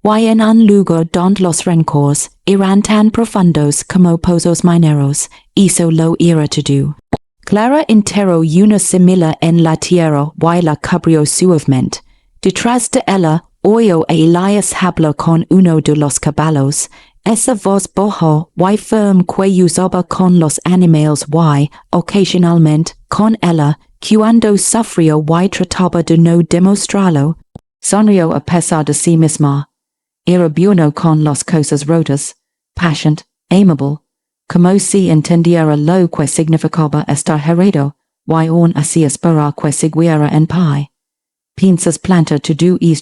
Y en un lugar donde los rencores eran tan profundos como pozos mineros, hizo lo era todo. Clara enterró una semilla en la tierra y la cubrió suavemente. Detrás de ella, oyó a Elias hablar con uno de los caballos. Esa voz baja y firme que usaba con los animales y, ocasionalmente, con ella, cuando sufrió y trataba de no demostrarlo. Sonrió a pesar de sí misma. Era bueno con las cosas rotas, patient, amable, como si entendiera lo que significaba estar herido, y aún así esperar que siguiera en pie. ¿Piensas plantar tu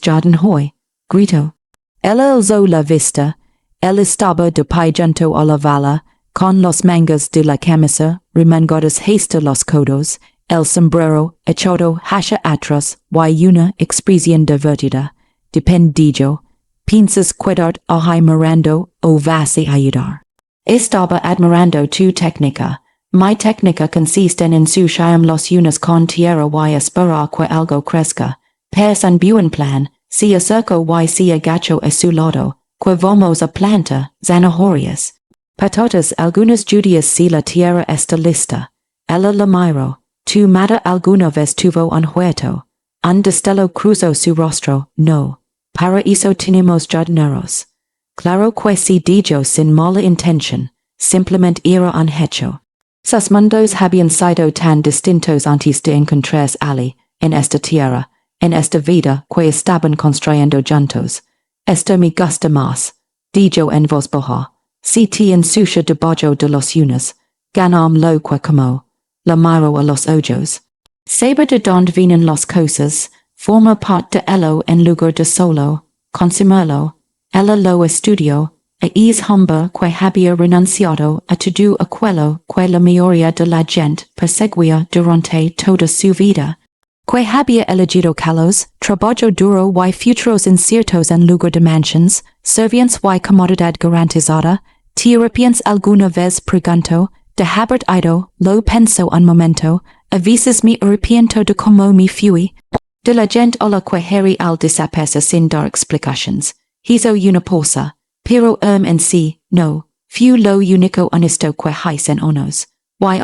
jardín hoy? Gritó. Ella alzó la vista. Él estaba de pie junto a la valla, con las mangas de la camisa remangadas hasta los codos, el sombrero echado hacia atrás y una expresión divertida. Dependido. ¿Piensas quedarte ahí mirando o vas a ayudar? Estaba admirando tu técnica. Mi técnica consiste en ensuciar los unos con tierra y esperar que algo crezca. Es un buen plan, si acerco y si agacho a su lado, que vamos a plantar zanahorias. Patatas algunas judías si la tierra está lista. Ella la miró. ¿Tu madre alguna vez tuvo un huerto? Un destello cruzó su rostro, no. Para eso tenemos jardineros. Claro que sí dijo sin mala intención, simplemente era un hecho. Sus mundos habían sido tan distintos antes de encontrarse allí, en esta tierra, en esta vida que estaban construyendo juntos. Esto me gusta más, dijo en voz baja. Si te ensucia debajo de los unos, ganam lo que como. La miro a los ojos. Saber de donde vienen las cosas, forma parte de ello en lugar de solo consumirlo. Ella lo estudió, es humble que había renunciado a todo aquello que la mayoría de la gente perseguía durante toda su vida. Que había elegido calos, trabajo duro y futuros inciertos en lugar de mansions, servicios y comodidad garantizada. ¿Te arrepientes alguna vez? Preguntó. De haber ido, lo pensó un momento. A veces me arrepiento de cómo me fui. De la gente a la que Harry al desaparecer sin dar explicaciones. Hizo una pausa, pero en sí, no, fue lo único honesto que hice en años. Y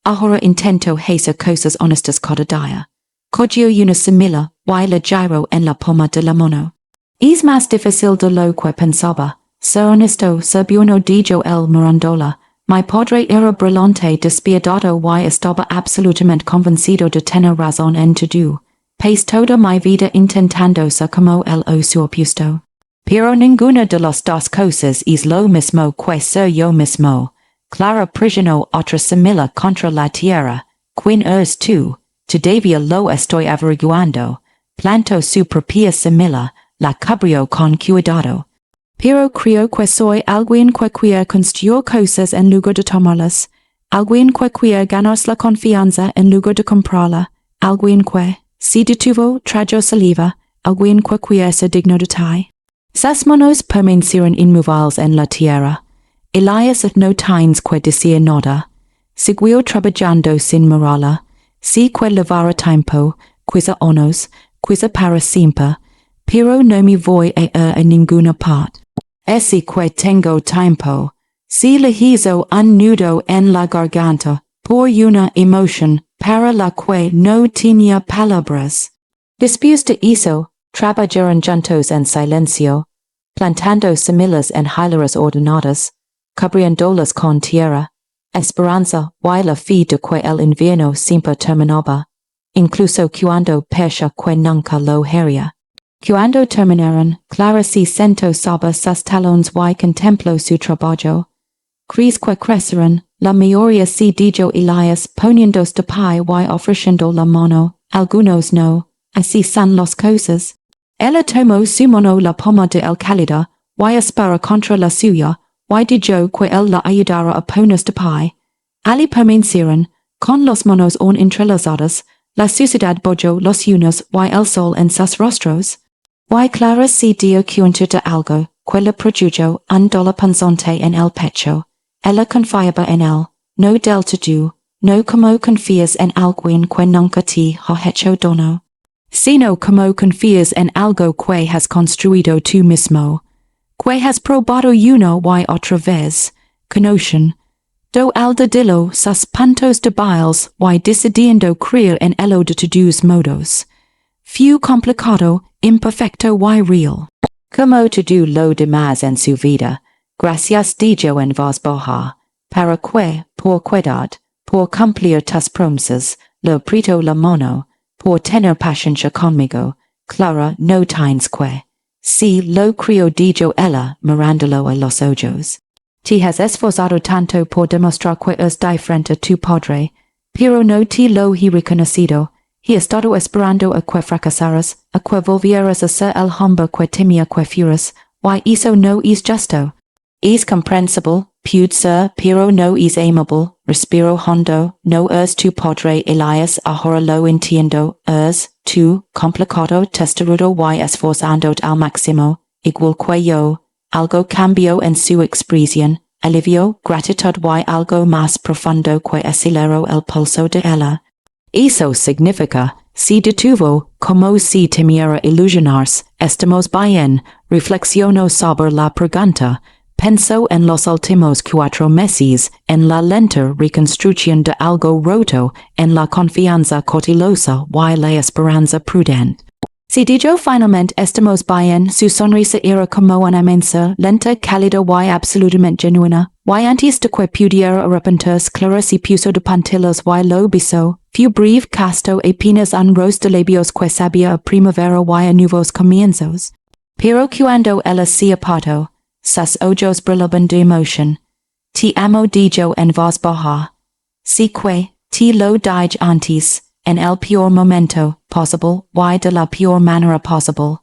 ahora intento hacer cosas honestas cada día. Cogió una semilla y la giró en la palma de la mano. Es más difícil de lo que pensaba. Ser honesto, ser bueno, dijo el mirándola. Mi padre era brillante, despiadado y estaba absolutamente convencido de tener razón en todo. Pasé toda mi vida intentando ser como él o su opuesto. Pero ninguna de las dos cosas es lo mismo que ser yo mismo. Clara prisionó otra semilla contra la tierra. ¿Quién eres tú? Todavía lo estoy averiguando. Plantó su propia semilla, la cubrió con cuidado. Pero creo que soy alguien que quiere construir cosas en lugar de tomarlas. Alguien que quiere ganarse la confianza en lugar de comprarla. Alguien que, si detuvo, tragó saliva. Alguien que quiere ser digno de ti. Sus manos permanecieron inmóviles en la tierra. Elias no tienes que decir nada. Siguió trabajando sin mirarla. Sí que llevará tiempo, quizá años, quizá para siempre, pero no me voy a ir a ninguna parte. Así que tengo tiempo. Si le hizo un nudo en la garganta, por una emoción para la que no tenía palabras. Después de eso, trabajaron juntos en silencio, plantando semillas en hileras ordenadas, cubriéndolas con tierra, esperanza y la fe de que el invierno siempre terminaba, incluso cuando parecía que nunca lo haría. Cuando terminaron, Clara se sentó sobre sus talones y contempló su trabajo. ¿Crees que crecerán? La mayoría sí, dijo Elias, poniéndose de pie y ofreciendo la mano. Algunos no. Así son las cosas. Ella tomó su mano la palma de el cálida, y esperó contra la suya, y dijo que él la ayudara a ponerse de pie. Allí permanecieron, con las manos aún entrelazadas, la suciedad bojó los unos y el sol en sus rostros. Y Clara se dio cuenta de algo, que le produjo un dolor punzante en el pecho. Ella confiaba en él, no del todo, no como confías en alguien que nunca te ha hecho daño, sino como confías en algo que has construido tú mismo, que has probado una y otra vez, conocen, do al dedillo sus puntos débiles y decidiendo creer en ello de todos modos. Few complicado, imperfecto y real. Como todo lo demás en su vida, gracias dijo en voz baja, para que, por cuidad, por cumplir tus promesas, lo preto la mano, por tener paciencia conmigo, Clara no tienes que. Si lo creo dijo ella, mirándolo a los ojos. Te has esforzado tanto por demostrar que es diferente a tu padre, pero no te lo he reconocido. He estado esperando a que fracasaras, a que volvieras a ser el hombre que temía que fueras, y eso no es justo. Es comprensible, puede ser, pero no es amable, respiro hondo, no es tu padre Elias, ahora lo entiendo, es, tú, complicado, testarudo y esforzando al máximo, igual que yo, algo cambió en su expresión, alivio, gratitud y algo más profundo que aceleró el pulso de ella. Eso significa, si detuvo, como si temiera ilusionarse, estamos bien, reflexionó sobre la pregunta, pensó en los últimos 4 meses, en la lenta reconstrucción de algo roto, en la confianza cautelosa y la esperanza prudente. Si dijo finalmente estamos bien, su sonrisa era como una mensa, lenta, cálida y absolutamente genuina, y antes de que pudiera arrepentirse, Clara se puso de puntillas y lo besó, fue breve, casto, apenas un ros de labios que sabía a primavera y a nuevos comienzos. Pero cuando ella se apartó, sus ojos brillaban de emoción. Te amo dijo en voz baja. Si que, te lo dije antes, en el peor momento posible y de la peor manera posible,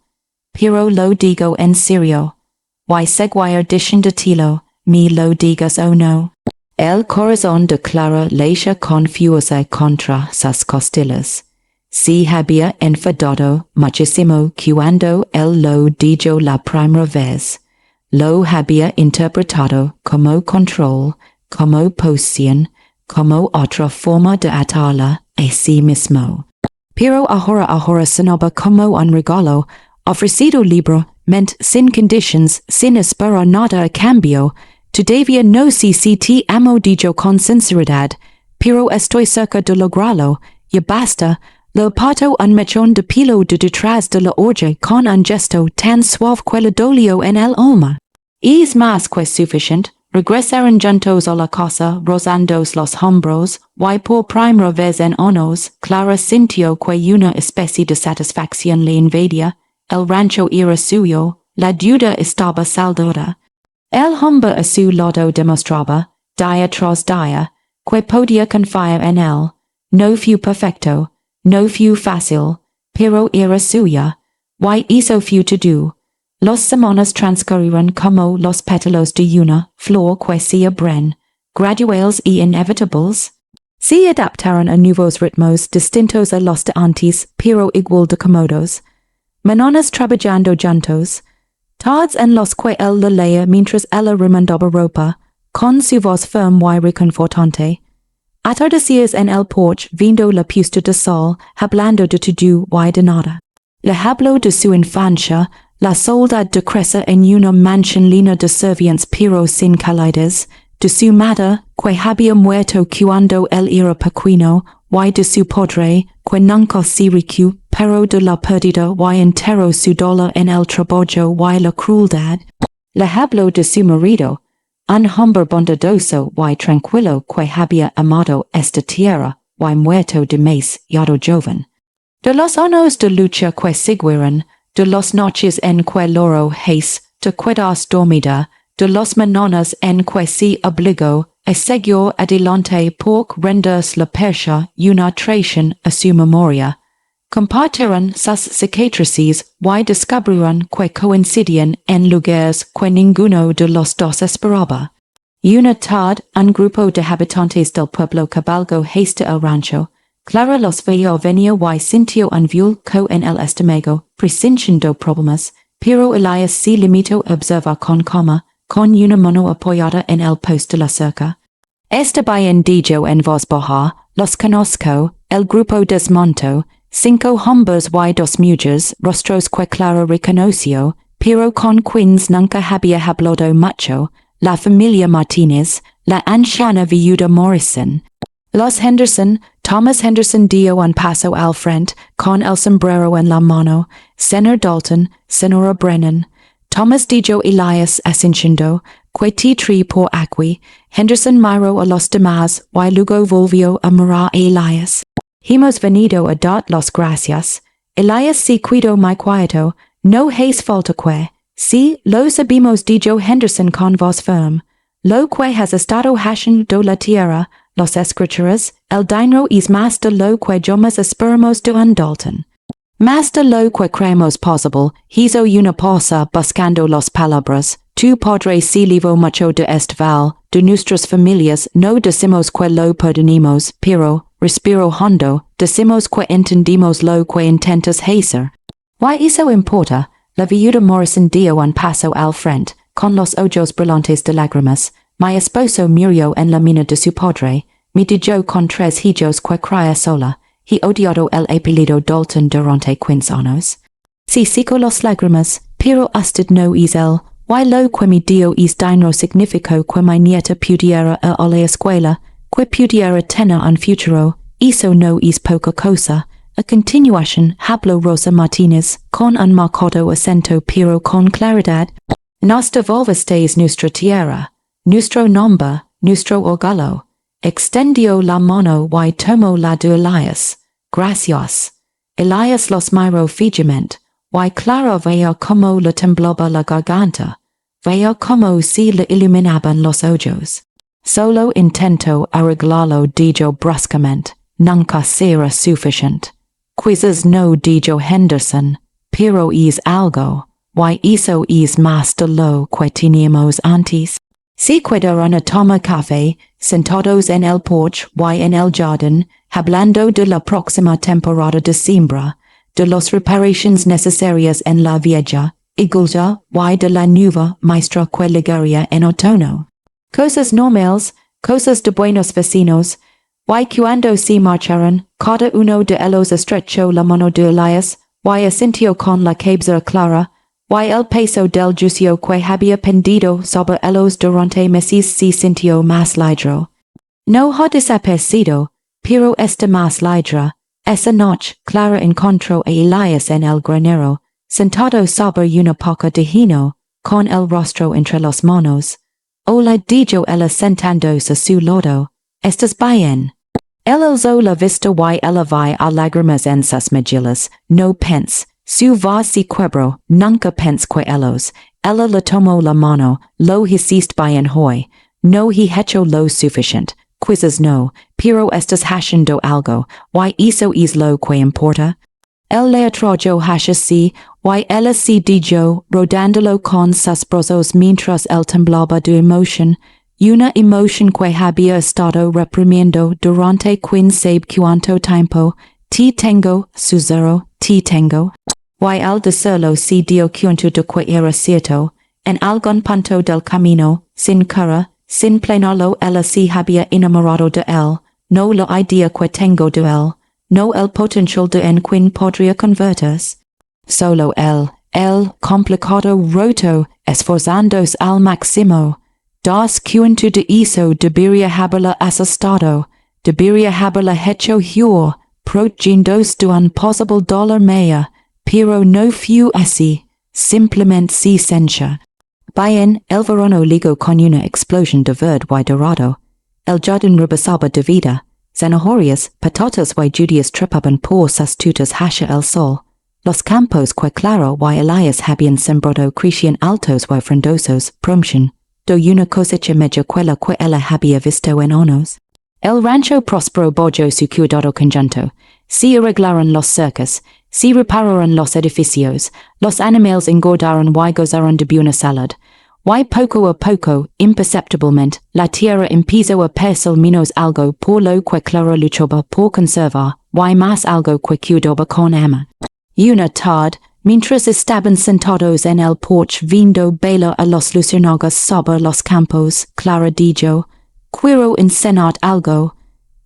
pero lo digo en serio, y seguir diciéndotelo, me lo digas o no. El corazón de Clara leía confusa contra sus costillas. Se había enfadado muchísimo cuando él lo dijo la primera vez. Lo había interpretado como control, como posición, como otra forma de atarla a sí mismo. Pero ahora sonaba como un regalo, ofrecido libremente, sin conditions, sin esperar nada a cambio. Todavía no sé si te amo dijo con sinceridad, pero estoy cerca de lograrlo, y basta, le apartó un mechón de pelo de detrás de la orilla con un gesto tan suave que le dolió en el alma. Es más que suficiente. Regresaron juntos a la casa, rozándos los hombros, y por primera vez en años, Clara sintió que una especie de satisfacción le invadía. El rancho era suyo, la deuda estaba saldada. El hombre a su lado demostraba, día tras día, que podía confiar en él. No fue perfecto, no fue fácil, pero era suya, y eso fue todo. Las semanas transcurrieron como los pétalos de una flor que se abren, graduales y inevitables. Se adaptaron a nuevos ritmos distintos a los de antes, pero igual de cómodos. Mañanas trabajando juntos, tardes en los que él la leía mientras ella remendaba ropa, con su voz firme y reconfortante. Atardeceres en el porche viendo la puesta de sol, hablando de todo y de nada. Le habló de su infancia, la soledad de crecer en una mansión llena de servientes pero sin calidez, de su madre, que había muerto cuando él era pequeño, y de su padre, que nunca se recuperó de la pérdida y enterró su dolor en el trabajo y la crueldad. Le habló de su marido, un hombre bondadoso y tranquilo que había amado esta tierra y muerto de demasiado joven. De los años de lucha que siguieron, de las noches en que logró de quedarse dormida, de las mañanas en que se obligó a seguir adelante por rendirse la percha una traición a su memoria. Compartieron sus cicatrices y descubrieron que coincidían en lugares que ninguno de los dos esperaba. Una tarde, un grupo de habitantes del pueblo Cabalgó hacia el rancho. Clara los vio venir y sintió un vuelco en el estómago, presintiendo problemas, pero Elias se limitó a observar con calma, con una mano apoyada en el poste de la cerca. Este bien dijo en voz baja, los conozco, el grupo desmonto, cinco hombres y dos mujeres, rostros que claro reconoció, pero con quienes nunca había hablado mucho, la familia Martínez, la anciana viuda Morrison. Los Henderson, Thomas Henderson dio un paso al frente, con el sombrero en la mano, Señor Dalton, Señora Brennan, Thomas dijo Elias asintiendo, que tri por aquí, Henderson miró a los demás y luego volvió a mirar a Elias. Hemos venido a dar las gracias. Elias se quedó muy quieto, no hace falta que, sí, lo sabemos dijo Henderson con voz firme. Lo que has estado haciendo la tierra, los escrituras, el dinero es más de lo que llamas esperamos de un Dalton. Más de lo que creemos posible, hizo una pausa buscando las palabras. Tu padre se livo mucho de este val, de nuestras familias no decimos que lo perdonemos, pero, respiro hondo, decimos que entendimos lo que intentas hacer. ¿Y eso importa? La viuda Morrison dio un paso al frente, con los ojos brillantes de lágrimas. Mi esposo murió en la mina de su padre, me dijo con tres hijos que cría sola, he odiado el apellido Dalton durante 15 años. Si seco las lágrimas, pero usted no es él, y lo que me dio es dinero significó que mi nieta pudiera ir a la escuela, que pudiera tener un futuro, eso no es poca cosa. A continuación, habló Rosa Martínez, con un marcado acento pero con claridad. Nos devolvisteis nuestra tierra, nuestro nombre, nuestro orgullo. Extendió la mano y tomó la de Elias. Gracias. Elias los miró fijamente, y claro veía como le temblaba la garganta. Veía como se le iluminaban los ojos. Solo intento arreglarlo dijo bruscamente, nunca será suficiente. Quizás no dijo Henderson, pero es algo, y eso es más de lo que teníamos antes. Se quedaron a tomar café, sentados en el porche y en el jardín, hablando de la próxima temporada de siembra, de las reparaciones necesarias en la vieja iglesia y de la nueva maestra que llegaría en otoño. Cosas normales, cosas de buenos vecinos, y cuando se marcharon, cada uno de ellos estrechó la mano de Elias, y asintió con la cabeza clara, y el peso del juicio que había pendido sobre ellos durante meses se sintió más ligero. No ha desaparecido, pero está más ligera. Esa noche, Clara encontró a Elias en el granero, sentado sobre una paca de heno, con el rostro entre las manos. Hola dijo ella sentándose a su lado. ¿Estás bien? Él alzó la vista y ella vi a lágrimas en sus mejillas. No pense. Su voz se quebró, nunca pense que ellos. Ella le tomó la mano, lo hiciste bien hoy. No he hecho lo suficiente. Quizás no, pero estás haciendo algo, y eso es lo que importa. Él le atrajo hacia sí, y ella se dijo, rodándolo con sus brazos mientras él temblaba de emoción, una emoción que había estado reprimiendo durante quien sabe cuánto tiempo. Te tengo, Suzero, te tengo. Y al decirlo se dio cuenta de que era cierto, en algún punto del camino, sin cura, sin planearlo ella se había enamorado de él, no la idea que tengo de él, no el potencial de en quien podría convertirse. Solo él, complicado, roto, esforzándose al máximo. Das cuenta de eso debería haberla asustado, debería haberla hecho huir, protegiéndose de un posible dolor mayor. Pero no fue así, simplemente se sencha. Bien, el verano ligó con una explosión de verde y dorado. El jardín rebosaba de vida. Zanahorias, patatas y judías trepaban por sus tutas hacia el sol. Los campos que Clara y Elias habían sembrado crecían altos y frondosos, promoción, de una cosecha media que ella había visto en años. El rancho prosperó bajo su cuidado conjunto. Se arreglaron los cercas, se repararon los edificios, los animales engordaron y gozaron de buena salud, y poco a poco, imperceptiblemente, la tierra empezó a pesar menos algo por lo que Clara luchaba por conservar, y más algo que cuidaba con amor. Una tarde, mientras estaban sentados en el porche viendo bailar a los luciérnagas sobre los campos, Clara dijo, Quiro insenat algo.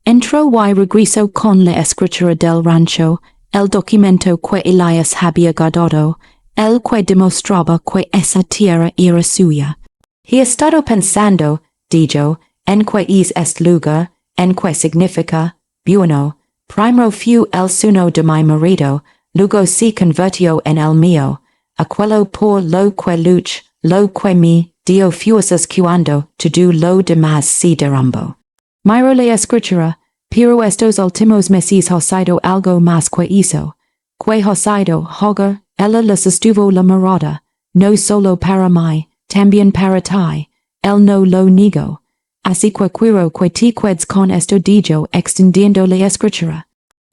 Entro y regreso con la escritura del rancho, el documento que Elias había guardado, el que demostraba que esa tierra era suya. He estado pensando, dijo, en que es este lugar, en que significa, bueno, primero fu el suno de mi marido, luego se convirtió en el mío, aquello por lo que luch, lo que me dio fuerzas cuando todo lo demás se derrumbó. Miro la escritura, pero estos últimos meses ha sido algo más que eso, que ha sido hogar, ella les estuvo la mirada, no solo para mí, también para ti, él no lo negó. Así que quiero que te quedes con esto dijo extendiendo la escritura.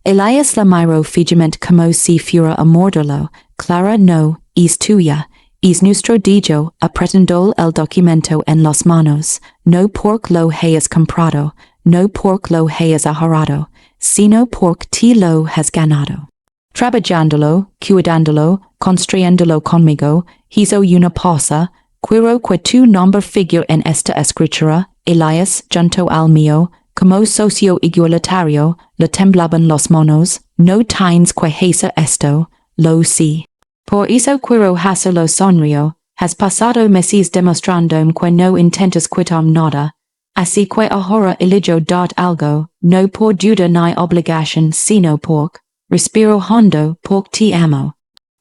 Elias la miró fijamente como si fuera a morderlo, Clara no, es tuya, es nuestro dijo, apretando el documento en las manos, no porque lo hayas comprado, no porque lo hayas ahorrado, sino porque te lo has ganado. Trabajándolo, cuidándolo, construyéndolo conmigo, hizo una pausa, quiero que tu nombre figure en esta escritura, Elias, junto al mío, como socio igualitario, le temblaban los manos, no tienes que hacer esto, lo sé. Por eso quiero hacerlo sonrío, has pasado meses demostrándome que no intentas quitarme nada, así que ahora elijo dar algo, no por duda ni obligación sino porque, respiro hondo porque te amo.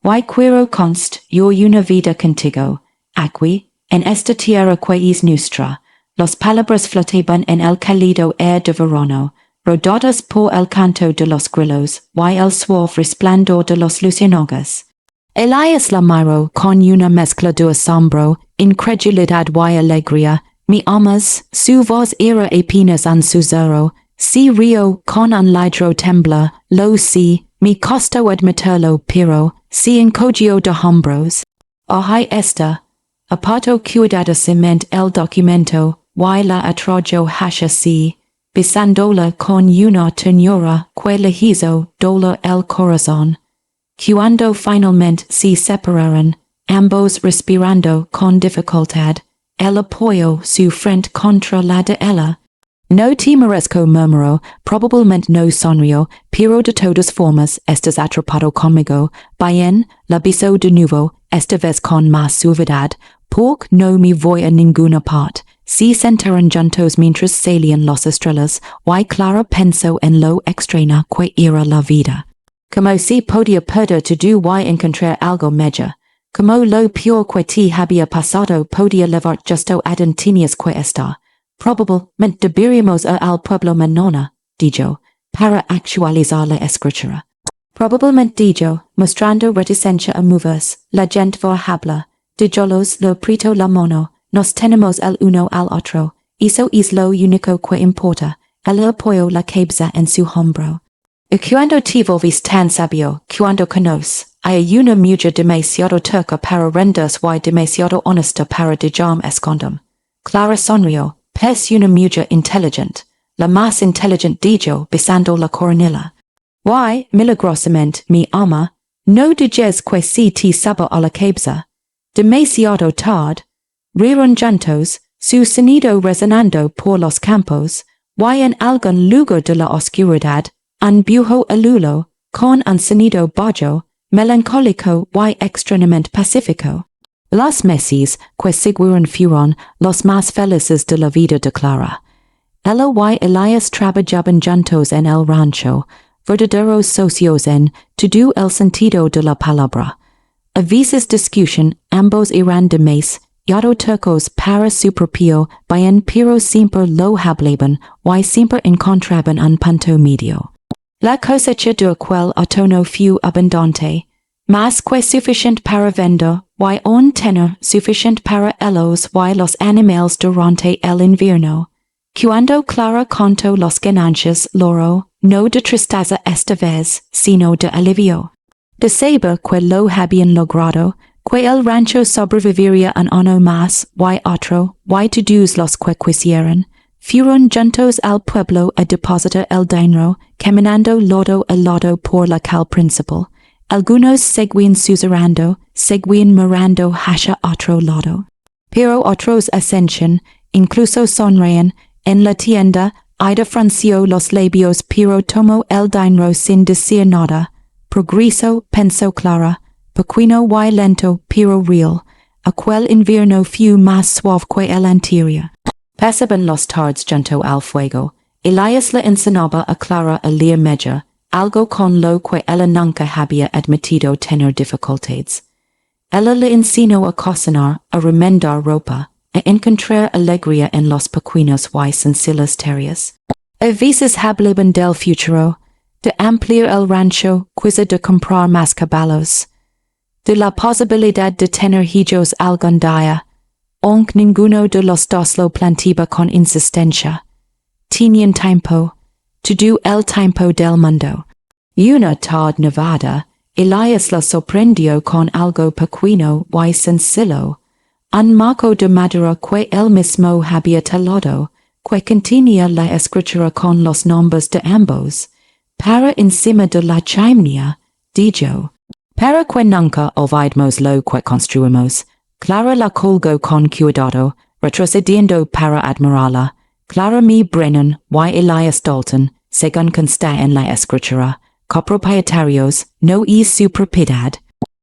Y quiero const yo una vida contigo, aquí, en esta tierra que es nuestra. Las palabras flotaban en el cálido air de verano, rodadas por el canto de los grillos y el suave resplandor de los luciérnagas. Elias la miró con una mezcla de asombro, incredulidad y alegría. Mi amas, su voz era apenas un susurro, si río con un ligero tembla, lo sé, me costó admitirlo pero, si encogió de hombros. Ahí está. Apartó cuidadosamente el documento, y la atrajo hacia sí, besándola con una ternura que le hizo doler el corazón. Cuando finalmente se separaron, ambos respirando con dificultad, él apoyó su frente contra la de ella. No te merezco murmuró, probablemente no sonrió, pero de todas formas estás atrapado conmigo, bien, la besó de nuevo, esta vez con más suavidad, porque no me voy a ninguna parte. Se sentaron juntos mientras salían las estrellas, y Clara pensó en lo extraña que era la vida. Como se podía perder todo y encontrar algo mejor. Como lo peor que te había pasado podía llevar justo a donde tenías que estar. Probablemente deberíamos ir al pueblo menona, dijo, para actualizar la escritura. Probablemente dijo, mostrando reticencia a moverse, la gente va a hablar, dijolos lo aprieto la mano, nos tenemos el uno al otro, eso es lo único que importa, él apoyó la cabeza en su hombro. Y cuando te volvís tan sabio, cuando conoces, hay una mujer demasiado terca para rendirse y demasiado honesta para dejarme escondem. Clara sonrió, es una mujer inteligente, la más inteligente dijo besando la coronilla. Y, milagrosamente, mi ama, no dijes que si te sube a la cabeza. Demasiado tarde. Rieron juntos, su sonido resonando por los campos, y en algún lugar de la oscuridad, un bujo alulo, con un sonido bajo, melancólico y extrañamente pacífico. Los meses que siguieron fueron los más felices de la vida de Clara. Ella y Elias trabajaban juntos en el rancho, verdaderos socios en todo el sentido de la palabra. A veces discusión, ambos eran demás, turcos para su propio bien pero siempre lo hablaban y siempre encontraban un punto medio. La cosecha de aquel otoño fue abundante, más que suficiente para vender y aún tener suficiente para ellos y los animales durante el invierno. Cuando Clara contó las ganancias loro, no de tristeza esta vez, sino de alivio. De saber que lo habían logrado, que el rancho sobreviviría un año más y otro, y todos los que quisieran, fueron juntos al pueblo a depositar el dinero, caminando lado a lado por la calle principal. Algunos seguían susurrando, seguían mirando hacia otro lado. Pero otros ascension, incluso sonreían, en la tienda, ida francio los labios pero tomo el dinero sin decir nada, progreso penso clara, pequeño y lento pero real, aquel invierno fue más suave que el anterior. Pasaban los tardes junto al fuego, Elias la enseñaba a Clara a leer media, algo con lo que ella nunca había admitido tener dificultades. Ella le enseñó a cocinar, a remendar ropa, a encontrar alegría en los pequeños y sencillas tareas. A veces hablaban del futuro, de ampliar el rancho, quizá de comprar más caballos, de la posibilidad de tener hijos algún día, aunque ninguno de los dos lo planteaba con insistencia. Tenían tiempo, todo el tiempo del mundo. Y una tarde nevada, Elias la sorprendió con algo pequeño y sencillo, un marco de madera que él mismo había talado, que contenía la escritura con los nombres de ambos, para encima de la chimenea, dijo. Para que nunca olvidemos lo que construimos, Clara la colgó con cuidado, retrocediendo para admirarla. Clara me Brennan y Elias Dalton, según consta en la escritura, copropietarios, no es su propiedad,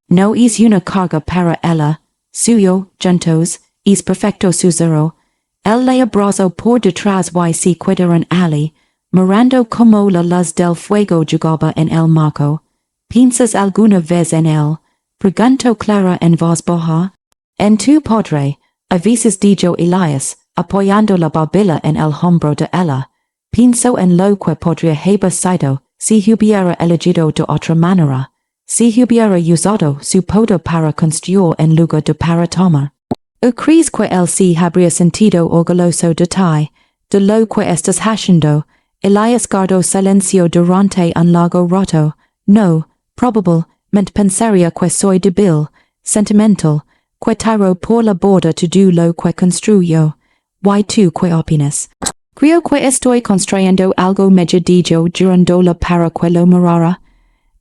no es una carga para ella, suyo, juntos, es perfecto suzero. Él le abrazó por detrás y se quedaron allí, mirando como la luz del fuego llegaba en el marco. ¿Piensas alguna vez en él? Preguntó Clara en voz baja. En tu padre, a veces dijo Elias, apoyando la barbilla en el hombro de ella. Pienso en lo que podría haber sido si hubiera elegido de otra manera, si hubiera usado su poder para construir en lugar de para tomar. ¿Crees que él sí habría sentido orgulloso de ti, de lo que estás haciendo? Elias guardó silencio durante un largo rato. No, probablemente pensaría que soy débil, sentimental, que tiro por la borda todo lo que construyo. ¿Y tú qué opinas? Creo que estoy construyendo algo medio dijo durante la para que lo mirara.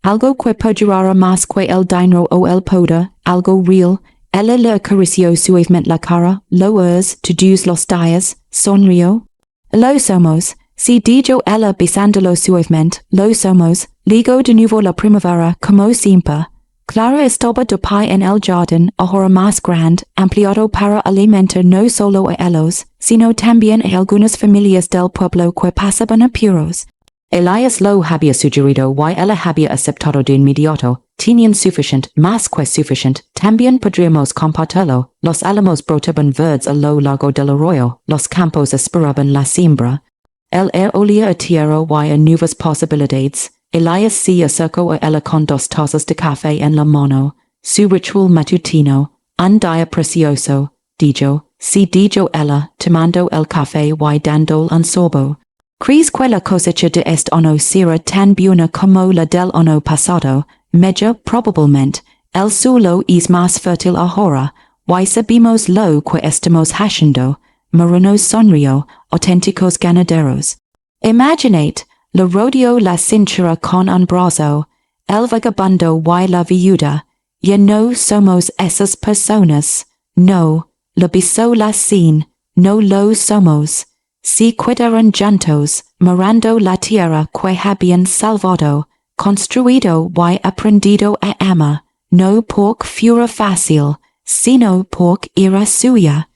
Algo que perdurara más que el dinero o el poder, algo real. Ella le acarició suavemente la cara. Lo es, todos los días, sonrió. Lo somos, si dijo ella besándolo suavemente, lo somos. Llegó de nuevo la primavera, como siempre. Clara estaba de pie en el jardín, ahora más grande, ampliado para alimentar no solo a ellos, sino también a algunas familias del pueblo que pasaban apuros. Elias lo había sugerido y ella había aceptado de inmediato. Tenían suficiente, más que suficiente, también podríamos compartirlo. Los álamos brotaban verdes a lo largo del arroyo, los campos esperaban la siembra. El air olía a tierra y a nuevas posibilidades. Elias se acercó a ella con 2 tazas de café en la mano. Su ritual matutino, un día precioso, dijo, si dijo ella, tomando el café y dando un sorbo. ¿Crees que la cosecha de este año será tan buena como la del año pasado? Medio probablemente, el suelo es más fértil ahora, y sabemos lo que estamos haciendo. Marinos sonrió, auténticos ganaderos. Imaginate, le rodeó la cintura con un brazo, el vagabundo y la viuda. Ya no somos esas personas. No, lo besó la sin, no lo somos. Se quedaron juntos, mirando la tierra que habían salvado, construido y aprendido a amar, no porque fuera fácil, sino porque era suya.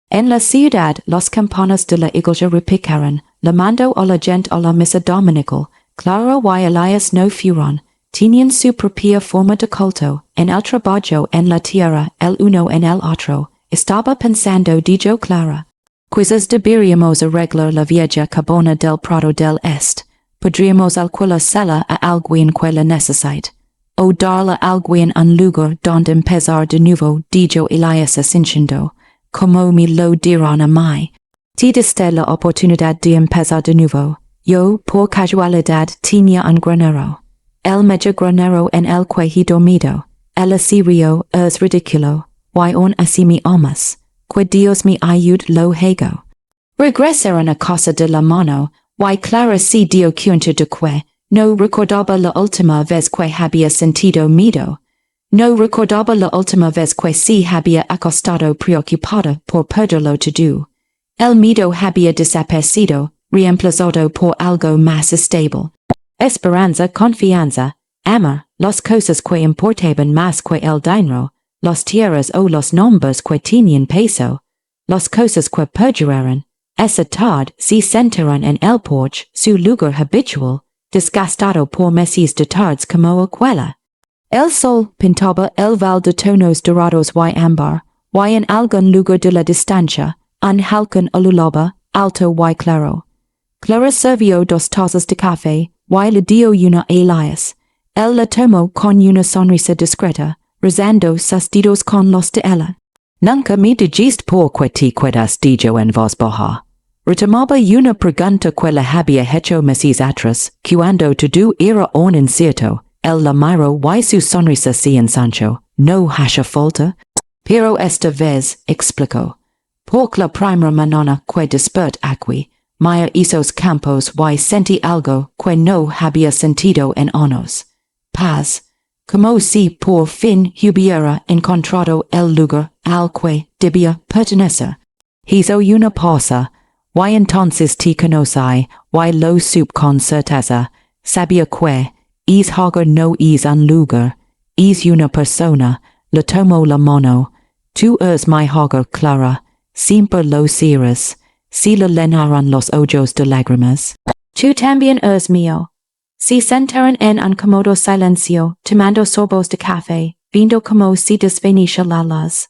En la ciudad, los campanas de la iglesia repicaron, llamando a la gente a la misa dominical. Clara y Elias no fueron. Tenían su propia forma de culto, en el trabajo en la tierra, el uno en el otro. Estaba pensando, dijo Clara. Quizás deberíamos arreglar la vieja cabana del Prado del Este. Podríamos alquilársela a alguien que la necesite. O darle a alguien un lugar donde empezar de nuevo, dijo Elias asintiendo. Como me lo dirán a mí. Te diste la oportunidad de empezar de nuevo. Yo, por casualidad, tenía un granero. El medio granero en el que he dormido. El asirio es ridículo. Y aún así me amas. Que Dios me ayude lo hago. Regresaron a casa de la mano, y Clara se dio cuenta de que no recordaba la última vez que había sentido miedo. No recordaba la última vez que se había acostado preocupada por perderlo todo. El miedo había desaparecido, reemplazado por algo más estable. Esperanza, confianza, amor, las cosas que importaban más que el dinero, las tierras o los nombres que tenían peso, las cosas que perduraron, esa tarde se sentaron en el porche, su lugar habitual, desgastado por meses de tardes como aquella. El sol pintaba el val de tonos dorados y ámbar, y en algún lugar de la distancia, un halcón ululaba, alto y claro. Clara sirvió 2 tazas de café, y le dio una Elias. Él la tomó con una sonrisa discreta, rozando sus dedos con los de ella. Nunca me dijiste por qué te quedas dicho en voz baja. Retomaba una pregunta que la había hecho meses atrás, cuando todo era un incierto. Él la miró y su sonrisa se ensanchó. No hace falta. Pero esta vez, explicó. Por la primera mañana que despert aquí, Maya esos campos y sentí algo que no había sentido en años. Paz, como si por fin hubiera encontrado el lugar al que debía pertenecer. Hizo una pausa, y entonces te conocí, y lo supe con certeza, sabía que es algo no es un lugar, es una persona, le tomó la mano, tú eres mi hogar Clara, siempre lo serás. Se le llenaron los ojos de lágrimas. Tú también eres mío. Se sentaron en un cómodo silencio, tomando sorbos de café, viendo cómo se desvanecía la luz.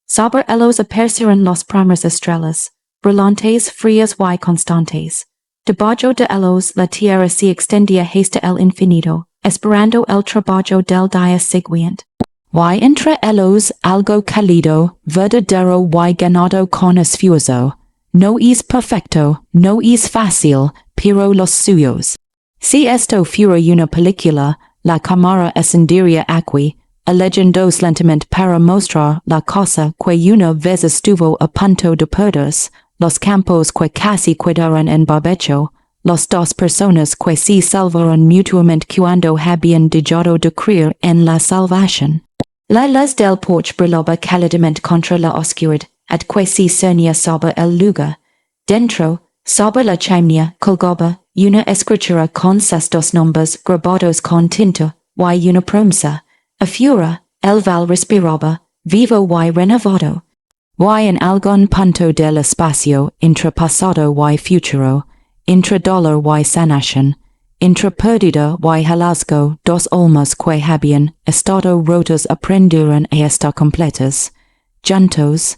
Sobre ellos aparecieron las primeras estrellas, brillantes, frías y constantes. Debajo de ellos la tierra se extendía hasta el infinito, esperando el trabajo del día siguiente. Y entre ellos algo cálido, verdadero y ganado con esfuerzo. No es perfecto, no es fácil, pero los suyos. Si esto fuera una película, la cámara encendería aquí, alegendos lentamente para mostrar la cosa que una vez estuvo a punto de perderse, los campos que casi quedaron en barbecho, las 2 personas que se salvaron mutuamente cuando habían dejado de creer en la salvación. La luz del porche brillaba cálidamente contra la oscuridad, at que se cernía sobre el lugar. Dentro, sobre la chimenea, colgaba una escritura con sus 2 nombres grabados con tinta, y una promesa. Afuera, el val respiraba, vivo y renovado. Y en algún punto del espacio, entre pasado y futuro, entre dolor y sanación, entre pérdida y hallazgo, 2 almas que habían estado rotas aprendieron a estar completas. Juntos,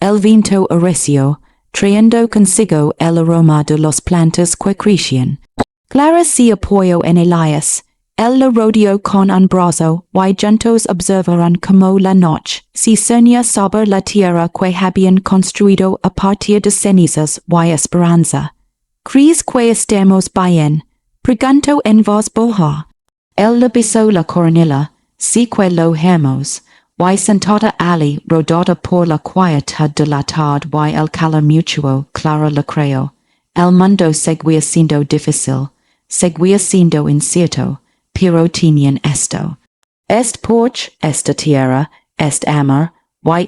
el viento arreció, trayendo consigo el aroma de las plantas que crecían. Clara se apoyó en Elias, él la rodeó con un brazo y juntos observaron como la noche se cernía sobre la tierra que habían construido a partir de cenizas y esperanza. ¿Crees que estemos bien? Preguntó en voz baja. Él le besó la coronilla, sí que lo hemos. Y sentada allí, rodada por la quietud de la tarde y el calor mutuo, Clara le creyó. El mundo seguía siendo difícil, seguía siendo incierto, pero tenían esto. Este porche, esta tierra, este amor,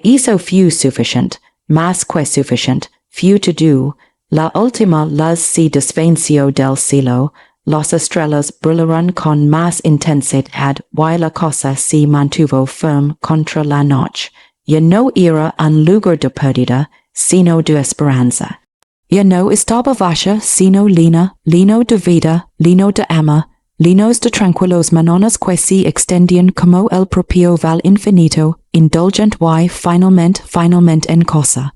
y eso fue suficiente, más que suficiente, fue todo. La última luz se desvaneció del cielo, las estrellas brillaron con más intensidad y la cosa se mantuvo firme contra la noche. Ya no era un lugar de pérdida, sino de esperanza. Ya no estaba vacía, sino lino de vida, lino de ama, linos de tranquilos mañanas que se extendían como el propio val infinito, indulgent y finalmente en cosa.